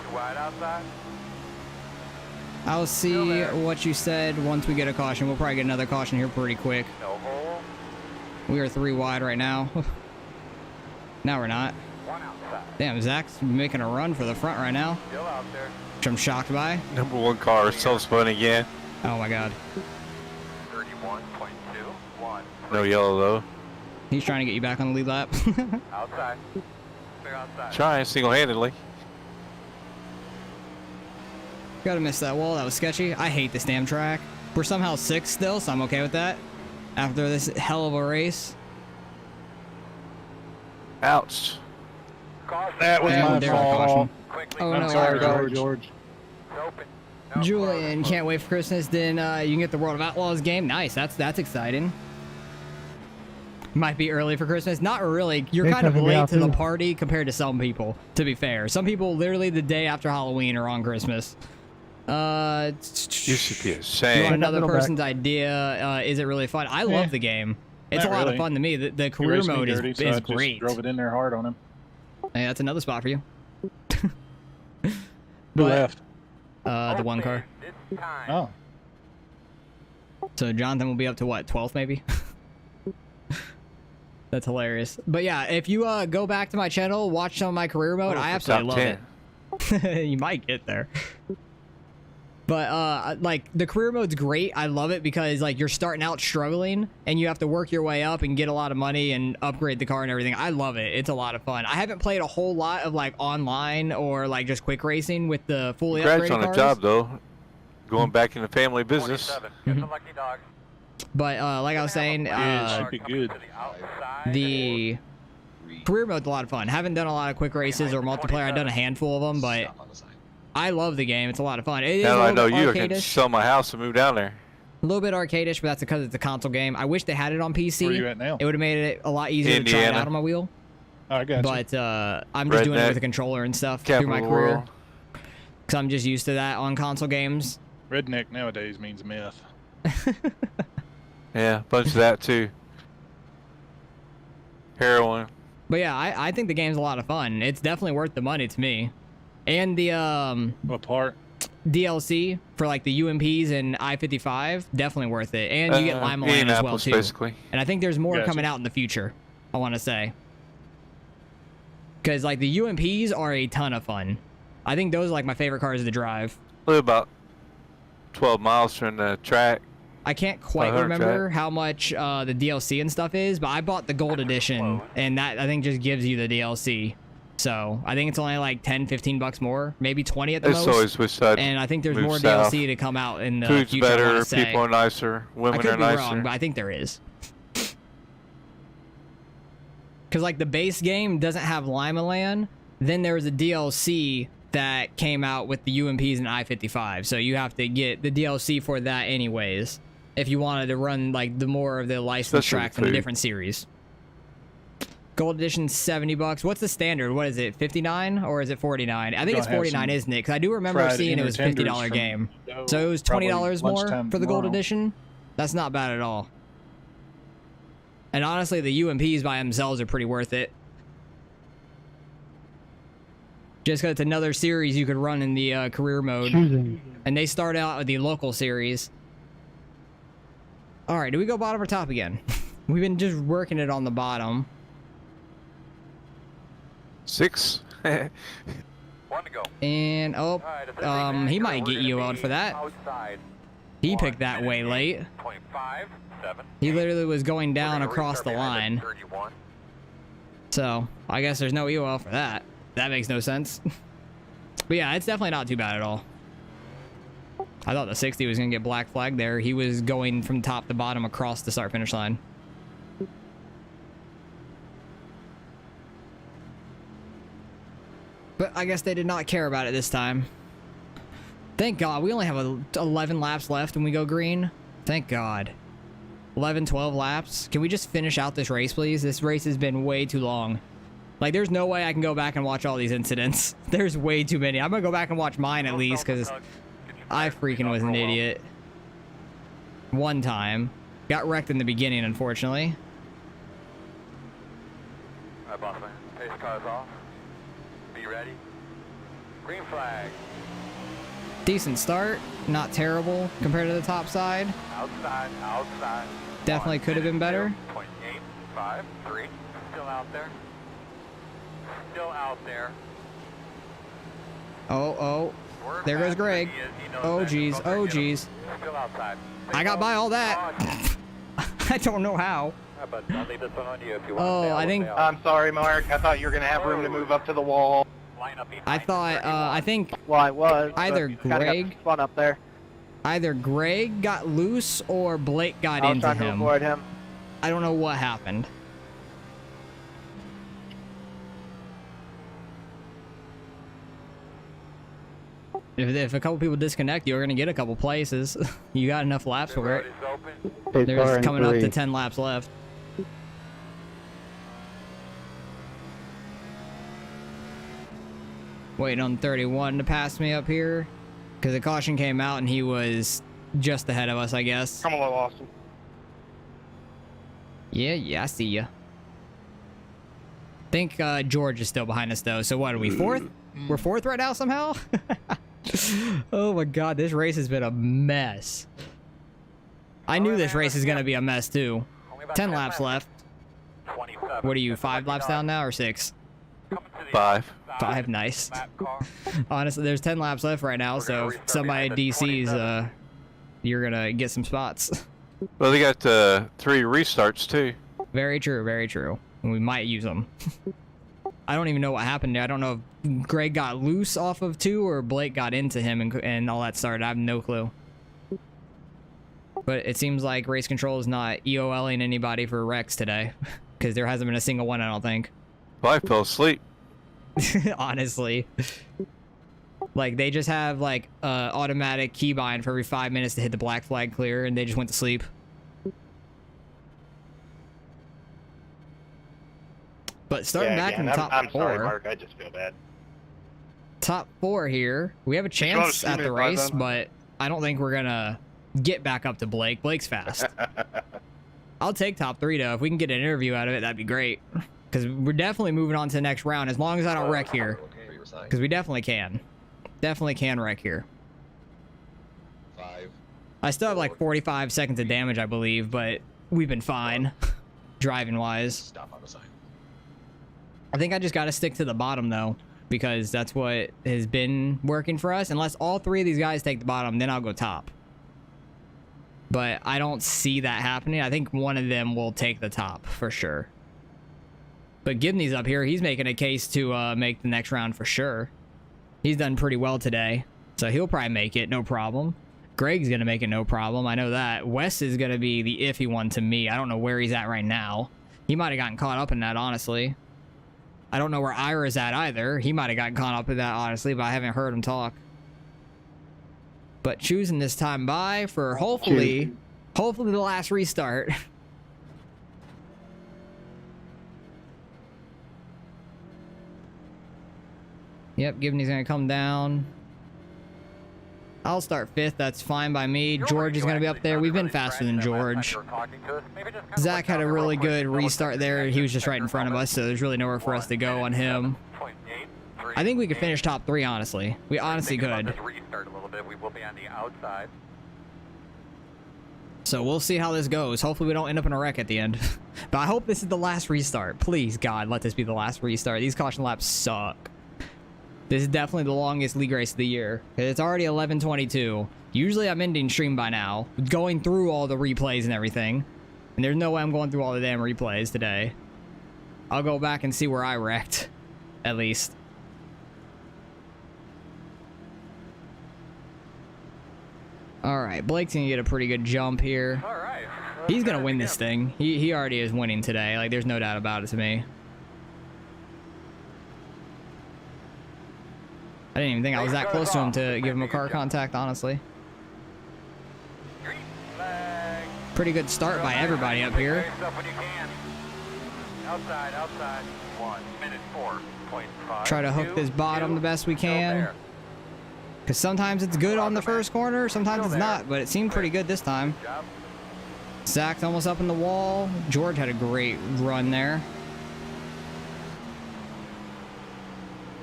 Too wide outside. I'll see what you said once we get a caution. We'll probably get another caution here pretty quick. No hole. We are 3 wide right now. Now we're not. 1 outside. Damn, Zach's making a run for the front right now, Still out there. which I'm shocked by. Number 1 car, self-spun again. Oh my god. 31.21. No yellow though. He's trying to get you back on the lead lap. Outside. Clear outside. Trying single-handedly. Gotta miss that wall. That was sketchy. I hate this damn track. We're somehow 6th still, so I'm okay with that. After this hell of a race. Ouch. That was And my there's a fault. caution. Quickly. Oh I'm no, sorry, George. George. It's open. No, Julian, can't wait for Christmas. Then you can get the World of Outlaws game. Nice. That's exciting. Might be early for Christmas. Not really. You're Hey, kind of Kevin, late yeah, to the too. party compared to some people, to be fair. Some people literally the day after Halloween are on Christmas. You should be You want ashamed. another person's idea? Is it really fun? I love the game. It's a Not lot of really. fun to me. The He career raced me mode dirty, is so I just great. drove it in there hard on him. Hey, that's another spot for you. Who But, left? the one car. Oh. So Jonathan will be up to what, 12th maybe? That's hilarious. But yeah, if you go back to my channel, watch some of my career mode, I absolutely love it. You might get there. But like the career mode's great. I love it because like you're starting out struggling and you have to work your way up and get a lot of money and upgrade the car and everything. I love it. It's a lot of fun. I haven't played a whole lot of like online or like just quick racing with the fully Congrats upgraded on the cars. job though. Going back in the family business. But like I was saying, Yeah, it should be good. the career mode's a lot of fun. Haven't done a lot of quick races or multiplayer. I've done a handful of them, but I love the game. It's a lot of fun. It is Now a I know little you bit can arcadish. sell my house and move down there. A little bit arcadish, but that's because it's a console game. I wish they had it on PC. Where you at now? It would have made it a lot easier to try it Indiana. out on my wheel. Oh, I got you. But I'm just doing it Redneck. with a controller and stuff Capital through my of the career. world. Because I'm just used to that on console games. Redneck nowadays means meth. Yeah, bunch of that too. Heroin. But yeah, I think the game's a lot of fun. It's definitely worth the money to me. And the What part? DLC for like the UMPs and I-55, definitely worth it. And you get Lima Land as well Indianapolis, too. basically. And I think there's more Gotcha. coming out in the future, I want to say. Because like the UMPs are a ton of fun. I think those are like my favorite cars to drive. Live about 12 miles from the track. I can't quite 500 remember track. how much the DLC and stuff is, but I bought the gold edition, and that I think just gives you the DLC. So I think it's only like 10, 15 bucks more, maybe 20 at the It's most. always wish I'd And I think there's move more south. DLC to come out in the Food's future. I better, wanna say. people are nicer, I women could are be nicer. wrong, but I think there is. Because like the base game doesn't have Lima Land, then there was a DLC that came out with the UMPs and I-55, so you have to get the DLC for that anyways, if you wanted to run like the more of the licensed Especially tracks in a food. different series. Gold edition, 70 bucks. What's the standard? What is it, 59 or is it 49? I think Gonna it's have 49, some isn't it? Because I do remember fried seeing it was inner tenders $50 from game. Doe, So it was probably $20 more lunchtime for the gold tomorrow. edition. That's not bad at all. And honestly, the UMPs by themselves are pretty worth it. Just because it's another series you could run in the career mode. Choosing. And they start out with the local series. All right, do we go bottom or top again? We've been just working it on the bottom. 6. One to go. And, oh, Alright, if there's he a might we're get gonna UO'd be for that. Outside. He picked that way late. 0.5, 7. He literally was going We're down gonna across the restart behind line. at 31. So, I guess there's no EOL for that. That makes no sense. But yeah, it's definitely not too bad at all. I thought the 60 was going to get black flag there. He was going from top to bottom across the start-finish line. But I guess they did not care about it this time. Thank God. We only have 11 laps left when we go green. Thank God. 11, 12 laps. Can we just finish out this race, please? This race has been way too long. Like, there's no way I can go back and watch all these incidents. There's way too many. I'm gonna go back and watch mine at least, because I freaking was an idiot. One time. Got wrecked in the beginning, unfortunately. Alright, boss man. Pace cars off. Be ready. Green flag. Decent start. Not terrible compared to the top side. Outside, outside. Definitely could have been better. 0.853. Still out there. Still out there. Oh. There goes Greg. Oh, geez. Oh, geez. Still outside. I got by all that. I don't know how. But I'll leave this one on you if you want. Oh, I think... I'm sorry, Mark. I thought you were going to have room to move up to the wall. I thought, I think Well, I was. but either you kinda got Greg... spun up there. Either Greg got loose or Blake got I was into trying to him. avoid him. I don't know what happened. If a couple people disconnect, you're gonna get a couple places. You got enough laps for it. There's coming up to 10 laps left. Waiting on 31 to pass me up here. Because the caution came out and he was just ahead of us, I guess. Come along, Austin. Yeah, I see ya. I think George is still behind us, though. So what, are we fourth? We're fourth right now, somehow? Oh my god, this race has been a mess. I knew this race is going to be a mess, too. 10 laps left. What are you, 5 laps down now, or 6? 5. 5, nice. Honestly, there's 10 laps left right now, so if somebody DCs, you're going to get some spots. Well, they got 3 restarts, too. Very true, very true. And we might use them. I don't even know what happened there. I don't know if Greg got loose off of 2 or Blake got into him and all that started. I have no clue. But it seems like race control is not EOLing anybody for wrecks today. Because there hasn't been a single one, I don't think. Well, I fell asleep. Honestly. Like, they just have, like, automatic keybind for every 5 minutes to hit the black flag clear, and they just went to sleep. But starting back in the top 4. I'm sorry, Mark. I just feel bad. Top 4 here. We have a chance at the race, but I don't think we're going to get back up to Blake. Blake's fast. I'll take top 3, though. If we can get an interview out of it, that'd be great. Because we're definitely moving on to the next round, as long as I don't wreck here. Because we definitely can. Definitely can wreck here. 5. I still have like 45 seconds of damage, I believe, but we've been fine. Driving-wise. Stop on the sign. I think I just got to stick to the bottom, though, because that's what has been working for us. Unless all 3 of these guys take the bottom, then I'll go top. But I don't see that happening. I think one of them will take the top, for sure. But Gibney's up here. He's making a case to make the next round for sure. He's done pretty well today, so he'll probably make it, no problem. Greg's going to make it, no problem. I know that. Wes is going to be the iffy one to me. I don't know where he's at right now. He might have gotten caught up in that, honestly. I don't know where Ira's at either. He might have gotten caught up in that, honestly, but I haven't heard him talk. But choosing this time by for hopefully the last restart. Yep, Gibney's gonna come down. I'll start 5th. That's fine by me. George is gonna be up there. We've been faster than George. Zach had a really good restart there. He was just right in front of us, so there's really nowhere for us to go on him. I think we could finish top 3, honestly. We honestly could. So we'll see how this goes. Hopefully we don't end up in a wreck at the end. But I hope this is the last restart. Please, God, let this be the last restart. These caution laps suck. This is definitely the longest league race of the year. It's already 11:22. Usually I'm ending stream by now, going through all the replays and everything. And there's no way I'm going through all the damn replays today. I'll go back and see where I wrecked, at least. Alright, Blake's gonna get a pretty good jump here. He's gonna win this thing. He already is winning today. Like, there's no doubt about it to me. I didn't even think I was that close to him to give him a car contact, honestly. Pretty good start by everybody up here. Try to hook this bottom the best we can. Because sometimes it's good on the first corner, sometimes it's not, but it seemed pretty good this time. Zach's almost up in the wall. George had a great run there.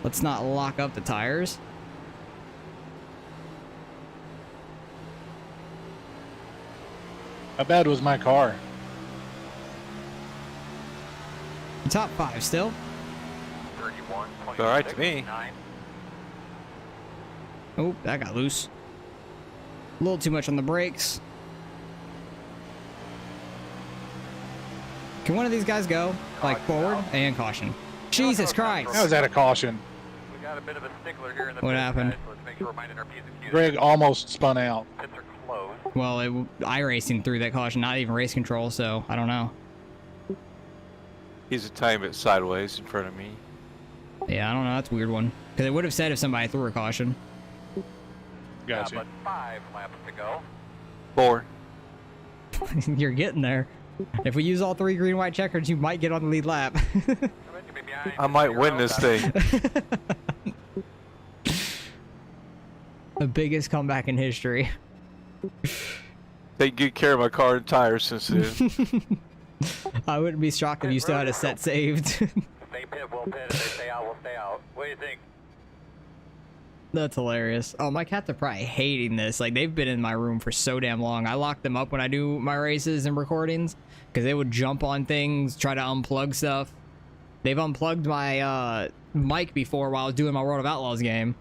Let's not lock up the tires. How bad was my car? Top 5 still. It's all right to me. Oh, that got loose. A little too much on the brakes. Can one of these guys go, like, forward and caution? Jesus Christ. How was that a caution? We got a bit of a stickler here in the What happened? Guys, so let's make sure we're minding our P's and Q's. Greg almost spun out. Pits are closed. Well, iRacing through that caution, not even race control, so I don't know. He's a tiny bit sideways in front of me. Yeah, I don't know. That's a weird one. Because it would have said if somebody threw a caution. Gotcha. But 5 laps to go. 4. You're getting there. If we use all 3 green, white checkers, you might get on the lead lap. I might win this thing. The biggest comeback in history. Take good care of my car and tires since then. I wouldn't be shocked if you still had a set saved. Stay pit, we'll pit. If they stay out, we'll stay out. What do you think? That's hilarious. Oh, my cats are probably hating this. Like, they've been in my room for so damn long. I lock them up when I do my races and recordings because they would jump on things, try to unplug stuff. They've unplugged my mic before while I was doing my World of Outlaws game.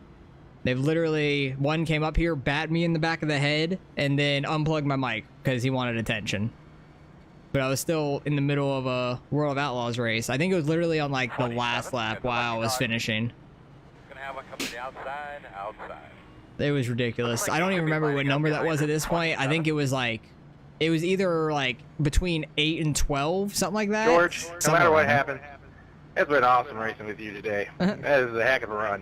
They've literally, one came up here, bat me in the back of the head, and then unplugged my mic because he wanted attention. But I was still in the middle of a World of Outlaws race. I think it was literally on like the last lap while I was finishing. Gonna have one come to the outside. It was ridiculous. I don't even remember what number that was at this point. I think it was either like between 8 and 12, something like that. George, no Somewhere matter what around there. happens, it's been awesome racing with you today. That is a heck of a run.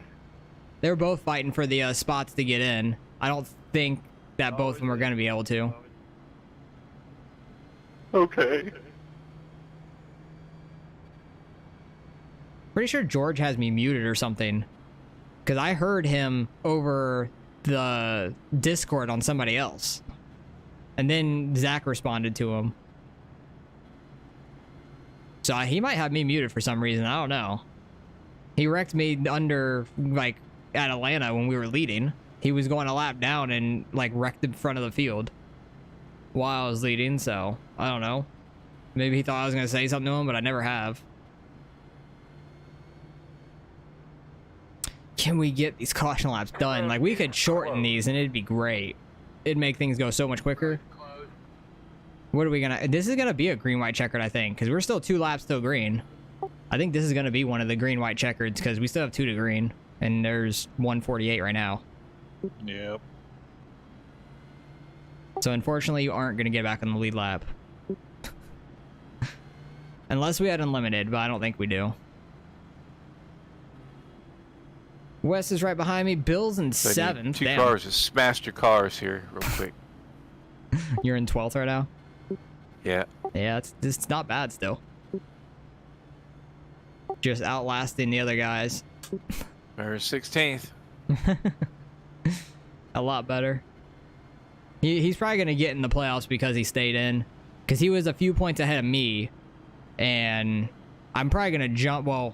They were both fighting for the spots to get in. I don't think that both of them are going to be able to. Okay. Pretty sure George has me muted or something. Because I heard him over the Discord on somebody else. And then Zach responded to him. So he might have me muted for some reason. I don't know. He wrecked me under, like, at Atlanta when we were leading. He was going a lap down and, like, wrecked the front of the field while I was leading, so I don't know. Maybe he thought I was going to say something to him, but I never have. Can we get these caution laps done? Like, we could shorten these and it'd be great. It'd make things go so much quicker. What are we gonna... This is gonna be a green-white checkered, I think, because we're still 2 laps till green. I think this is gonna be one of the green-white checkers because we still have 2 to green, and there's 148 right now. Yep. So unfortunately, you aren't gonna get back on the lead lap. Unless we had unlimited, but I don't think we do. Wes is right behind me. Bill's in 7th. Two Damn. cars just smashed your cars here real quick. You're in 12th right now? Yeah. Yeah, it's not bad still. Just outlasting the other guys. We're 16th. A lot better. He's probably going to get in the playoffs because he stayed in. Because he was a few points ahead of me. And I'm probably going to jump. Well,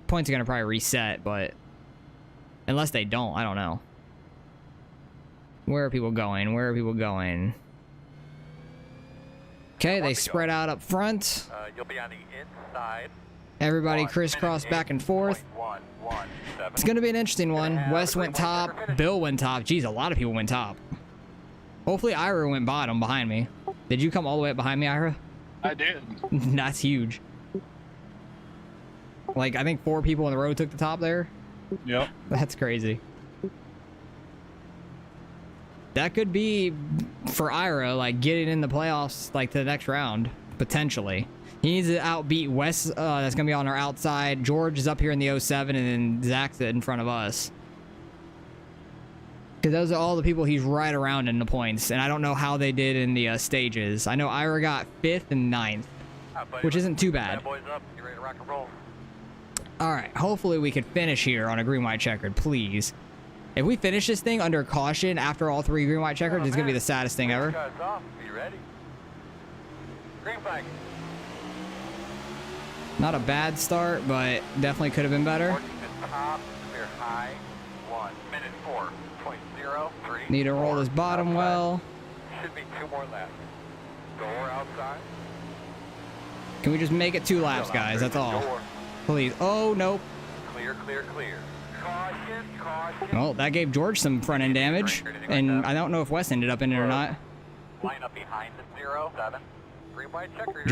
points are going to probably reset, but... Unless they don't, I don't know. Where are people going? Where are people going? Okay, they spread out up front. You'll be on the inside. Everybody crisscross back and forth. It's going to be an interesting one. Wes went top. Bill went top. Jeez, a lot of people went top. Hopefully Ira went bottom behind me. Did you come all the way up behind me, Ira? I did. That's huge. Like, I think 4 people in the row took the top there. Yep. That's crazy. That could be for Ira, like getting in the playoffs, like to the next round, potentially. He needs to outbeat Wes. That's gonna be on our outside. George is up here in the 07, and then Zach's in front of us. Because those are all the people he's right around in the points, and I don't know how they did in the stages. I know Ira got 5th and 9th, which isn't too bad. Boys up. You ready to rock and roll? All right, hopefully we could finish here on a green-white checkered, please. If we finish this thing under caution after all 3 green-white checkers, it's going to be the saddest thing ever. Guys off. Are you ready? Green flag. Not a bad start, but definitely could have been better. Working the top, clear high. 1 minute 4.03. Need to roll this bottom well. Should be 2 more laps. Door outside. Can we just make it 2 laps, guys? That's all. Please. Oh, nope. Clear, clear, clear. Caution, caution. Well, that gave George some front-end damage, and I don't know if Wes ended up in it or not. Line up behind the 07. Green white checker.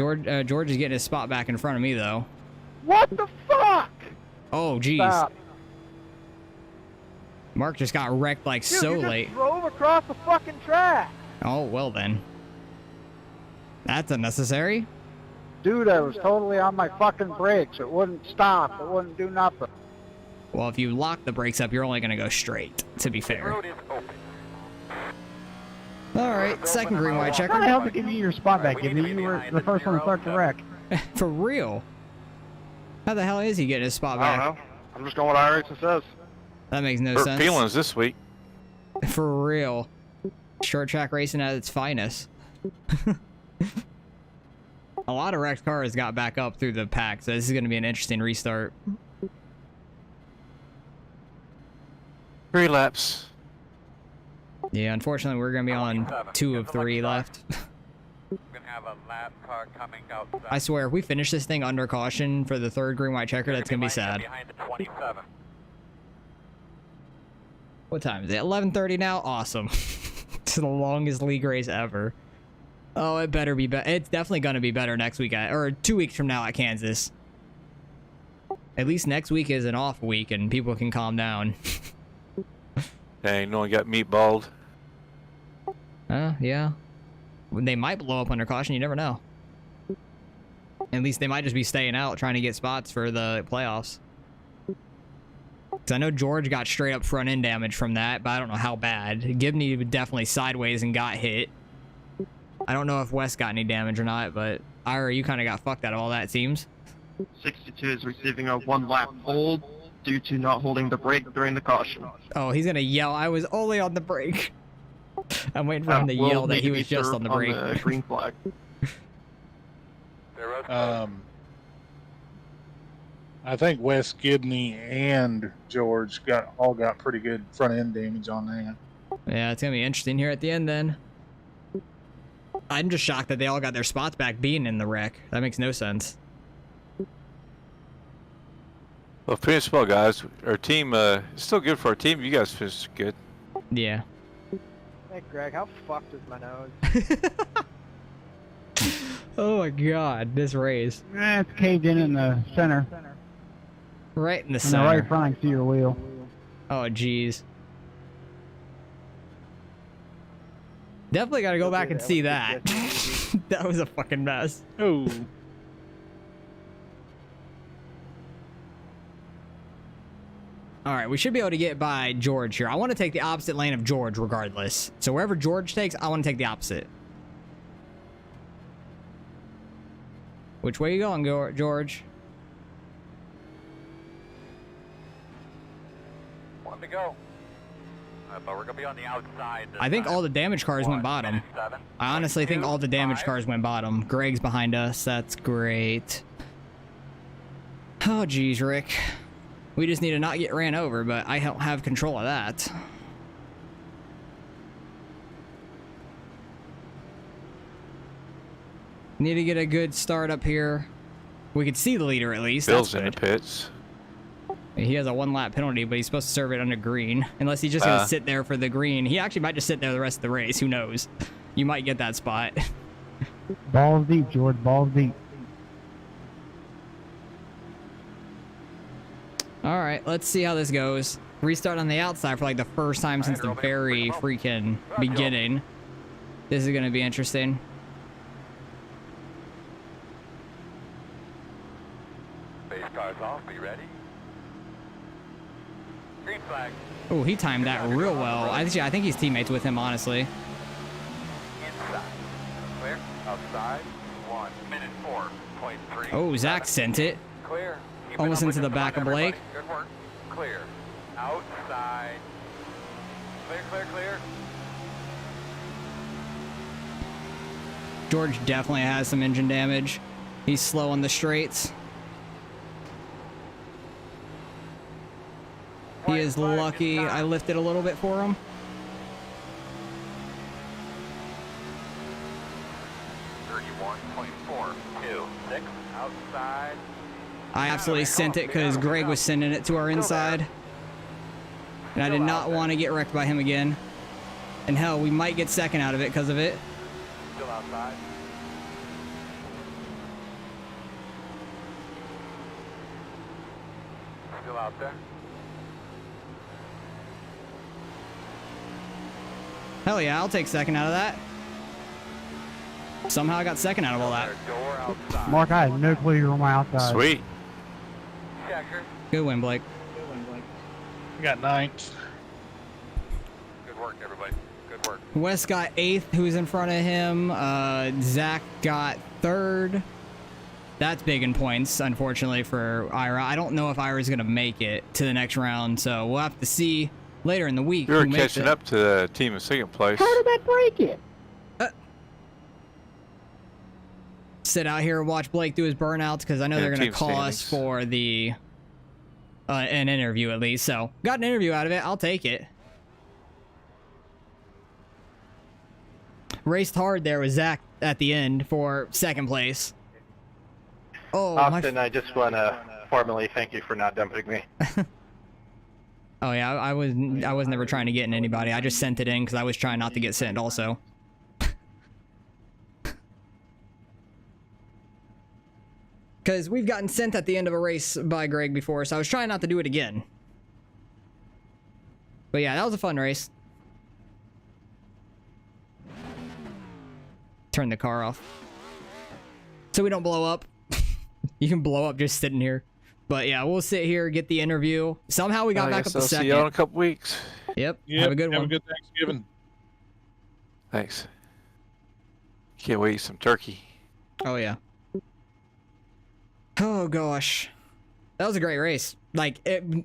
George is getting his spot back in front of me, though. What the fuck? Oh, jeez. Stop. Mark just got wrecked like Dude, so you just late. drove across the fucking track. Oh, well then. That's unnecessary. Dude, I was totally on my fucking brakes. It wouldn't stop. It wouldn't do nothing. Well, if you lock the brakes up, you're only going to go straight, to be fair. Road is open. Alright, second green white checker. How the hell did give you your spot back? Give me you were the first one to start the wreck. For real? How the hell is he getting his spot back? I don't know. I'm just going what iRacing says. That makes no Hurt sense. feelings this week. For real. Short track racing at its finest. A lot of wrecked cars got back up through the pack, so this is going to be an interesting restart. 3 laps. Yeah, unfortunately, we're going to be on 2 of 3 left. We're gonna have a lap car coming outside. I swear, if we finish this thing under caution for the 3rd green white checker, that's going to be sad. Behind the 27. What time is it? 11:30 now? Awesome. It's the longest league race ever. Oh, it better be better. It's definitely going to be better next week, or 2 weeks from now at Kansas. At least next week is an off week and people can calm down. Dang, no one got meatballed. Yeah. They might blow up under caution, you never know. At least they might just be staying out trying to get spots for the playoffs. Because I know George got straight up front end damage from that, but I don't know how bad. Gibney definitely sideways and got hit. I don't know if Wes got any damage or not, but Ira, you kind of got fucked out of all that, it seems. 62 is receiving a 1-lap hold due to not holding the brake during the caution. Oh, he's gonna yell, I was only on the brake. I'm waiting for him to yell that he was just on the brake. On the green flag. I think Wes, Gibney, and George all got pretty good front end damage on that. Yeah, it's gonna be interesting here at the end then. I'm just shocked that they all got their spots back being in the wreck. That makes no sense. Well, finished well, guys. Our team, it's still good for our team. You guys finished good. Yeah. Hey, Greg, how fucked is my nose? Oh my god, this race. It's caved in the center. Right in the In center. the right front steer wheel. Oh, jeez. Definitely gotta go back and see that. That was a fucking mess. Oh. Alright, we should be able to get by George here. I want to take the opposite lane of George regardless. So wherever George takes, I want to take the opposite. Which way you going, George? One to go. But we're gonna be on the outside. I think all the damage cars went bottom. I honestly think all the damage cars went bottom. Greg's behind us. That's great. Oh, geez, Rick. We just need to not get ran over, but I don't have control of that. Need to get a good start up here. We could see the leader at least. Bill's That's in good. the pits. He has a 1-lap penalty, but he's supposed to serve it under green. Unless he's just going to sit there for the green. He actually might just sit there the rest of the race. Who knows? You might get that spot. Balls deep, George. Balls deep. Alright, let's see how this goes. Restart on the outside for like the first time since the very freaking beginning. This is going to be interesting. Base cars off, be ready. Green flag. Oh, he timed that real well. I think he's teammates with him, honestly. Inside. Clear. Outside. 1 minute 4.3. Oh, Zach sent it. Clear. Keep Almost it up into the with back of everybody. Blake. Good work. Clear. Outside. Clear, clear, clear. George definitely has some engine damage. He's slow on the straights. He is lucky I lifted a little bit for him. Outside. I absolutely sent it because Greg was sending it to our inside. And I did not want to get wrecked by him again. And hell, we might get second out of it because of it. Still outside. Still out there. Hell yeah, I'll take second out of that. Somehow I got second out of all that. Door outside. Mark, I have no clue you're on my outside. Sweet. Checker. Good win, Blake. We got 9th. Good work, everybody. Good work. Wes got 8th, who's in front of him. Zach got 3rd. That's big in points, unfortunately, for Ira. I don't know if Ira's going to make it to the next round, so we'll have to see. later in the week. You were who makes catching it. up to the team in second place. How did that break it? Sit out here and watch Blake do his burnouts because I know Yeah, they're going to team call us standings. for the an interview at least. So got an interview out of it. I'll take it. Raced hard there with Zach at the end for second place. Oh, Austin, I just want to formally thank you for not dumping me. Oh yeah, I was never trying to get in anybody. I just sent it in because I was trying not to get sent also. Because we've gotten sent at the end of a race by Greg before, so I was trying not to do it again. But yeah, that was a fun race. Turn the car off. So we don't blow up. You can blow up just sitting here. But yeah, we'll sit here, get the interview. Somehow we got back up to second. See you in a couple weeks. Yep. Have a good one. Have a good Thanksgiving. Thanks. Can't wait to eat some turkey. Oh yeah. Oh gosh, that was a great race. Like,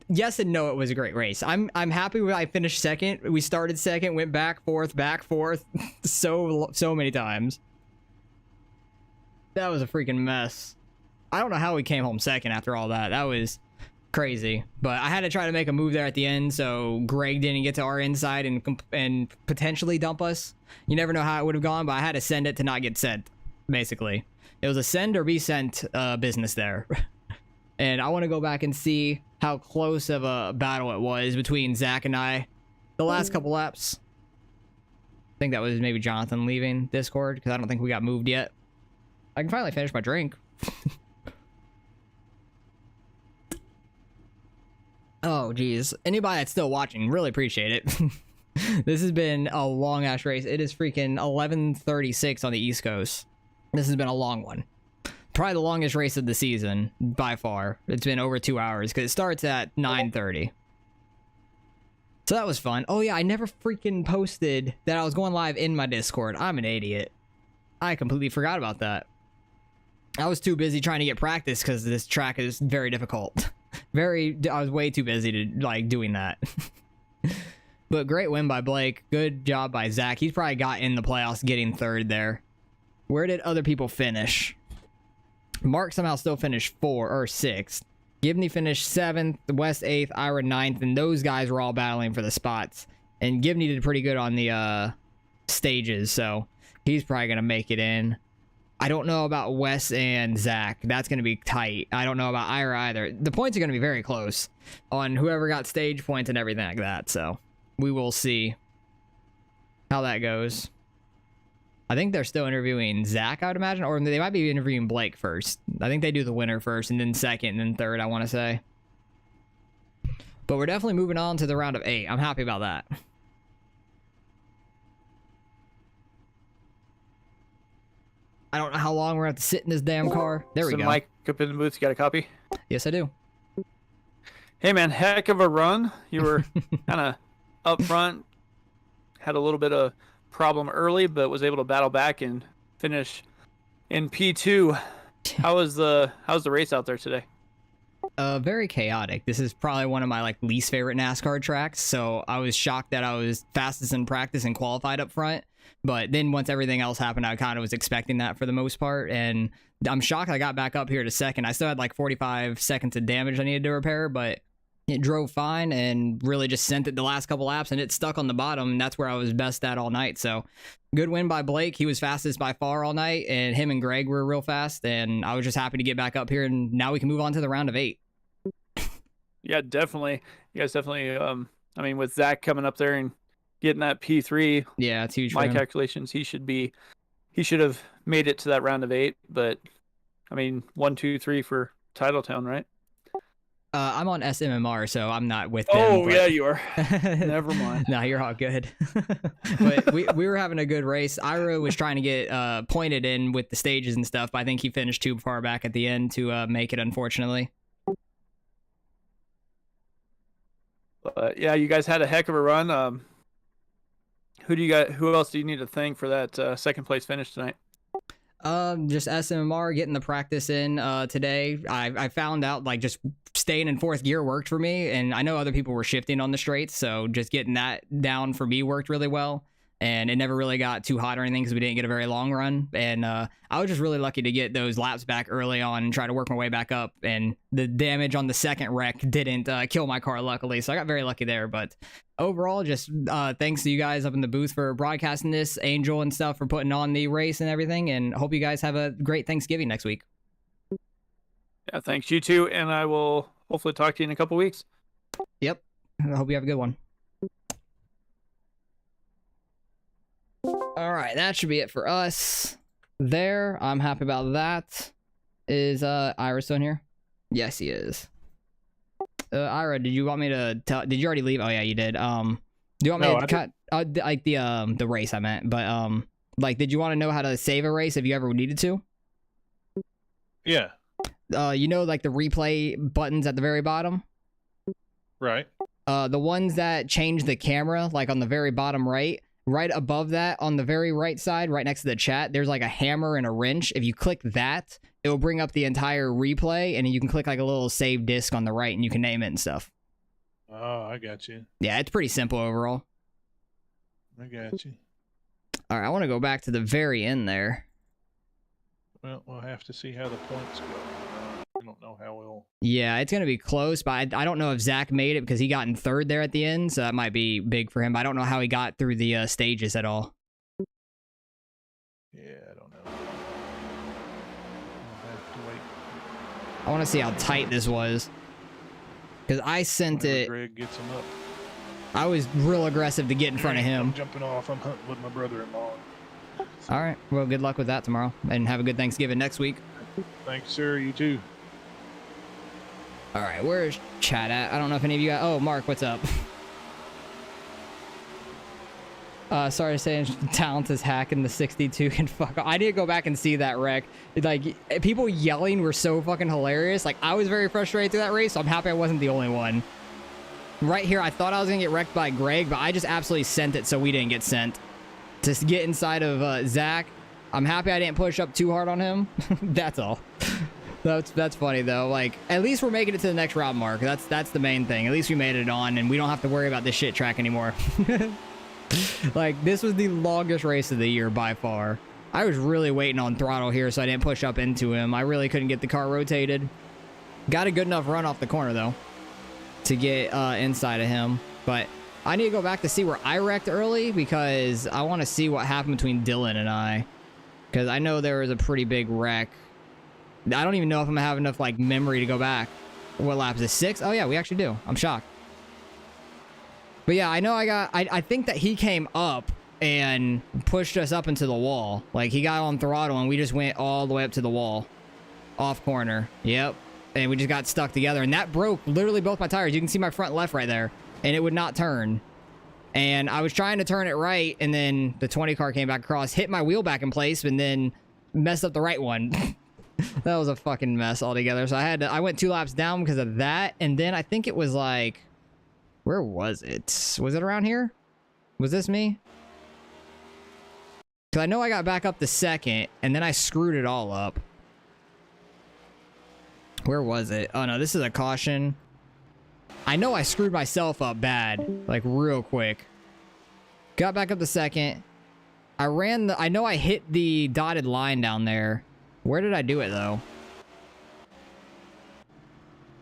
yes and no, it was a great race. I'm happy I finished second. We started second, went back fourth, so many times. That was a freaking mess. I don't know how we came home second after all that. That was crazy. But I had to try to make a move there at the end, so Greg didn't get to our inside and potentially dump us. You never know how it would have gone, but I had to send it to not get sent, basically. It was a send or be sent business there. And I want to go back and see how close of a battle it was between Zach and I the last couple laps. I think that was maybe Jonathan leaving Discord because I don't think we got moved yet. I can finally finish my drink. Oh, geez. Anybody that's still watching, really appreciate it. This has been a long-ass race. It is freaking 11:36 on the East Coast. This has been a long one. Probably the longest race of the season, by far. It's been over 2 hours, because it starts at 9:30. So that was fun. Oh yeah, I never freaking posted that I was going live in my Discord. I'm an idiot. I completely forgot about that. I was too busy trying to get practice, because this track is very difficult. I was way too busy to, like, doing that. But great win by Blake. Good job by Zach. He's probably got in the playoffs getting third there. Where did other people finish? Mark somehow still finished 6th. Gibney finished 7th, West 8th, Ira 9th, and those guys were all battling for the spots. And Gibney did pretty good on the stages, so he's probably going to make it in. I don't know about Wes and Zach. That's going to be tight. I don't know about Ira either. The points are going to be very close on whoever got stage points and everything like that, so we will see how that goes. I think they're still interviewing Zach, I would imagine, or they might be interviewing Blake first. I think they do the winner first, and then second, and then third, I want to say. But we're definitely moving on to the round of 8. I'm happy about that. I don't know how long we're going to have to sit in this damn car. There we go. Mike up in the booth, you got a copy? Yes, I do. Hey, man, heck of a run. You were kind of up front, had a little bit of problem early, but was able to battle back and finish in P2. How was the race out there today? Very chaotic. This is probably one of my least favorite NASCAR tracks, so I was shocked that I was fastest in practice and qualified up front. But then once everything else happened, I kind of was expecting that for the most part, and I'm shocked I got back up here to second. I still had 45 seconds of damage I needed to repair, but it drove fine and really just sent it the last couple laps, and it stuck on the bottom, and that's where I was best at all night. So good win by Blake. He was fastest by far all night, and him and Greg were real fast, and I was just happy to get back up here, and now we can move on to the round of 8. Yeah, definitely. You guys definitely, I mean, with Zach coming up there and getting that P3, yeah, it's huge. My calculations, he should have made it to that round of 8, but I mean, 1, 2, 3 for Titletown, right? I'm on SMMR, so I'm not with them. Oh, yeah, you are. Never mind. No, you're all good. But we were having a good race. Ira was trying to get pointed in with the stages and stuff, but I think he finished too far back at the end to make it, unfortunately. But yeah, you guys had a heck of a run. Who else do you need to thank for that second place finish tonight? Just SMR, getting the practice in today. I found out like just staying in 4th gear worked for me, and I know other people were shifting on the straights, so just getting that down for me worked really well. And it never really got too hot or anything because we didn't get a very long run. And I was just really lucky to get those laps back early on and try to work my way back up. And the damage on the second wreck didn't kill my car, luckily. So I got very lucky there. But overall, just thanks to you guys up in the booth for broadcasting this, Angel and stuff for putting on the race and everything. And hope you guys have a great Thanksgiving next week. Yeah, thanks. You too. And I will hopefully talk to you in a couple weeks. Yep. I hope you have a good one. All right, that should be it for us. There, I'm happy about that. Is Ira still in here? Yes, he is. Ira, did you want me to tell? Did you already leave? Oh yeah, you did. Do you want me to cut like the race I meant? But like, did you want to know how to save a race if you ever needed to? Yeah. You know, like the replay buttons at the very bottom. Right. The ones that change the camera, like on the very bottom right. Right above that, on the very right side, right next to the chat, there's like a hammer and a wrench. If you click that, it will bring up the entire replay, and you can click like a little save disc on the right, and you can name it and stuff. Oh, I got you. Yeah, it's pretty simple overall. I got you. All right, I want to go back to the very end there. Well, we'll have to see how the points go. I don't know how we'll... Yeah, it's going to be close, but I don't know if Zach made it because he got in 3rd there at the end, so that might be big for him. But I don't know how he got through the stages at all. Yeah, I don't know. I'll have to wait. I want to see how tight this was. Because I sent Whenever it... Greg gets him up. I was real aggressive to get in front of him. I'm jumping off. I'm hunting with my brother-in-law. All right. Well, good luck with that tomorrow. And have a good Thanksgiving next week. Thanks, sir. You too. All right, where's chat at? I don't know if any of you got... Oh, Mark, what's up? Sorry to say, Talent is hacking the 62 can fuck off. I need to go back and see that wreck. Like, people yelling were so fucking hilarious. Like, I was very frustrated through that race, so I'm happy I wasn't the only one. Right here, I thought I was going to get wrecked by Greg, but I just absolutely sent it so we didn't get sent. To get inside of Zach. I'm happy I didn't push up too hard on him. That's all. That's funny though. Like, at least we're making it to the next route, Mark. That's the main thing. At least we made it on, and we don't have to worry about this shit track anymore. Like, this was the longest race of the year by far. I was really waiting on throttle here, so I didn't push up into him. I really couldn't get the car rotated. Got a good enough run off the corner though, to get inside of him. But I need to go back to see where I wrecked early because I want to see what happened between Dylan and I. Because I know there was a pretty big wreck. I don't even know if I'm gonna have enough like memory to go back. What lap is it? 6? Oh yeah, we actually do. I'm shocked. But yeah, I know I think that he came up and pushed us up into the wall. Like, he got on throttle and we just went all the way up to the wall. Off corner. Yep. And we just got stuck together. And that broke literally both my tires. You can see my front left right there. And it would not turn. And I was trying to turn it right, and then the 20 car came back across, hit my wheel back in place, and then messed up the right one. That was a fucking mess altogether. So I went 2 laps down because of that, and then I think it was like, where was it? Was it around here? Was this me? Because I know I got back up to 2nd, and then I screwed it all up. Where was it? Oh no, this is a caution. I know I screwed myself up bad, like real quick. Got back up to 2nd. I know I hit the dotted line down there. Where did I do it though?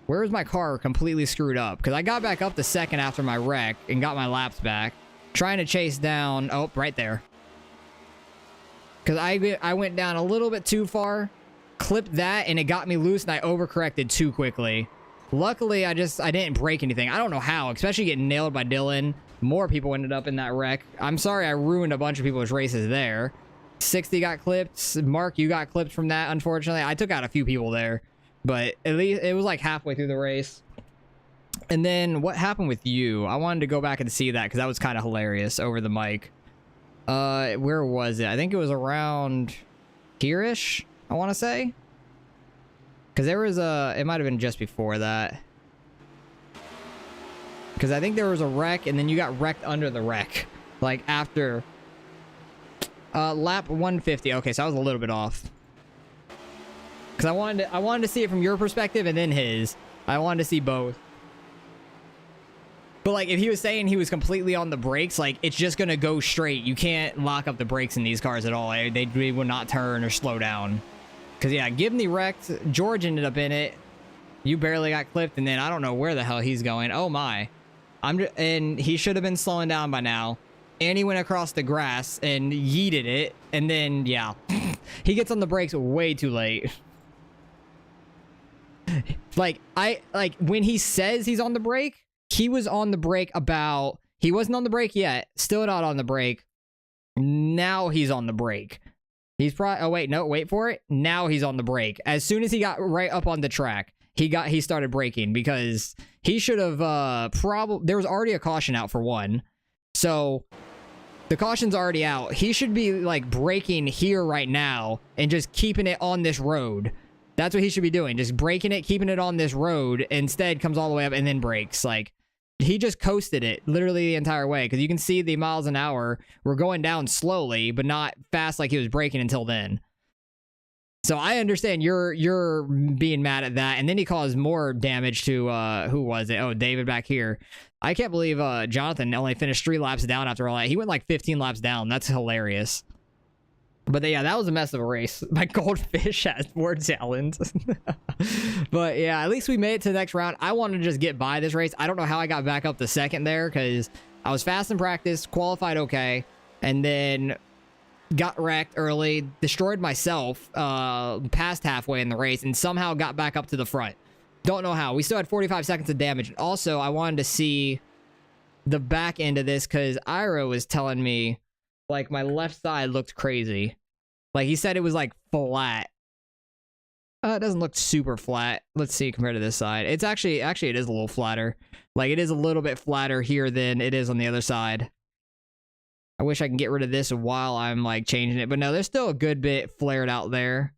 Where was my car completely screwed up? Because I got back up to 2nd after my wreck and got my laps back. Trying to chase down, oh, right there. Because I went down a little bit too far, clipped that, and it got me loose, and I overcorrected too quickly. Luckily, I didn't break anything. I don't know how, especially getting nailed by Dylan. More people ended up in that wreck. I'm sorry I ruined a bunch of people's races there. 60 got clipped. Mark, you got clipped from that, unfortunately. I took out a few people there, but at least it was like halfway through the race. And then what happened with you? I wanted to go back and see that because that was kind of hilarious over the mic. Where was it? I think it was around here-ish, I want to say. Because there was it might have been just before that. Because I think there was a wreck, and then you got wrecked under the wreck. Like, after... Lap 150. Okay, so I was a little bit off. Because I wanted to see it from your perspective and then his. I wanted to see both. But like, if he was saying he was completely on the brakes, like, it's just gonna go straight. You can't lock up the brakes in these cars at all. They will not turn or slow down. Because yeah, Gibney wrecked. George ended up in it. You barely got clipped, and then I don't know where the hell he's going. Oh my. And he should have been slowing down by now. And he went across the grass and yeeted it. And then, yeah. He gets on the brakes way too late. Like, when he says he's on the brake, he was on the brake about... He wasn't on the brake yet. Still not on the brake. Now he's on the brake. He's probably... Oh, wait. No, wait for it. Now he's on the brake. As soon as he got right up on the track, he started braking because he should have probably... There was already a caution out for one. So the caution's already out. He should be, like, braking here right now and just keeping it on this road. That's what he should be doing. Just braking it, keeping it on this road. Instead, comes all the way up and then brakes. Like, he just coasted it literally the entire way. Because you can see the miles an hour were going down slowly, but not fast like he was braking until then. So I understand you're being mad at that. And then he caused more damage to, who was it? Oh, David back here. I can't believe Jonathan only finished 3 laps down after all that. He went like 15 laps down. That's hilarious. But yeah, that was a mess of a race. My goldfish has more talent. But yeah, at least we made it to the next round. I wanted to just get by this race. I don't know how I got back up to second there because I was fast in practice, qualified okay, and then got wrecked early, destroyed myself past halfway in the race, and somehow got back up to the front. Don't know how. We still had 45 seconds of damage. Also, I wanted to see the back end of this because Ira was telling me like my left side looked crazy. Like he said it was like flat. It doesn't look super flat. Let's see compared to this side. It's actually it is a little flatter. Like it is a little bit flatter here than it is on the other side. I wish I can get rid of this while I'm like changing it, but no, there's still a good bit flared out there.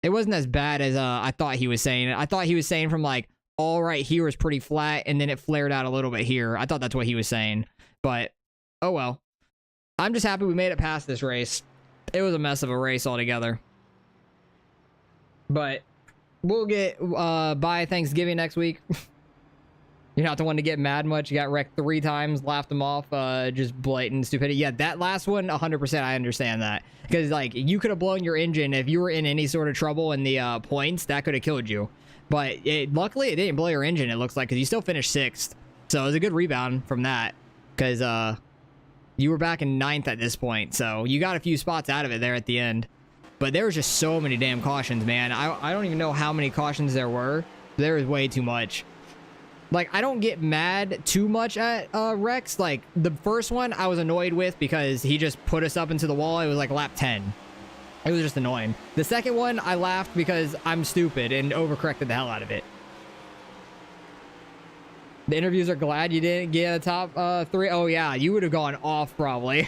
It wasn't as bad as I thought he was saying. I thought he was saying from like all right here is pretty flat and then it flared out a little bit here. I thought that's what he was saying, but oh well. I'm just happy we made it past this race. It was a mess of a race altogether. But we'll get by Thanksgiving next week. You're not the one to get mad much. You got wrecked 3 times, laughed them off. Just blatant stupidity. Yeah, that last one, 100%, I understand that. Because, like, you could have blown your engine if you were in any sort of trouble in the points. That could have killed you. But luckily, it didn't blow your engine, it looks like, because you still finished 6th. So it was a good rebound from that. Because, you were back in 9th at this point, so you got a few spots out of it there at the end. But there was just so many damn cautions, man. I don't even know how many cautions there were. There was way too much. Like, I don't get mad too much at Rex. Like, the first one I was annoyed with because he just put us up into the wall. It was like lap 10. It was just annoying. The second one, I laughed because I'm stupid and overcorrected the hell out of it. The interviews are glad you didn't get a top 3. Oh, yeah. You would have gone off, probably.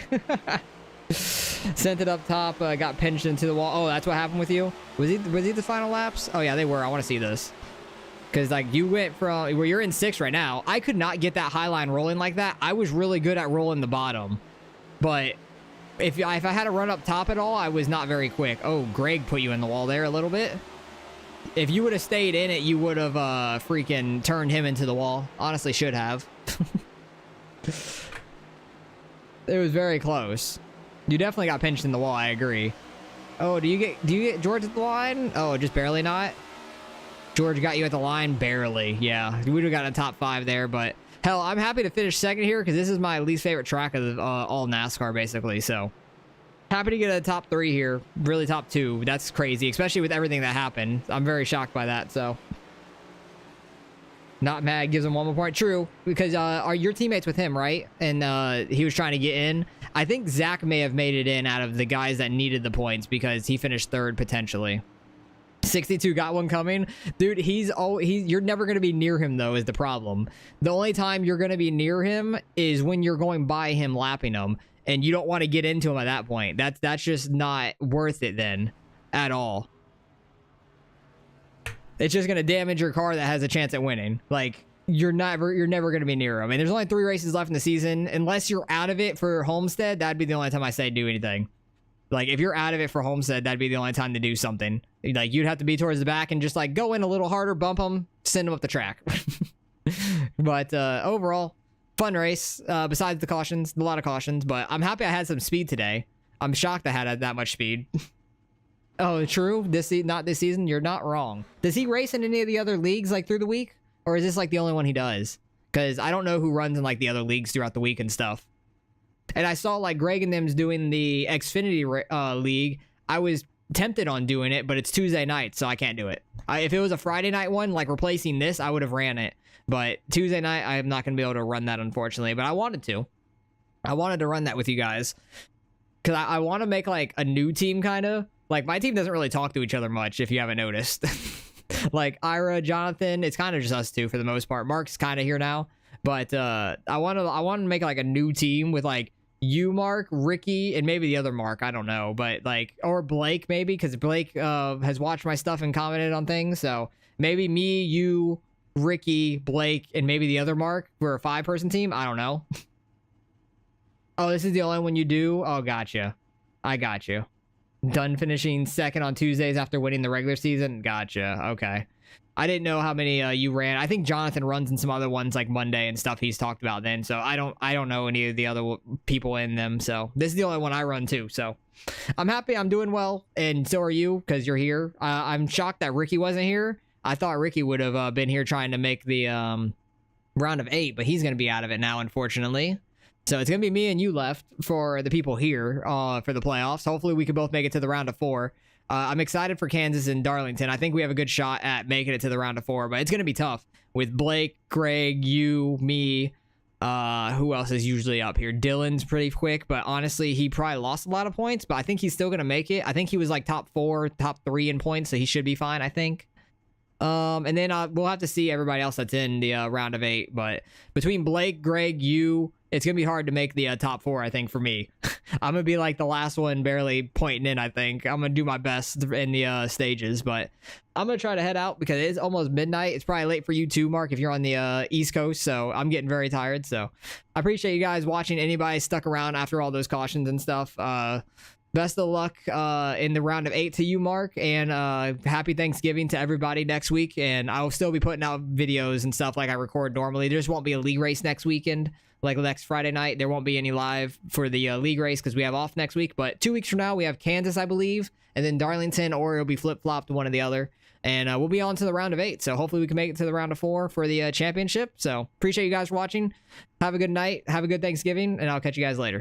Sent it up top. Got pinched into the wall. Oh, that's what happened with you? Was he the final laps? Oh, yeah, they were. I want to see this. Because, like, you went from... Well, you're in 6th right now. I could not get that high line rolling like that. I was really good at rolling the bottom. But if I had to run up top at all, I was not very quick. Oh, Greg put you in the wall there a little bit. If you would have stayed in it, you would have freaking turned him into the wall. Honestly, should have. It was very close. You definitely got pinched in the wall, I agree. Oh, do you get George at the line? Oh, just barely not? George got you at the line? Barely, yeah. We would have got a top 5 there, but hell, I'm happy to finish 2nd here because this is my least favorite track of all NASCAR, basically, so. Happy to get a top 3 here. Really top 2. That's crazy, especially with everything that happened. I'm very shocked by that, so. Not mad. Gives him 1 more point. True, because are your teammates with him, right? And he was trying to get in. I think Zach may have made it in out of the guys that needed the points because he finished 3rd potentially. 62 got one coming. Dude, you're never going to be near him, though, is the problem. The only time you're going to be near him is when you're going by him, lapping him. And you don't want to get into him at that point. That's just not worth it then at all. It's just going to damage your car that has a chance at winning. Like, you're never going to be near him. And there's only 3 races left in the season. Unless you're out of it for Homestead, that'd be the only time I say do anything. Like, if you're out of it for Homestead, that'd be the only time to do something. Like, you'd have to be towards the back and just, like, go in a little harder, bump them, send them up the track. But overall, fun race. Besides the cautions, a lot of cautions. But I'm happy I had some speed today. I'm shocked I had that much speed. Oh, true? Not this season? You're not wrong. Does he race in any of the other leagues, like, through the week? Or is this, like, the only one he does? Because I don't know who runs in, like, the other leagues throughout the week and stuff. And I saw, like, Greg and them's doing the Xfinity League. I was tempted on doing it, but it's Tuesday night, so I can't do it. If it was a Friday night one, like, replacing this, I would have ran it. But Tuesday night, I'm not going to be able to run that, unfortunately. But I wanted to. I wanted to run that with you guys. Because I want to make, like, a new team, kind of. Like, my team doesn't really talk to each other much, if you haven't noticed. Like, Ira, Jonathan, it's kind of just us two for the most part. Mark's kind of here now. But I want to make, like, a new team with, like, you, Mark, Ricky, and maybe the other Mark. I don't know. But, like, or Blake, maybe, because Blake has watched my stuff and commented on things. So, maybe me, you, Ricky, Blake, and maybe the other Mark for a 5-person team. I don't know. Oh, this is the only one you do? Oh, gotcha. I got you. Done finishing second on Tuesdays after winning the regular season? Gotcha. Okay. I didn't know how many you ran. I think Jonathan runs in some other ones like Monday and stuff he's talked about then. So I don't know any of the other people in them. So this is the only one I run too. So I'm happy I'm doing well. And so are you, because you're here. I'm shocked that Ricky wasn't here. I thought Ricky would have been here trying to make the round of 8, but he's going to be out of it now, unfortunately. So it's going to be me and you left for the people here for the playoffs. Hopefully we can both make it to the round of 4. I'm excited for Kansas and Darlington. I think we have a good shot at making it to the round of 4, but it's going to be tough with Blake, Greg, you, me. Who else is usually up here? Dylan's pretty quick, but honestly, he probably lost a lot of points, but I think he's still going to make it. I think he was like top 4, top 3 in points, so he should be fine, I think. And then we'll have to see everybody else that's in the round of 8, but between Blake, Greg, you, it's going to be hard to make the top 4, I think, for me. I'm going to be like the last one barely pointing in, I think. I'm going to do my best in the stages, but I'm going to try to head out because it's almost midnight. It's probably late for you too, Mark, if you're on the East Coast, so I'm getting very tired. So I appreciate you guys watching. Anybody stuck around after all those cautions and stuff. Best of luck in the round of 8 to you, Mark, and happy Thanksgiving to everybody next week. And I'll still be putting out videos and stuff like I record normally. There just won't be a league race next weekend, like next Friday night. There won't be any live for the league race because we have off next week. But 2 weeks from now, we have Kansas, I believe, and then Darlington, or it'll be flip-flopped, one or the other. And we'll be on to the round of 8. So hopefully we can make it to the round of 4 for the championship. So appreciate you guys for watching. Have a good night. Have a good Thanksgiving, and I'll catch you guys later.